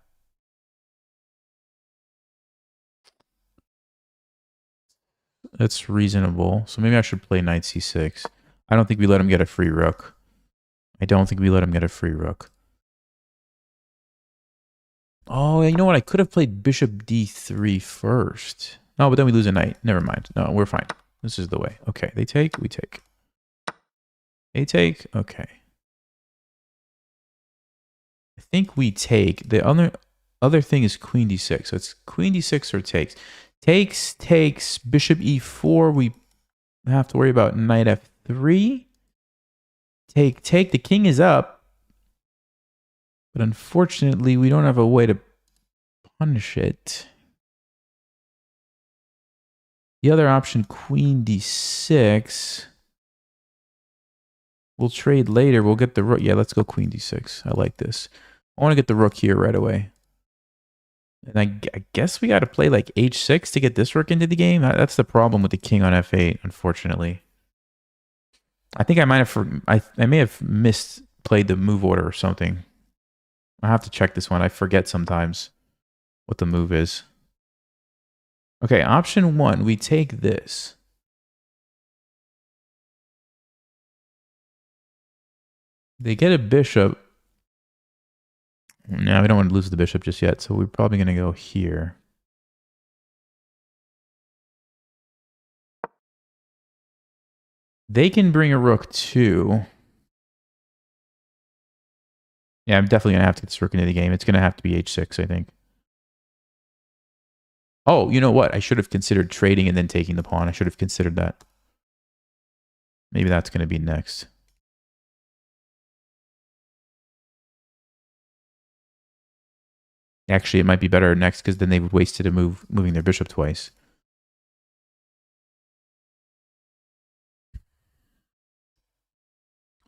That's reasonable. So maybe I should play knight c6. I don't think we let him get a free rook. I don't think we let him get a free rook. Oh, you know what? I could have played bishop d3 first. No, but then we lose a knight. Never mind. No, we're fine. This is the way. Okay, they take, we take. They take, okay. I think we take. The other thing is queen d6. So it's queen d6 or takes. Takes, bishop e4. We have to worry about knight f3. Take. The king is up. But unfortunately, we don't have a way to punish it. The other option, queen d6. We'll trade later. We'll get the rook. Yeah, let's go queen d6. I like this. I want to get the rook here right away. And I guess we got to play like h6 to get this rook into the game. That's the problem with the king on f8, unfortunately. I think I might have I may have misplayed the move order or something. I have to check this one. I forget sometimes what the move is. Okay, option 1, we take this. They get a bishop. No, we don't want to lose the bishop just yet, so we're probably going to go here. They can bring a rook too. Yeah, I'm definitely going to have to get this rook into the game. It's going to have to be h6, I think. Oh, you know what? I should have considered trading and then taking the pawn. I should have considered that. Maybe that's going to be next. Actually, it might be better next because then they would wasted a move moving their bishop twice.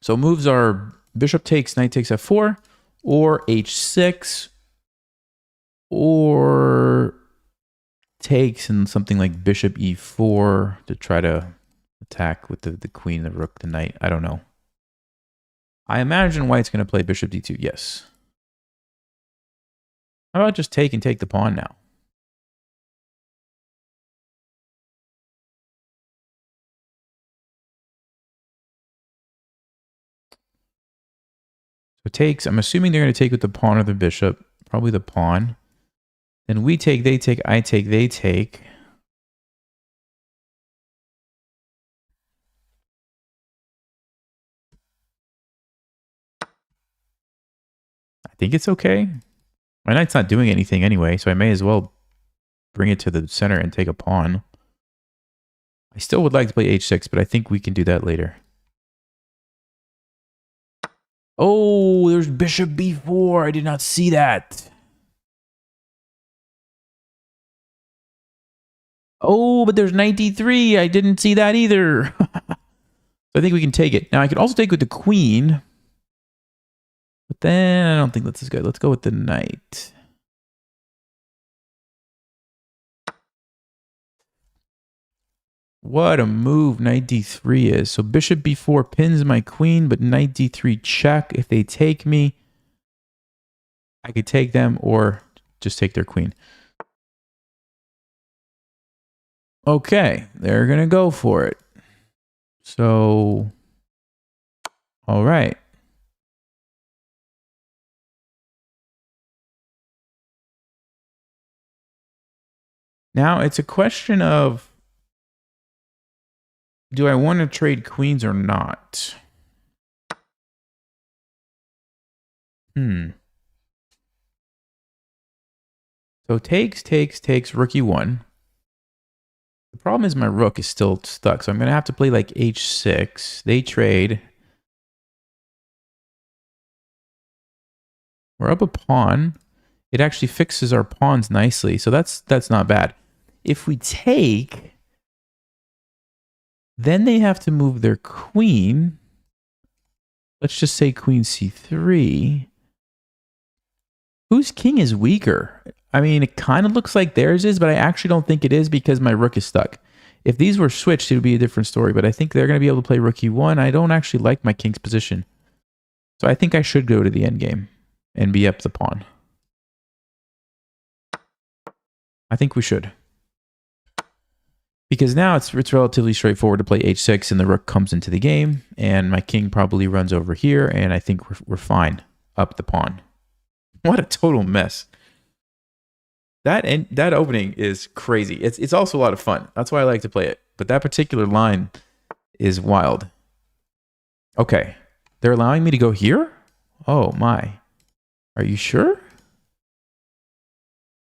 So moves are bishop takes, knight takes f4, or h6, or takes and something like bishop e4 to try to attack with the queen, the rook, the knight. I don't know. I imagine white's going to play bishop d2. Yes. How about just take and take the pawn now? So takes, I'm assuming they're going to take with the pawn or the bishop. Probably the pawn. Then we take, they take, I take, they take. I think it's okay. My knight's not doing anything anyway, so I may as well bring it to the center and take a pawn. I still would like to play h6, but I think we can do that later. Oh, there's bishop b4. I did not see that. Oh, but there's knight d3. I didn't see that either. So I think we can take it. Now, I could also take with the queen. But then I don't think that's as good. Let's go with the knight. What a move knight d3 is. So bishop b4 pins my queen, but knight d3 check. If they take me, I could take them or just take their queen. Okay, they're going to go for it. So, all right. Now it's a question of, do I want to trade queens or not? So takes, rook e1. The problem is my rook is still stuck, so I'm going to have to play like h6. They trade. We're up a pawn. It actually fixes our pawns nicely, so that's not bad. If we take, then they have to move their queen. Let's just say queen c3. Whose king is weaker? I mean, it kind of looks like theirs is, but I actually don't think it is because my rook is stuck. If these were switched, it would be a different story, but I think they're going to be able to play rook e1. I don't actually like my king's position. So I think I should go to the endgame and be up the pawn. I think we should. Because now it's relatively straightforward to play h6 and the rook comes into the game and my king probably runs over here and I think we're fine up the pawn. What a total mess. That opening is crazy. It's also a lot of fun. That's why I like to play it. But that particular line is wild. Okay. They're allowing me to go here? Oh my. Are you sure?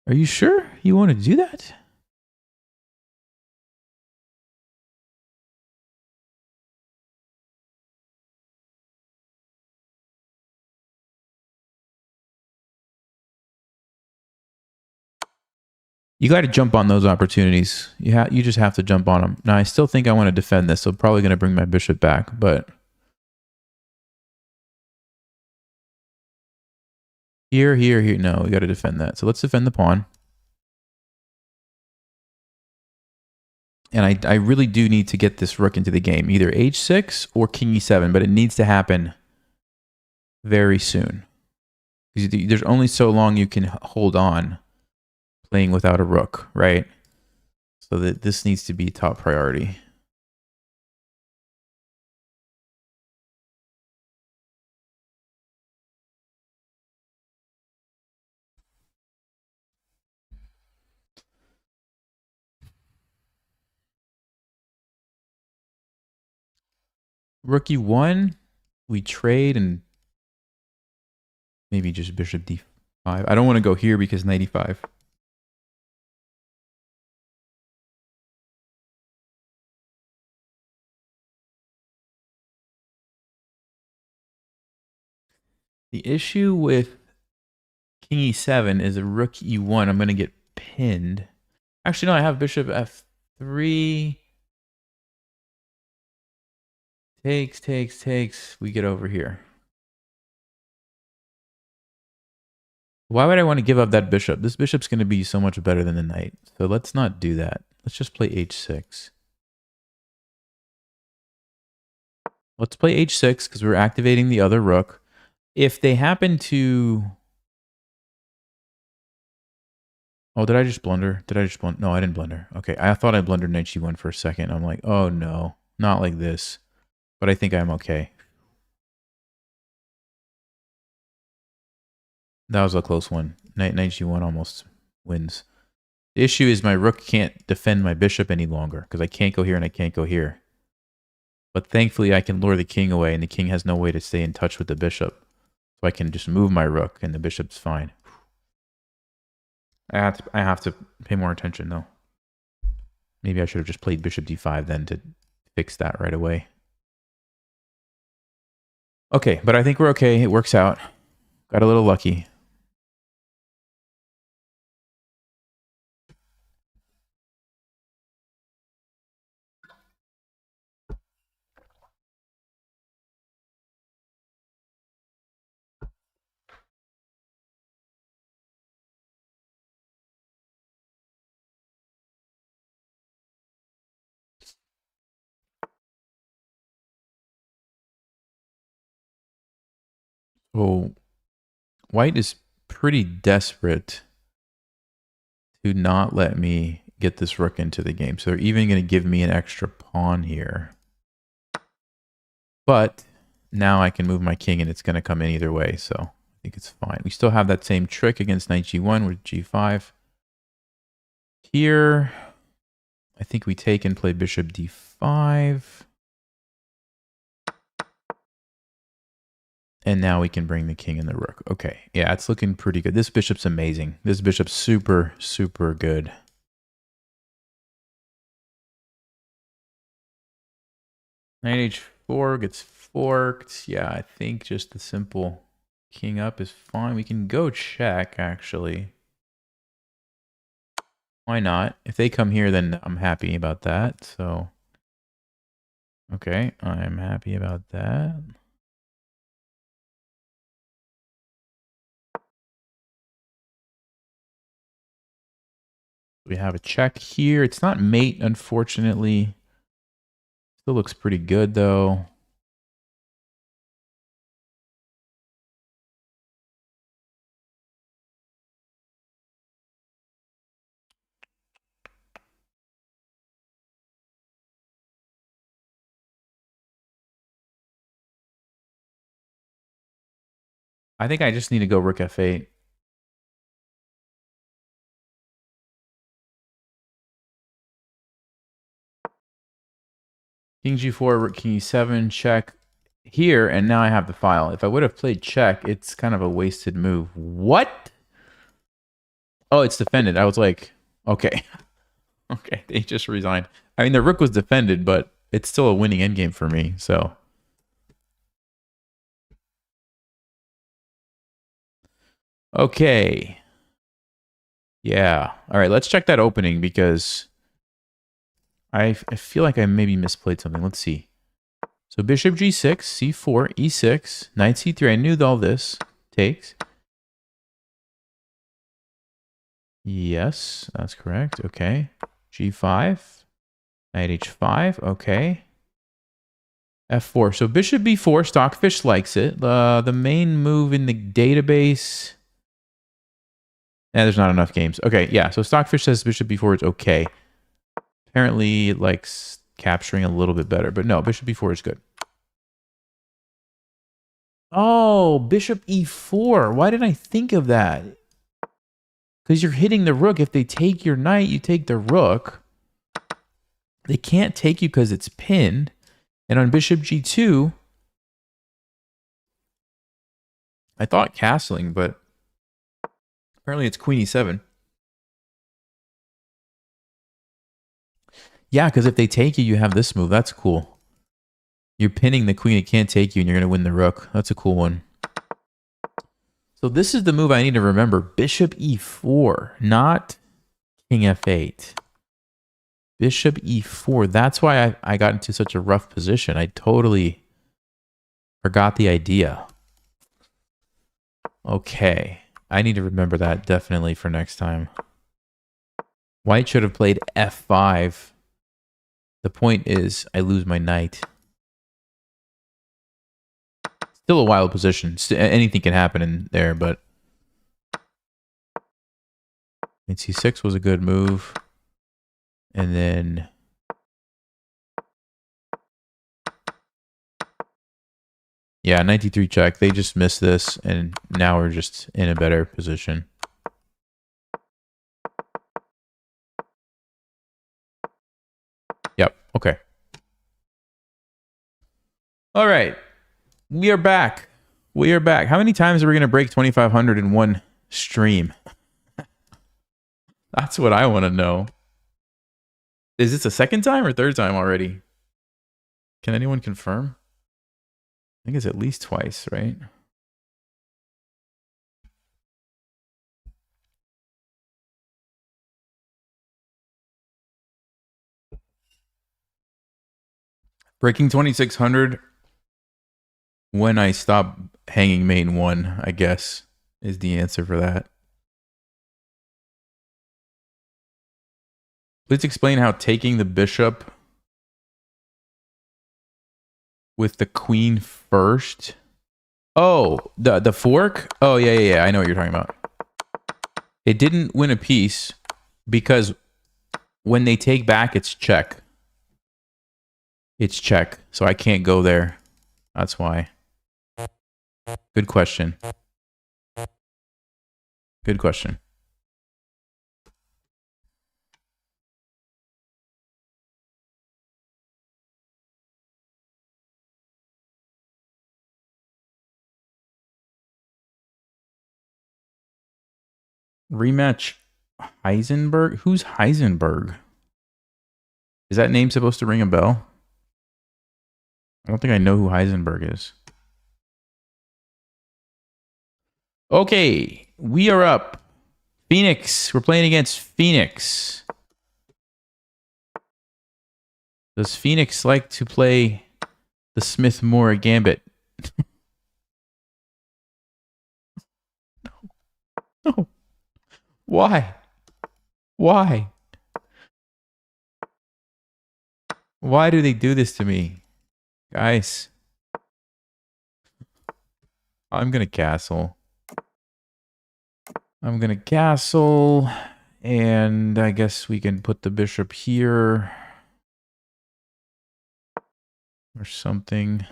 Are you sure you want to do that? You got to jump on those opportunities. You just have to jump on them. Now, I still think I want to defend this, so I'm probably going to bring my bishop back, but here. No, we got to defend that. So let's defend the pawn. And I really do need to get this rook into the game, either h6 or king e7, but it needs to happen very soon. Because there's only so long you can hold on playing without a rook, right? So that this needs to be top priority. Rook e1. We trade and maybe just bishop d5. I don't want to go here because knight e5. The issue with king e7 is a rook e1. I'm going to get pinned. Actually, no, I have bishop f3. Takes. We get over here. Why would I want to give up that bishop? This bishop's going to be so much better than the knight. So let's not do that. Let's just play h6. Let's play h6 because we're activating the other rook. If they happen to... Oh, did I just blunder? No, I didn't blunder. Okay, I thought I blundered knight g1 for a second. I'm like, oh no, not like this. But I think I'm okay. That was a close one. Knight g1 almost wins. The issue is my rook can't defend my bishop any longer because I can't go here and I can't go here. But thankfully I can lure the king away and the king has no way to stay in touch with the bishop. So I can just move my rook and the bishop's fine. I have to pay more attention though. Maybe I should have just played bishop d5 then to fix that right away. Okay, but I think we're okay. It works out. Got a little lucky. So white is pretty desperate to not let me get this rook into the game. So they're even going to give me an extra pawn here. But now I can move my king and it's going to come in either way. So I think it's fine. We still have that same trick against knight g1 with g5. Here, I think we take and play bishop d5. And now we can bring the king and the rook. Okay, yeah, it's looking pretty good. This bishop's amazing. This bishop's super, super good. Knight h4 gets forked. Yeah, I think just the simple king up is fine. We can go check, actually. Why not? If they come here, then I'm happy about that. So, okay, I'm happy about that. We have a check here. It's not mate, unfortunately. Still looks pretty good, though. I think I just need to go rook f8. King g4, rook king e7, check here, and now I have the file. If I would have played check, it's kind of a wasted move. What? Oh, it's defended. I was like, okay. Okay, they just resigned. I mean, the rook was defended, but it's still a winning endgame for me, so. Okay. Yeah. All right, let's check that opening because I feel like I maybe misplayed something. Let's see. So bishop g6, c4, e6, knight c3. I knew all this. Takes. Yes, that's correct. Okay. g5. Knight h5. Okay. f4. So bishop b4. Stockfish likes it. The main move in the database... Yeah, there's not enough games. Okay, yeah. So Stockfish says bishop b4 is okay. Apparently it likes capturing a little bit better. But no, bishop b4 is good. Oh, bishop e4. Why didn't I think of that? Because you're hitting the rook. If they take your knight, you take the rook. They can't take you because it's pinned. And on bishop g2, I thought castling, but apparently it's queen e7. Yeah, because if they take you, you have this move. That's cool. You're pinning the queen. It can't take you, and you're going to win the rook. That's a cool one. So this is the move I need to remember. Bishop e4, not king f8. Bishop e4. That's why I got into such a rough position. I totally forgot the idea. Okay. I need to remember that definitely for next time. White should have played f5. The point is, I lose my knight. Still a wild position. Anything can happen in there, but... c6 was a good move. And then... yeah, 93 check. They just missed this, and now we're just in a better position. Yep, okay. All right. We are back. We are back. How many times are we going to break 2,500 in one stream? That's what I want to know. Is this a second time or third time already? Can anyone confirm? I think it's at least twice, right? Breaking 2,600 when I stop hanging main 1, I guess, is the answer for that. Please explain how taking the bishop with the queen first. Oh, the fork? Oh, yeah. I know what you're talking about. It didn't win a piece because when they take back, it's check. It's check. So I can't go there. That's why. Good question. Good question. Rematch Heisenberg? Who's Heisenberg? Is that name supposed to ring a bell? I don't think I know who Heisenberg is. Okay, we are up. Phoenix. We're playing against Phoenix. Does Phoenix like to play the Smith-Morra Gambit? No. Why? Why? Why do they do this to me? Guys. I'm going to castle. I'm going to castle. And I guess we can put the bishop here. Or something.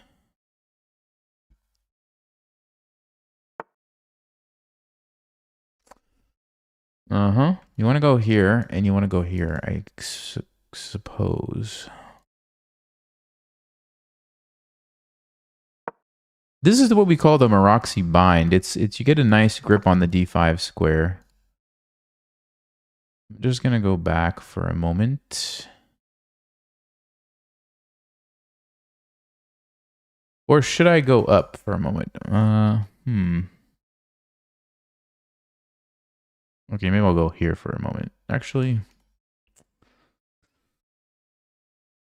Uh-huh. You want to go here, and you want to go here, I suppose. This is what we call the Maroczy bind. It's you get a nice grip on the d5 square. I'm just going to go back for a moment. Or should I go up for a moment? Okay, maybe I'll go here for a moment. Actually.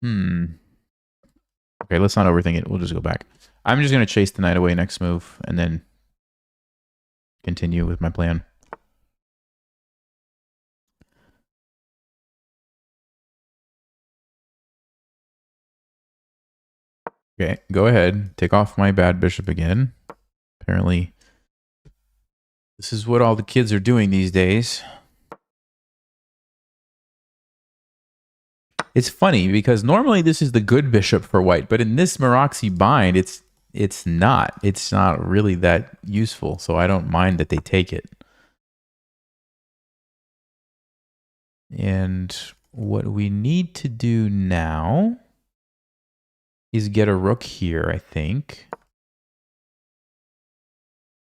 Okay, let's not overthink it. We'll just go back. I'm just going to chase the knight away next move and then continue with my plan. Okay, go ahead. Take off my bad bishop again. Apparently, this is what all the kids are doing these days. It's funny because normally this is the good bishop for white, but in this Maroczy bind, it's not. It's not really that useful, so I don't mind that they take it. And what we need to do now is get a rook here, I think.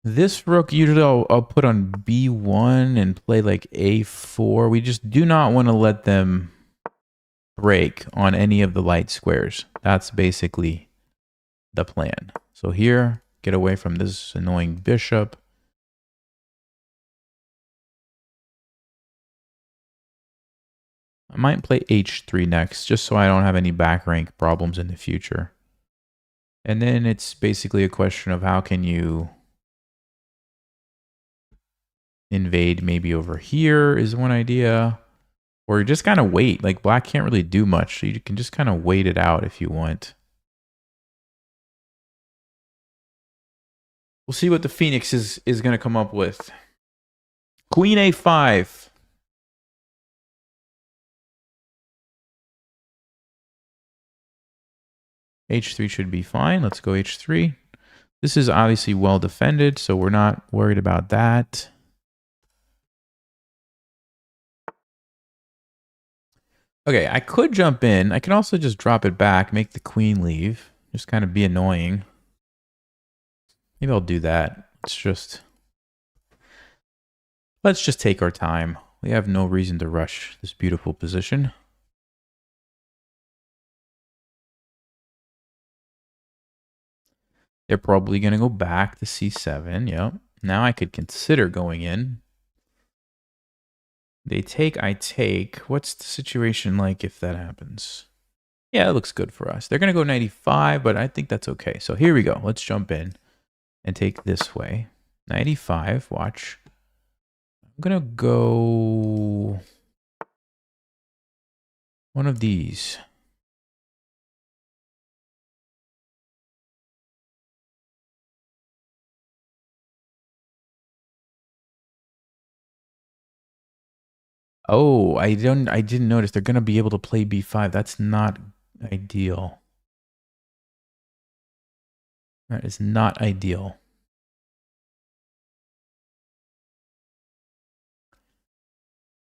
This rook usually I'll put on b1 and play like a4. We just do not want to let them break on any of the light squares. That's basically the plan. So here, get away from this annoying bishop. I might play h3 next, just so I don't have any back rank problems in the future. And then it's basically a question of how can you invade maybe over here is one idea. Or you just kind of wait. Like black can't really do much. So you can just kind of wait it out if you want. We'll see what the Phoenix is going to come up with. Queen a5. h3 should be fine. Let's go h3. This is obviously well defended, so we're not worried about that. Okay, I could jump in. I can also just drop it back, make the queen leave. Just kind of be annoying. Maybe I'll do that. Let's just take our time. We have no reason to rush this beautiful position. They're probably going to go back to c7. Yep. Now I could consider going in. They take, I take. What's the situation like if that happens? Yeah, it looks good for us. They're going to go 95, but I think that's okay. So here we go. Let's jump in and take this way. 95, watch. I'm going to go one of these. Oh, I didn't notice. They're going to be able to play b5. That's not ideal. That is not ideal.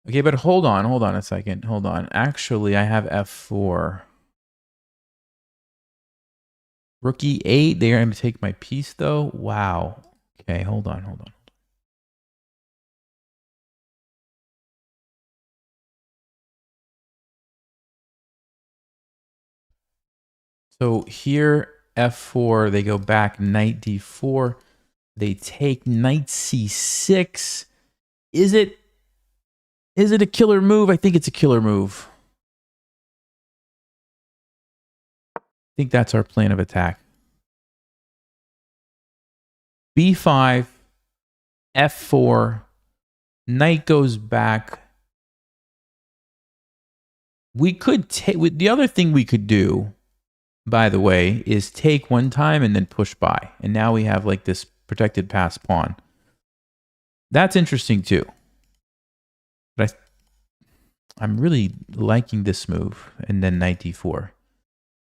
Okay, but hold on a second. Hold on. Actually, I have f4. Rook e8. They're going to take my piece, though. Wow. Okay, hold on. So here, f4, they go back, knight d4. They take knight c6. Is it a killer move? I think it's a killer move. I think that's our plan of attack. b5, f4, knight goes back. We could take, the other thing we could do, by the way, is take one time and then push by. And now we have like this protected pass pawn. That's interesting too. But I'm really liking this move. And then knight d4.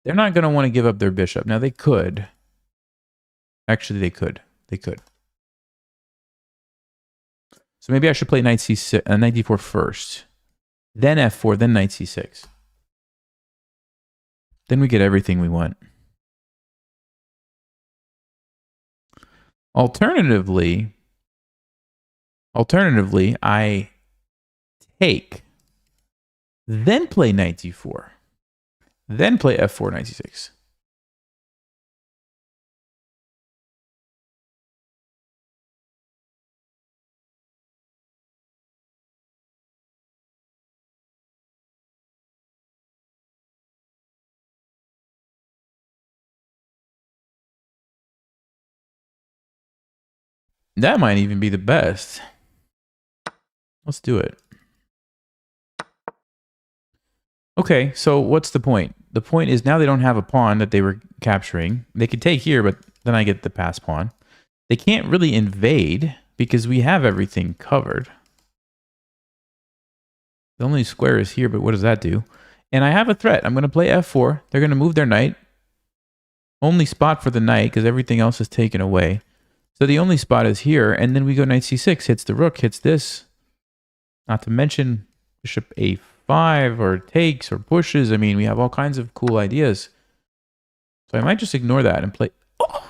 They're not going to want to give up their bishop. Now they could. Actually, they could. So maybe I should play knight c6, knight d4 first. Then f4, then knight c6. Then we get everything we want. Alternatively, I take, then play knight d4, then play f4, knight c6. That might even be the best. Let's do it. Okay, so what's the point? The point is now they don't have a pawn that they were capturing. They could take here, but then I get the pass pawn. They can't really invade because we have everything covered. The only square is here, but what does that do? And I have a threat. I'm going to play f4. They're going to move their knight. Only spot for the knight because everything else is taken away. So the only spot is here, and then we go knight c6, hits the rook, hits this. Not to mention bishop a5 or takes or pushes. I mean, we have all kinds of cool ideas. So I might just ignore that and play. Oh!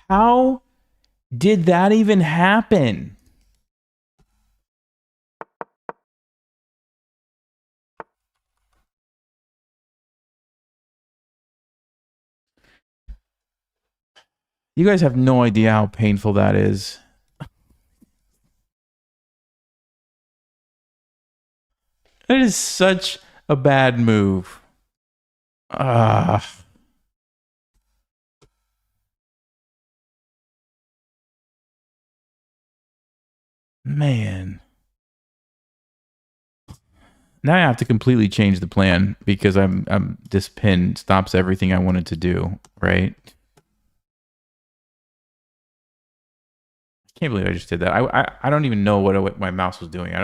How did that even happen? You guys have no idea how painful that is. That is such a bad move. Man. Now I have to completely change the plan because this pin stops everything I wanted to do, right? I can't believe I just did that. I don't even know what my mouse was doing.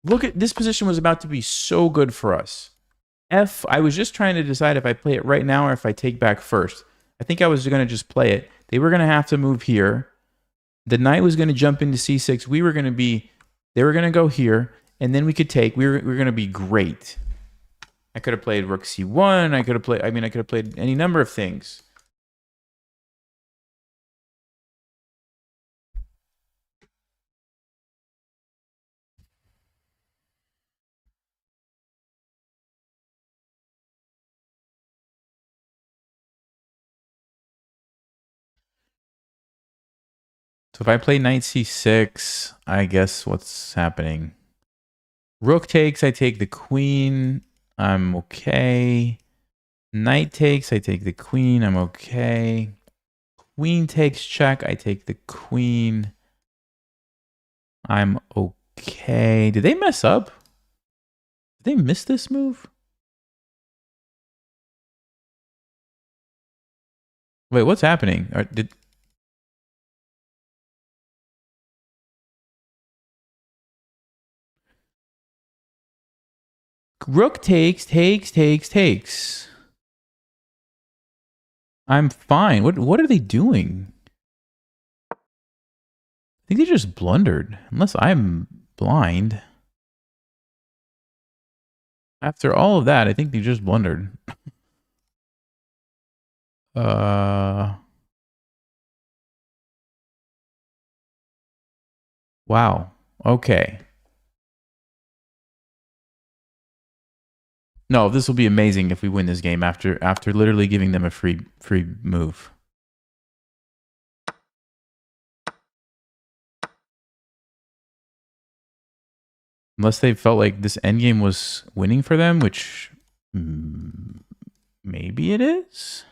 Look at this position was about to be so good for us. I was just trying to decide if I play it right now or if I take back first. I think I was going to just play it. They were going to have to move here. The knight was going to jump into c6. They were going to go here, and then we could take. We were going to be great. I could have played rook c1. I could have played any number of things. So if I play knight c6, I guess what's happening? Rook takes, I take the queen. I'm okay. Knight takes, I take the queen. I'm okay. Queen takes check, I take the queen. I'm okay. Did they mess up? Did they miss this move? Wait, what's happening? Rook takes. I'm fine. What are they doing? I think they just blundered. Unless I'm blind. After all of that, I think they just blundered. Wow. Okay. No, this will be amazing if we win this game after literally giving them a free move. Unless they felt like this endgame was winning for them, which maybe it is.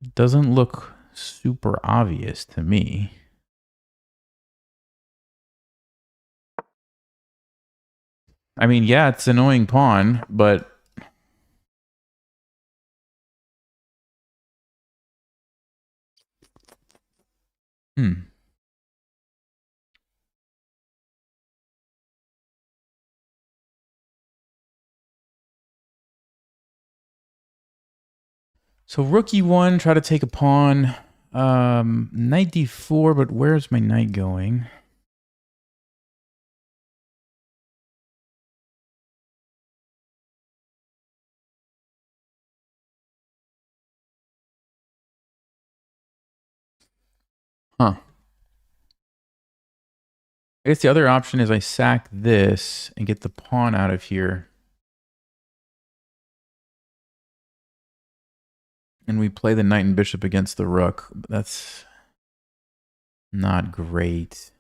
It doesn't look super obvious to me. I mean, yeah, it's an annoying pawn, but So rook e1, try to take a pawn. Knight d4, but where's my knight going? Huh. I guess the other option is I sack this and get the pawn out of here. And we play the knight and bishop against the rook. That's not great.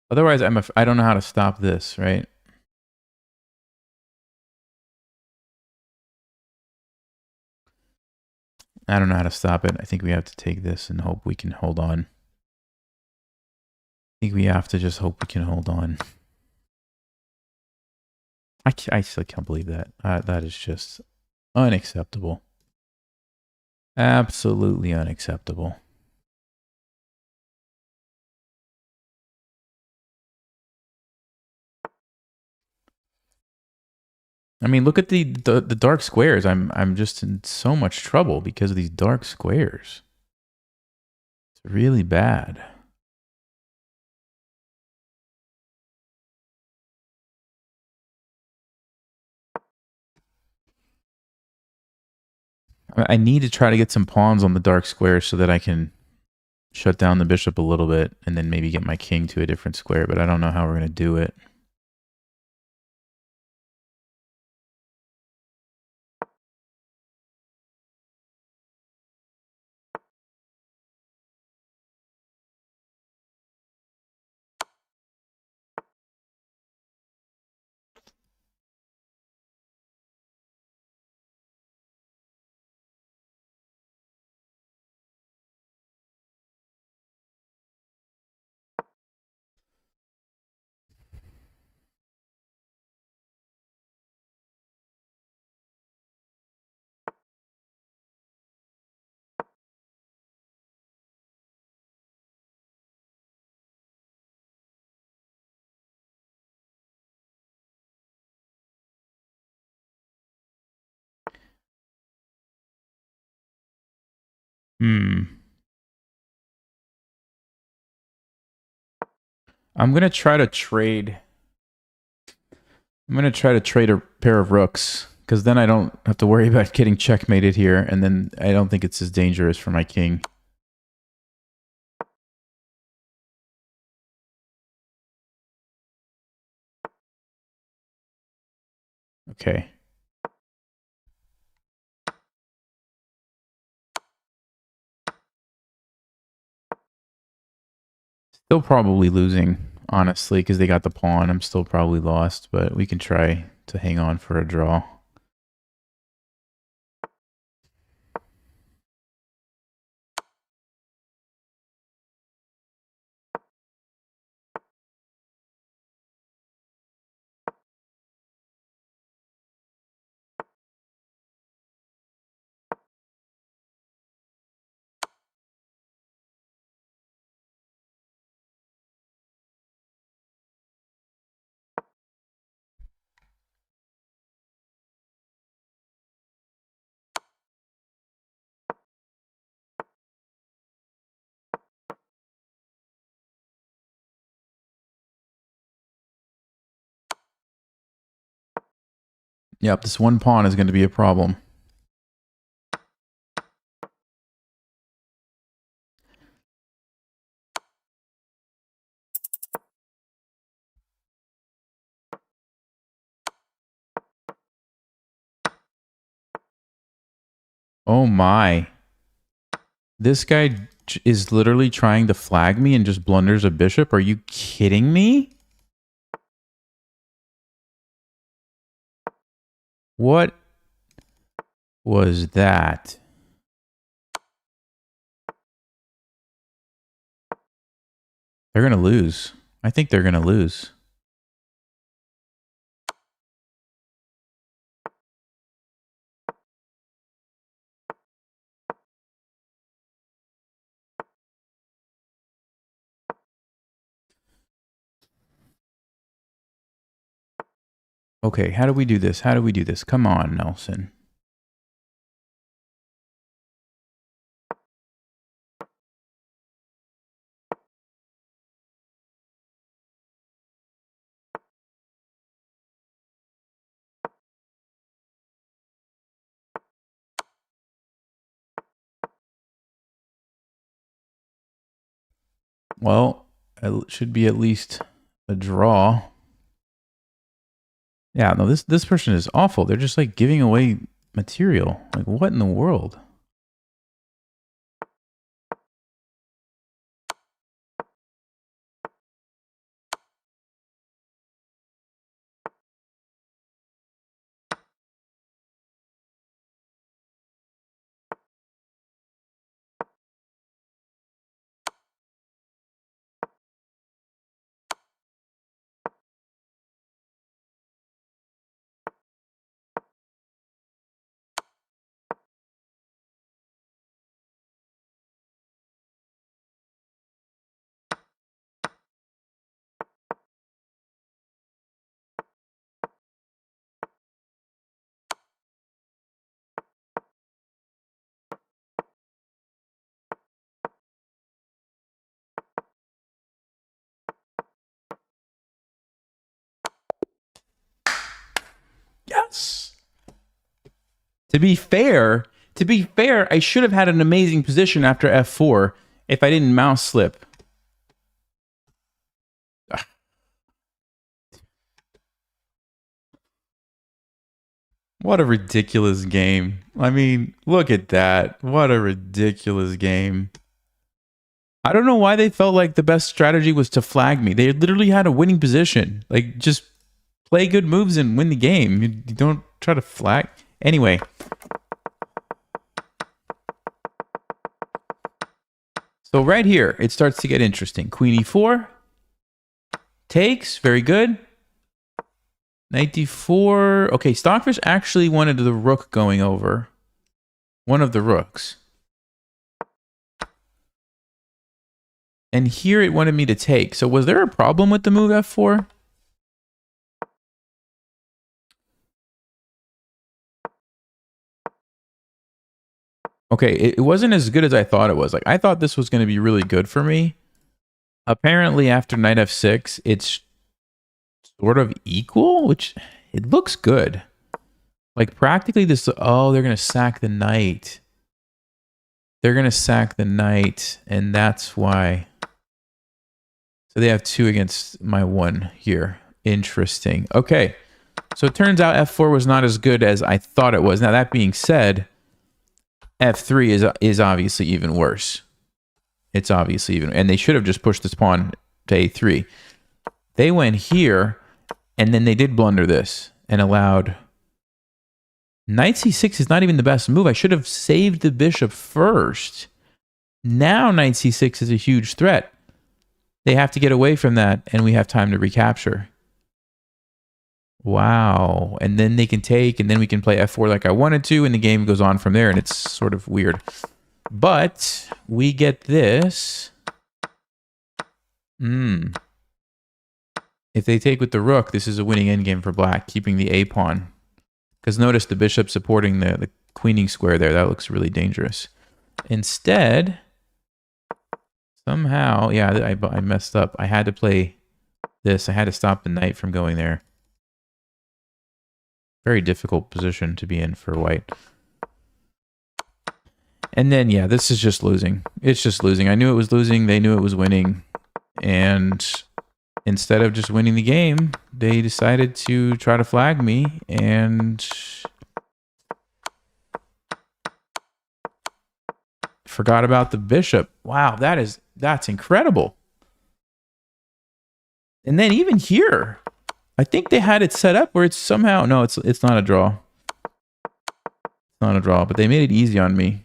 Otherwise, I don't know how to stop this, right? I don't know how to stop it. I think we have to take this and hope we can hold on. I think we have to just hope we can hold on. I still can't believe that. That is just unacceptable. Absolutely unacceptable. I mean, look at the dark squares. I'm just in so much trouble because of these dark squares. It's really bad. I need to try to get some pawns on the dark squares so that I can shut down the bishop a little bit and then maybe get my king to a different square, but I don't know how we're going to do it. I'm going to try to trade. I'm going to try to trade a pair of rooks because then I don't have to worry about getting checkmated here. And then I don't think it's as dangerous for my king. Okay. Still probably losing, honestly, because they got the pawn. I'm still probably lost, but we can try to hang on for a draw. Yep, this one pawn is going to be a problem. Oh my. This guy is literally trying to flag me and just blunders a bishop. Are you kidding me? What was that? They're going to lose. I think they're going to lose. Okay, how do we do this? How do we do this? Come on, Nelson. Well, it should be at least a draw. Yeah, no, this person is awful. They're just like giving away material. Like, what in the world? To be fair, I should have had an amazing position after f4 if I didn't mouse slip. What a ridiculous game. I mean, look at that. What a ridiculous game. I don't know why they felt like the best strategy was to flag me. They literally had a winning position. Like, just play good moves and win the game. You don't try to flag. Anyway. So right here, it starts to get interesting. Queen e4. Takes. Very good. Knight d4. Okay, Stockfish actually wanted the rook going over. One of the rooks. And here it wanted me to take. So was there a problem with the move f4? Okay, it wasn't as good as I thought it was. Like, I thought this was going to be really good for me. Apparently, after knight f6, it's sort of equal, which it looks good. Like, practically this... Oh, they're going to sack the knight. They're going to sack the knight, and that's why. So they have 2 against my 1 here. Interesting. Okay, so it turns out f4 was not as good as I thought it was. Now, that being said, f3 is obviously even worse. It's obviously even... And they should have just pushed this pawn to a3. They went here, and then they did blunder this and allowed... Knight c6 is not even the best move. I should have saved the bishop first. Now knight c6 is a huge threat. They have to get away from that, and we have time to recapture. Wow. And then they can take, and then we can play f4 like I wanted to, and the game goes on from there, and it's sort of weird. But we get this. If they take with the rook, this is a winning endgame for black, keeping the a pawn. Because notice the bishop supporting the queening square there. That looks really dangerous. Instead, somehow, yeah, I messed up. I had to play this. I had to stop the knight from going there. Very difficult position to be in for white. And then, yeah, this is just losing. It's just losing. I knew it was losing. They knew it was winning. And instead of just winning the game, they decided to try to flag me and forgot about the bishop. Wow, that's incredible. And then even here, I think they had it set up where it's somehow... No, it's not a draw. It's not a draw, but they made it easy on me.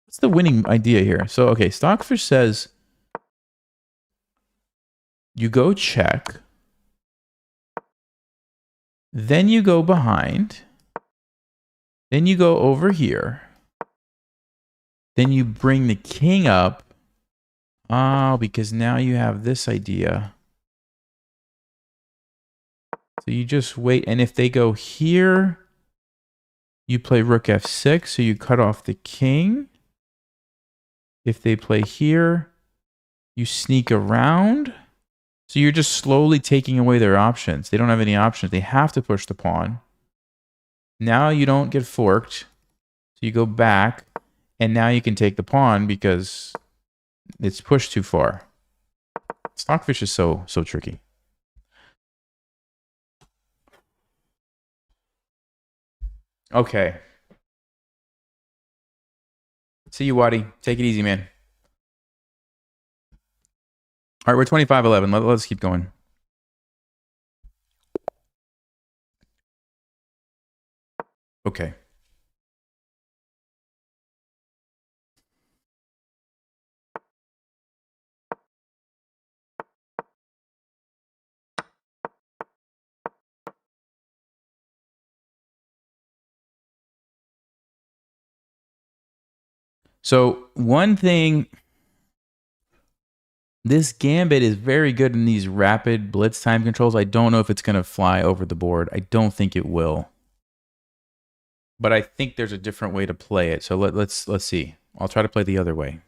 What's the winning idea here? So, okay, Stockfish says you go check, then you go behind, then you go over here, then you bring the king up. Oh, because now you have this idea. So you just wait, and if they go here, you play rook f6, so you cut off the king. If they play here, you sneak around. So you're just slowly taking away their options. They don't have any options. They have to push the pawn. Now you don't get forked. So you go back, and now you can take the pawn because it's pushed too far. Stockfish is so tricky. Okay. See you, Waddy. Take it easy, man. All right, we're 25-11. Let's keep going. Okay. So one thing, this gambit is very good in these rapid blitz time controls. I don't know if it's going to fly over the board. I don't think it will. But I think there's a different way to play it. So let's see. I'll try to play the other way.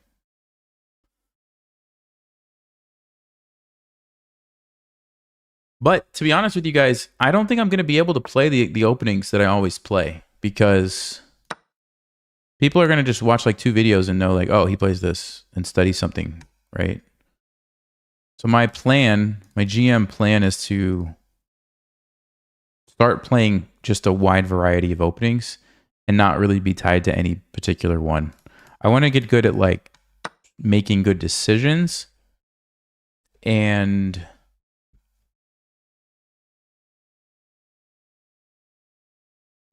But to be honest with you guys, I don't think I'm going to be able to play the openings that I always play because people are going to just watch like 2 videos and know like, oh, he plays this and study something, right? So my plan, my GM plan is to start playing just a wide variety of openings and not really be tied to any particular one. I want to get good at like making good decisions and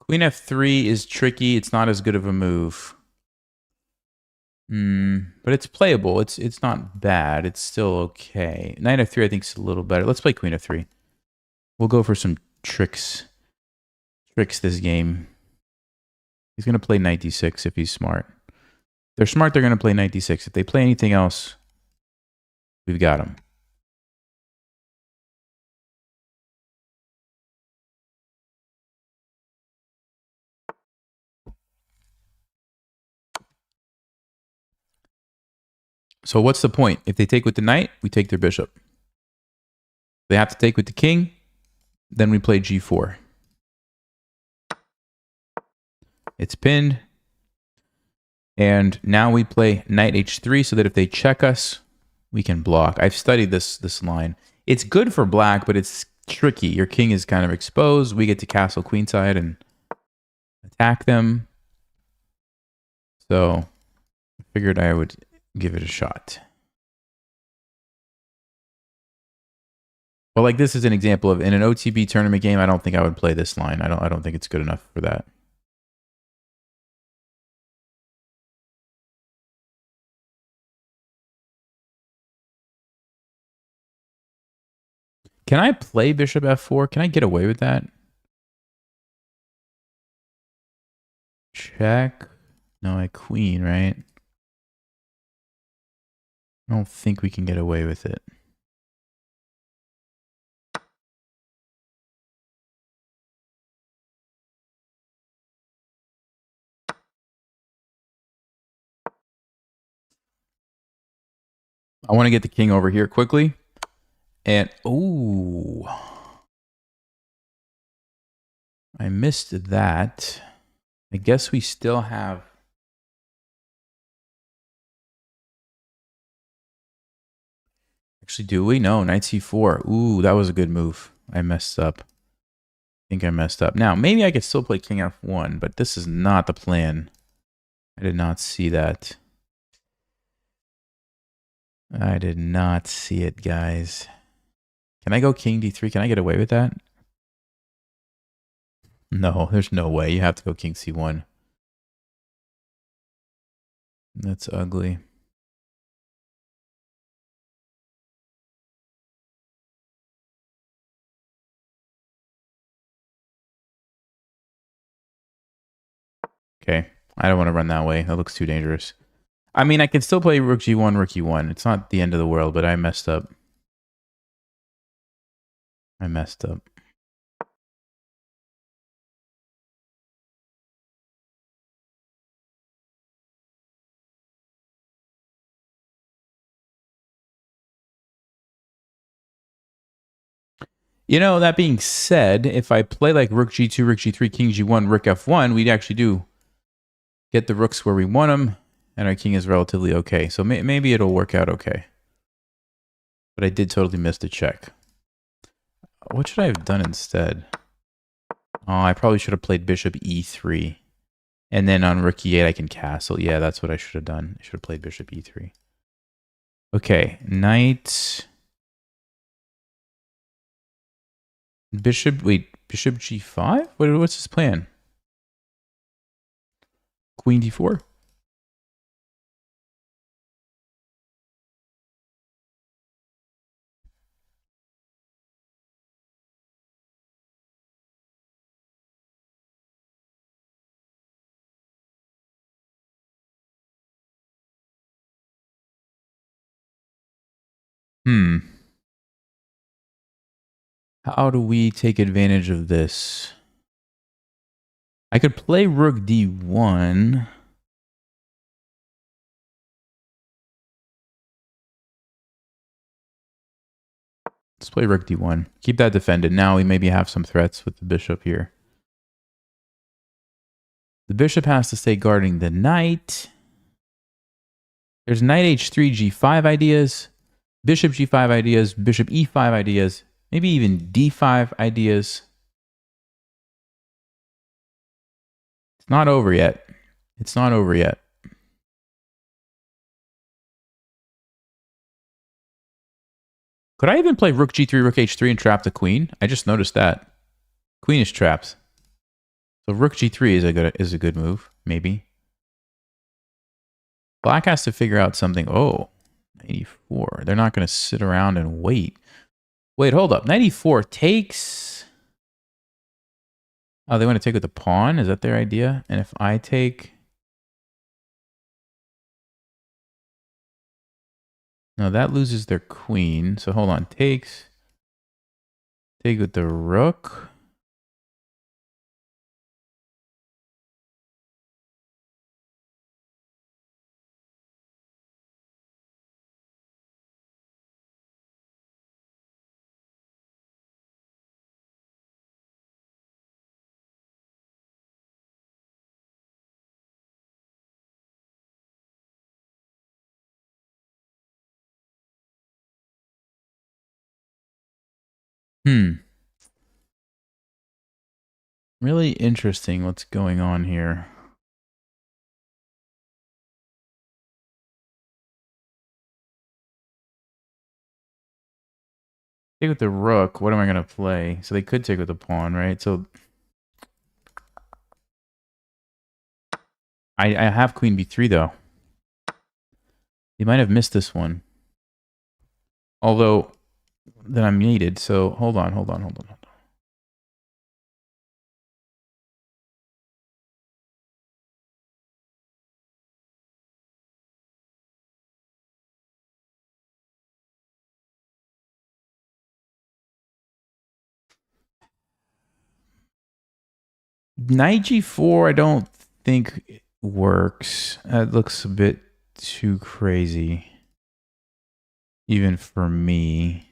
Queen F3 is tricky. It's not as good of a move. But it's playable. It's not bad. It's still okay. Knight F3 I think is a little better. Let's play Queen F3. We'll go for some tricks. Tricks this game. He's going to play Knight D6 if he's smart. If they're smart, they're going to play Knight D6. If they play anything else, we've got him. So what's the point? If they take with the knight, we take their bishop. They have to take with the king, then we play G4. It's pinned. And now we play knight H3 so that if they check us, we can block. I've studied this line. It's good for black, but it's tricky. Your king is kind of exposed. We get to castle queenside and attack them. So I figured I would give it a shot. But like this is an example of in an OTB tournament game, I don't think I would play this line. I don't think it's good enough for that. Can I play bishop f4? Can I get away with that? Check. No, I queen, right? I don't think we can get away with it. I want to get the king over here quickly. And, ooh. I missed that. I guess we still have... Actually, do we? No, knight c4. Ooh, that was a good move. I messed up. I think I messed up. Now, maybe I could still play king f1, but this is not the plan. I did not see that. I did not see it, guys. Can I go king d3? Can I get away with that? No, there's no way. You have to go king c1. That's ugly. Okay. I don't want to run that way. That looks too dangerous. I mean, I can still play rook g1, rook e1. It's not the end of the world, but I messed up. I messed up. You know, that being said, if I play like rook g2, rook g3, king g1, rook f1, we'd actually do get the rooks where we want them, and our king is relatively okay. So maybe it'll work out okay. But I did totally miss the check. What should I have done instead? Oh, I probably should have played bishop e3. And then on rook e8, I can castle. Yeah, that's what I should have done. I should have played bishop e3. Okay, knight... Bishop, wait, bishop g5? What's his plan? Queen d4? How do we take advantage of this? I could play rook d1. Let's play rook d1. Keep that defended. Now we maybe have some threats with the bishop here. The bishop has to stay guarding the knight. There's knight h3, g5 ideas, bishop g5 ideas, bishop e5 ideas, maybe even d5 ideas. It's not over yet. It's not over yet. Could I even play rook g3, rook h3 and trap the queen? I just noticed that. Queen is trapped. So rook g3 is a good move, maybe. Black has to figure out something. Oh, 94. They're not going to sit around and wait. Wait, hold up. 94 takes... Oh, they want to take with the pawn? Is that their idea? And if I take... No, that loses their queen. So hold on. Takes... Take with the rook. Really interesting what's going on here. Take with the rook. What am I going to play? So they could take with the pawn, right? So I have queen b3 though. You might have missed this one. Although then I'm needed. So hold on. Knight g4, I don't think works. That looks a bit too crazy, even for me.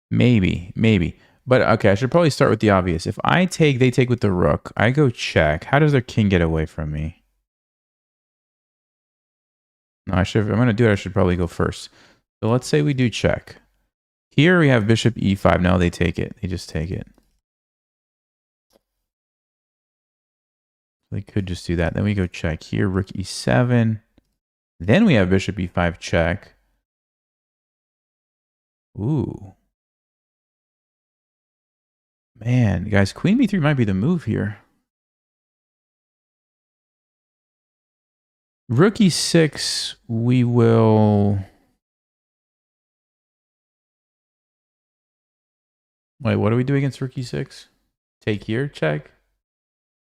Maybe. But okay, I should probably start with the obvious. If I take, they take with the rook. I go check. How does their king get away from me? No, if I'm going to do it, I should probably go first. So let's say we do check. Here we have bishop e5. No, they take it. They just take it. They could just do that. Then we go check. Here, rook e7. Then we have bishop e5 check. Ooh. Man, guys, queen b3 might be the move here. Rook e6, we will... Wait, what do we do against rook e6? Take here, check.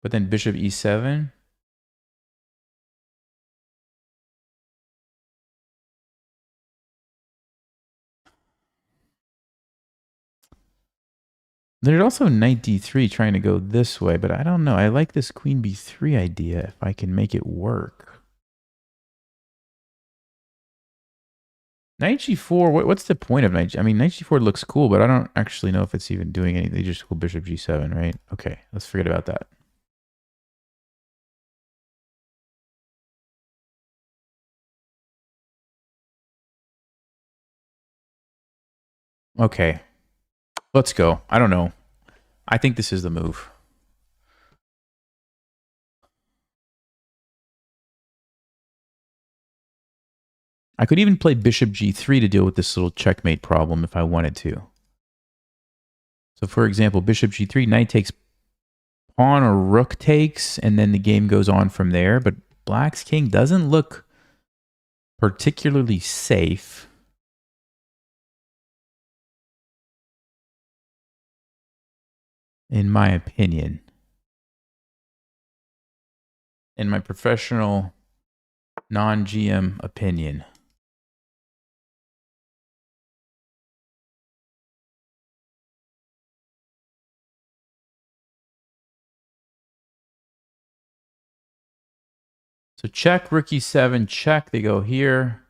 But then bishop e7. There's also knight d3 trying to go this way, but I don't know. I like this queen b3 idea if I can make it work. Knight g4, what's the point of knight? I mean, knight g4 looks cool, but I don't actually know if it's even doing anything. They just go bishop g7, right? Okay, let's forget about that. Okay, let's go. I don't know. I think this is the move. I could even play bishop g3 to deal with this little checkmate problem if I wanted to. So for example, bishop g3, knight takes pawn or rook takes, and then the game goes on from there. But black's king doesn't look particularly safe. In my opinion. In my professional non-GM opinion. So check, rook e7, check. They go here.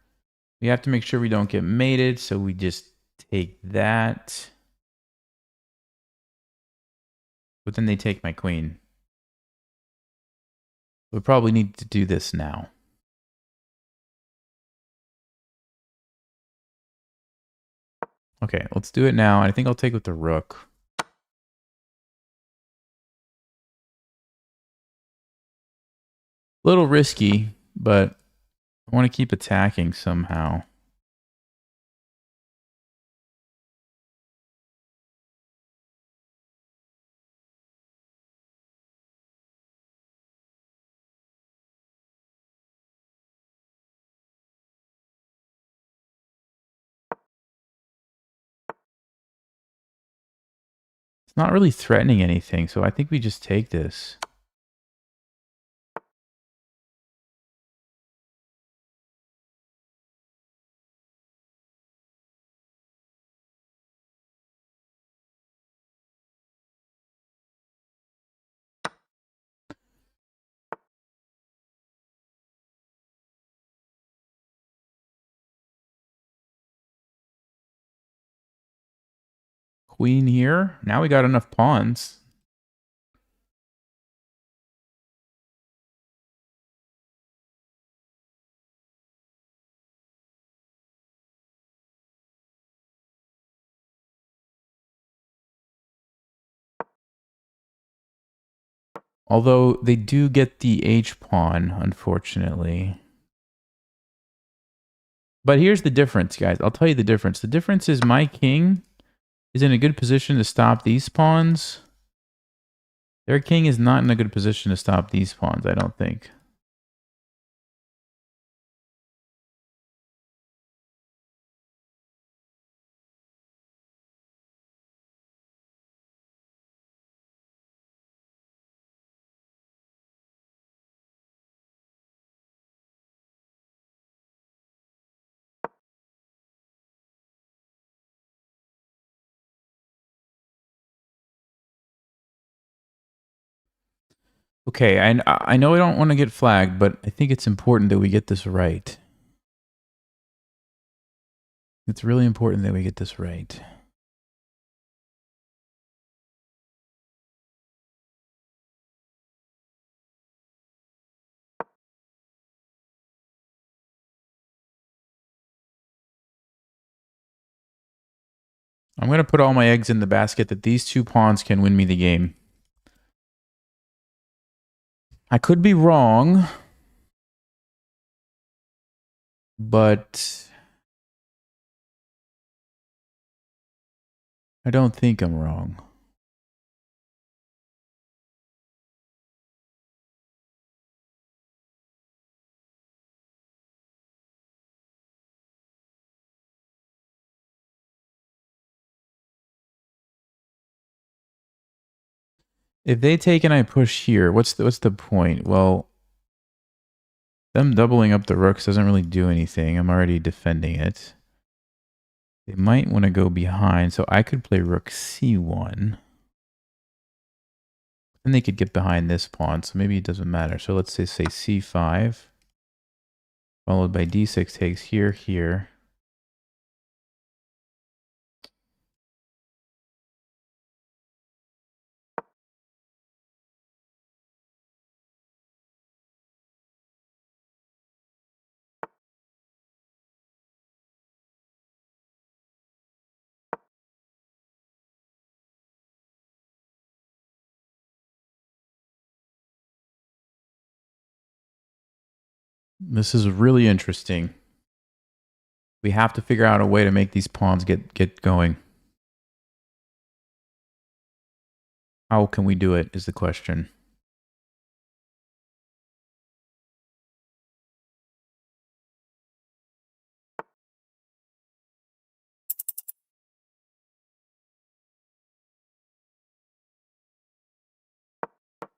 We have to make sure we don't get mated, so we just take that. But then they take my queen. We probably need to do this now. Okay, let's do it now. I think I'll take with the rook. A little risky, but I want to keep attacking somehow. It's not really threatening anything, so I think we just take this. Queen here. Now we got enough pawns. Although they do get the H pawn, unfortunately. But here's the difference, guys. I'll tell you the difference. The difference is my king is in a good position to stop these pawns. Their king is not in a good position to stop these pawns, I don't think. Okay, and I know I don't want to get flagged, but I think it's important that we get this right. It's really important that we get this right. I'm going to put all my eggs in the basket that these two pawns can win me the game. I could be wrong, but I don't think I'm wrong. If they take and I push here, what's the point? Well, them doubling up the rooks doesn't really do anything. I'm already defending it. They might want to go behind, so I could play rook c1. Then they could get behind this pawn, so maybe it doesn't matter. So let's say c5, followed by d6 takes here, here. This is really interesting. We have to figure out a way to make these pawns get going. How can we do it is the question. I'm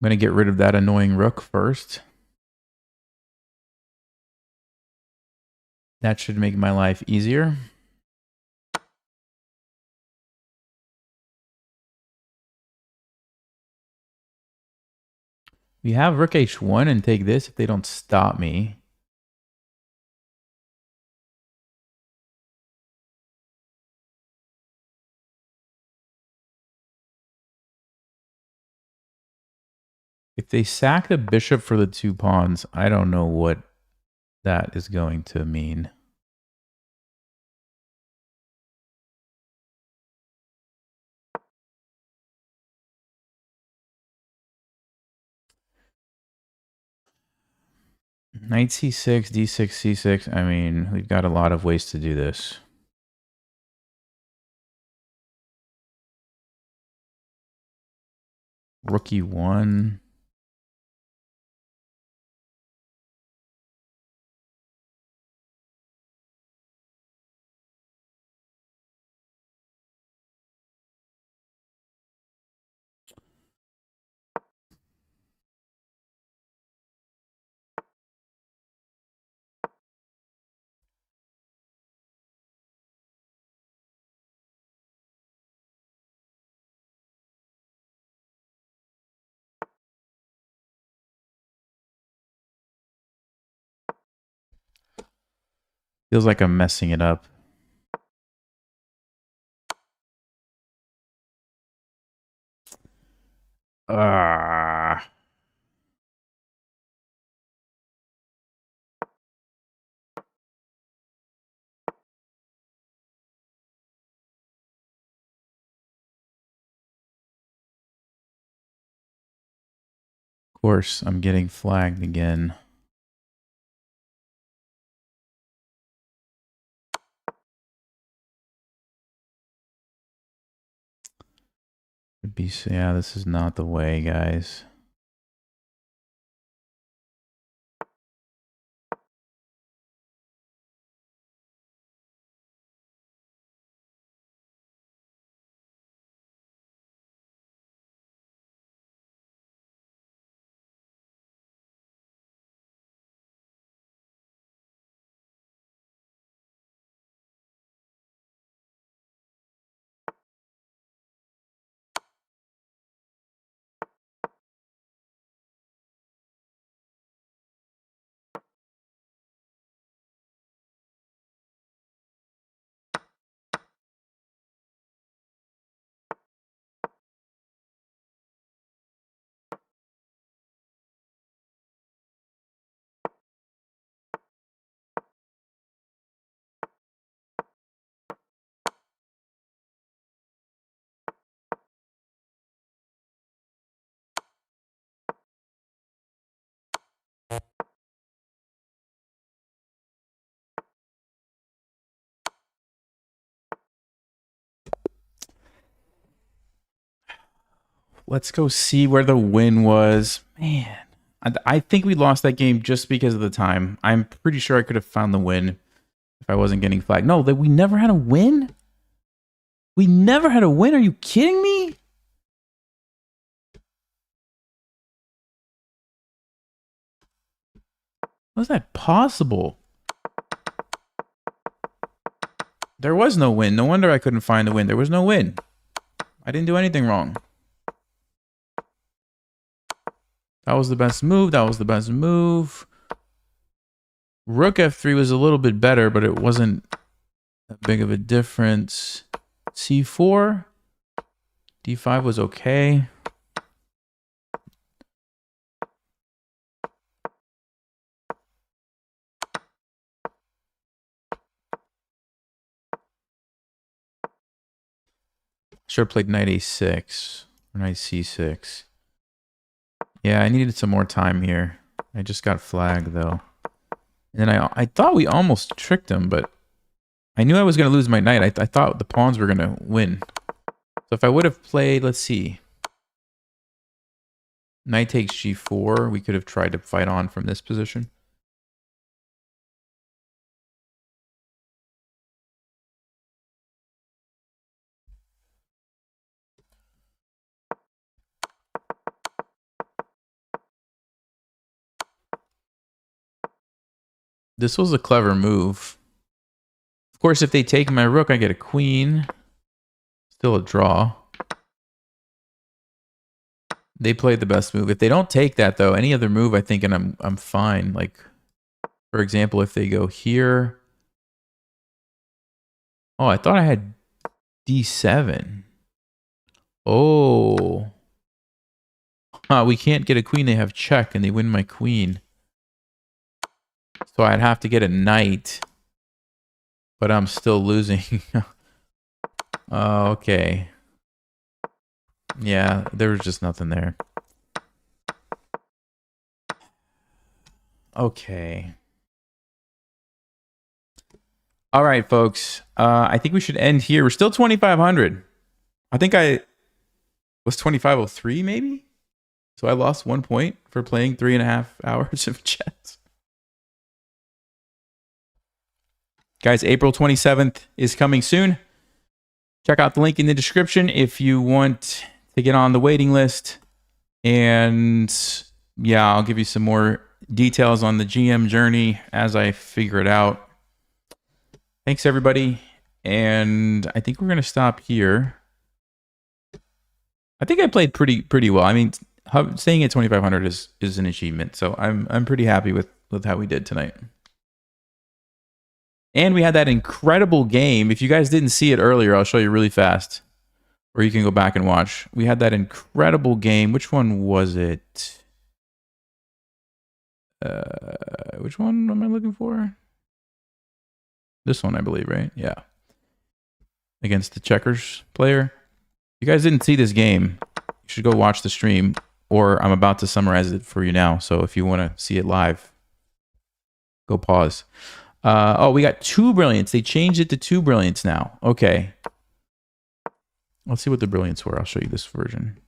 going to get rid of that annoying rook first. That should make my life easier. We have rook h1 and take this if they don't stop me. If they sack the bishop for the 2 pawns, I don't know what that is going to mean. Knight c6, d6, c6. I mean, we've got a lot of ways to do this. Rook e1. Feels like I'm messing it up. Ah. Of course, I'm getting flagged again. Yeah, this is not the way, guys. Let's go see where the win was. Man, I think we lost that game just because of the time. I'm pretty sure I could have found the win if I wasn't getting flagged. No, that we never had a win? We never had a win? Are you kidding me? How is that possible? There was no win. No wonder I couldn't find the win. There was no win. I didn't do anything wrong. That was the best move. That was the best move. Rook f3 was a little bit better, but it wasn't that big of a difference. c4. d5 was okay. Should have played knight a6 or knight c6. Yeah, I needed some more time here. I just got flagged though. And then I thought we almost tricked him, but I knew I was going to lose my knight. I thought the pawns were going to win. So if I would have played, let's see. Knight takes g4. We could have tried to fight on from this position. This was a clever move. Of course, if they take my rook, I get a queen. Still a draw. They played the best move. If they don't take that though, any other move, I think, and I'm fine. Like, for example, if they go here. Oh, I thought I had D7. Oh. We can't get a queen. They have check, and they win my queen. So I'd have to get a knight. But I'm still losing. Oh, okay. Yeah, there was just nothing there. Okay. All right, folks. I think we should end here. We're still 2,500. I think I was 2,503 maybe? So I lost 1 point for playing 3.5 hours of chess. Guys, April 27th is coming soon. Check out the link in the description if you want to get on the waiting list. And yeah, I'll give you some more details on the GM journey as I figure it out. Thanks, everybody. And I think we're going to stop here. I think I played pretty well. I mean, staying at 2,500 is an achievement. So I'm pretty happy with how we did tonight. And we had that incredible game. If you guys didn't see it earlier, I'll show you really fast. Or you can go back and watch. We had that incredible game. Which one was it? Which one am I looking for? This one, I believe, right? Yeah. Against the checkers player. If you guys didn't see this game, you should go watch the stream. Or I'm about to summarize it for you now. So if you want to see it live, go pause. Oh, we got 2 brilliants. They changed it to 2 brilliants now. Okay. Let's see what the brilliants were. I'll show you this version.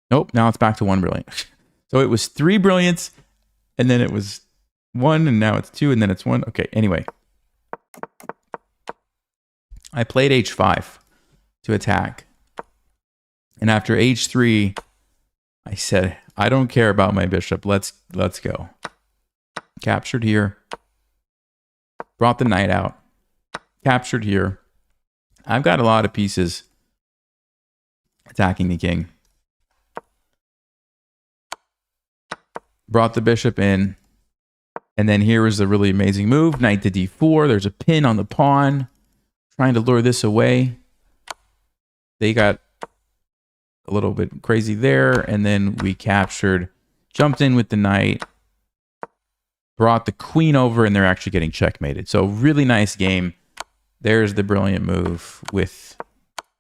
Nope, now it's back to 1 brilliant. So it was 3 brilliants, and then it was 1, and now it's 2, and then it's 1. Okay, anyway. I played h5 to attack. And after h3, I said, I don't care about my bishop. Let's go. Captured here. Brought the knight out. Captured here. I've got a lot of pieces attacking the king. Brought the bishop in. And then here was the really amazing move. Knight to d4. There's a pin on the pawn. Trying to lure this away. They got a little bit crazy there. And then we captured. Jumped in with the knight. Brought the queen over, and they're actually getting checkmated. So really nice game. There's the brilliant move with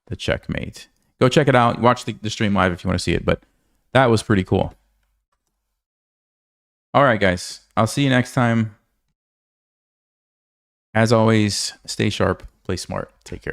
the checkmate. Go check it out. Watch the stream live if you want to see it. But that was pretty cool. All right, guys. I'll see you next time. As always, stay sharp, play smart. Take care.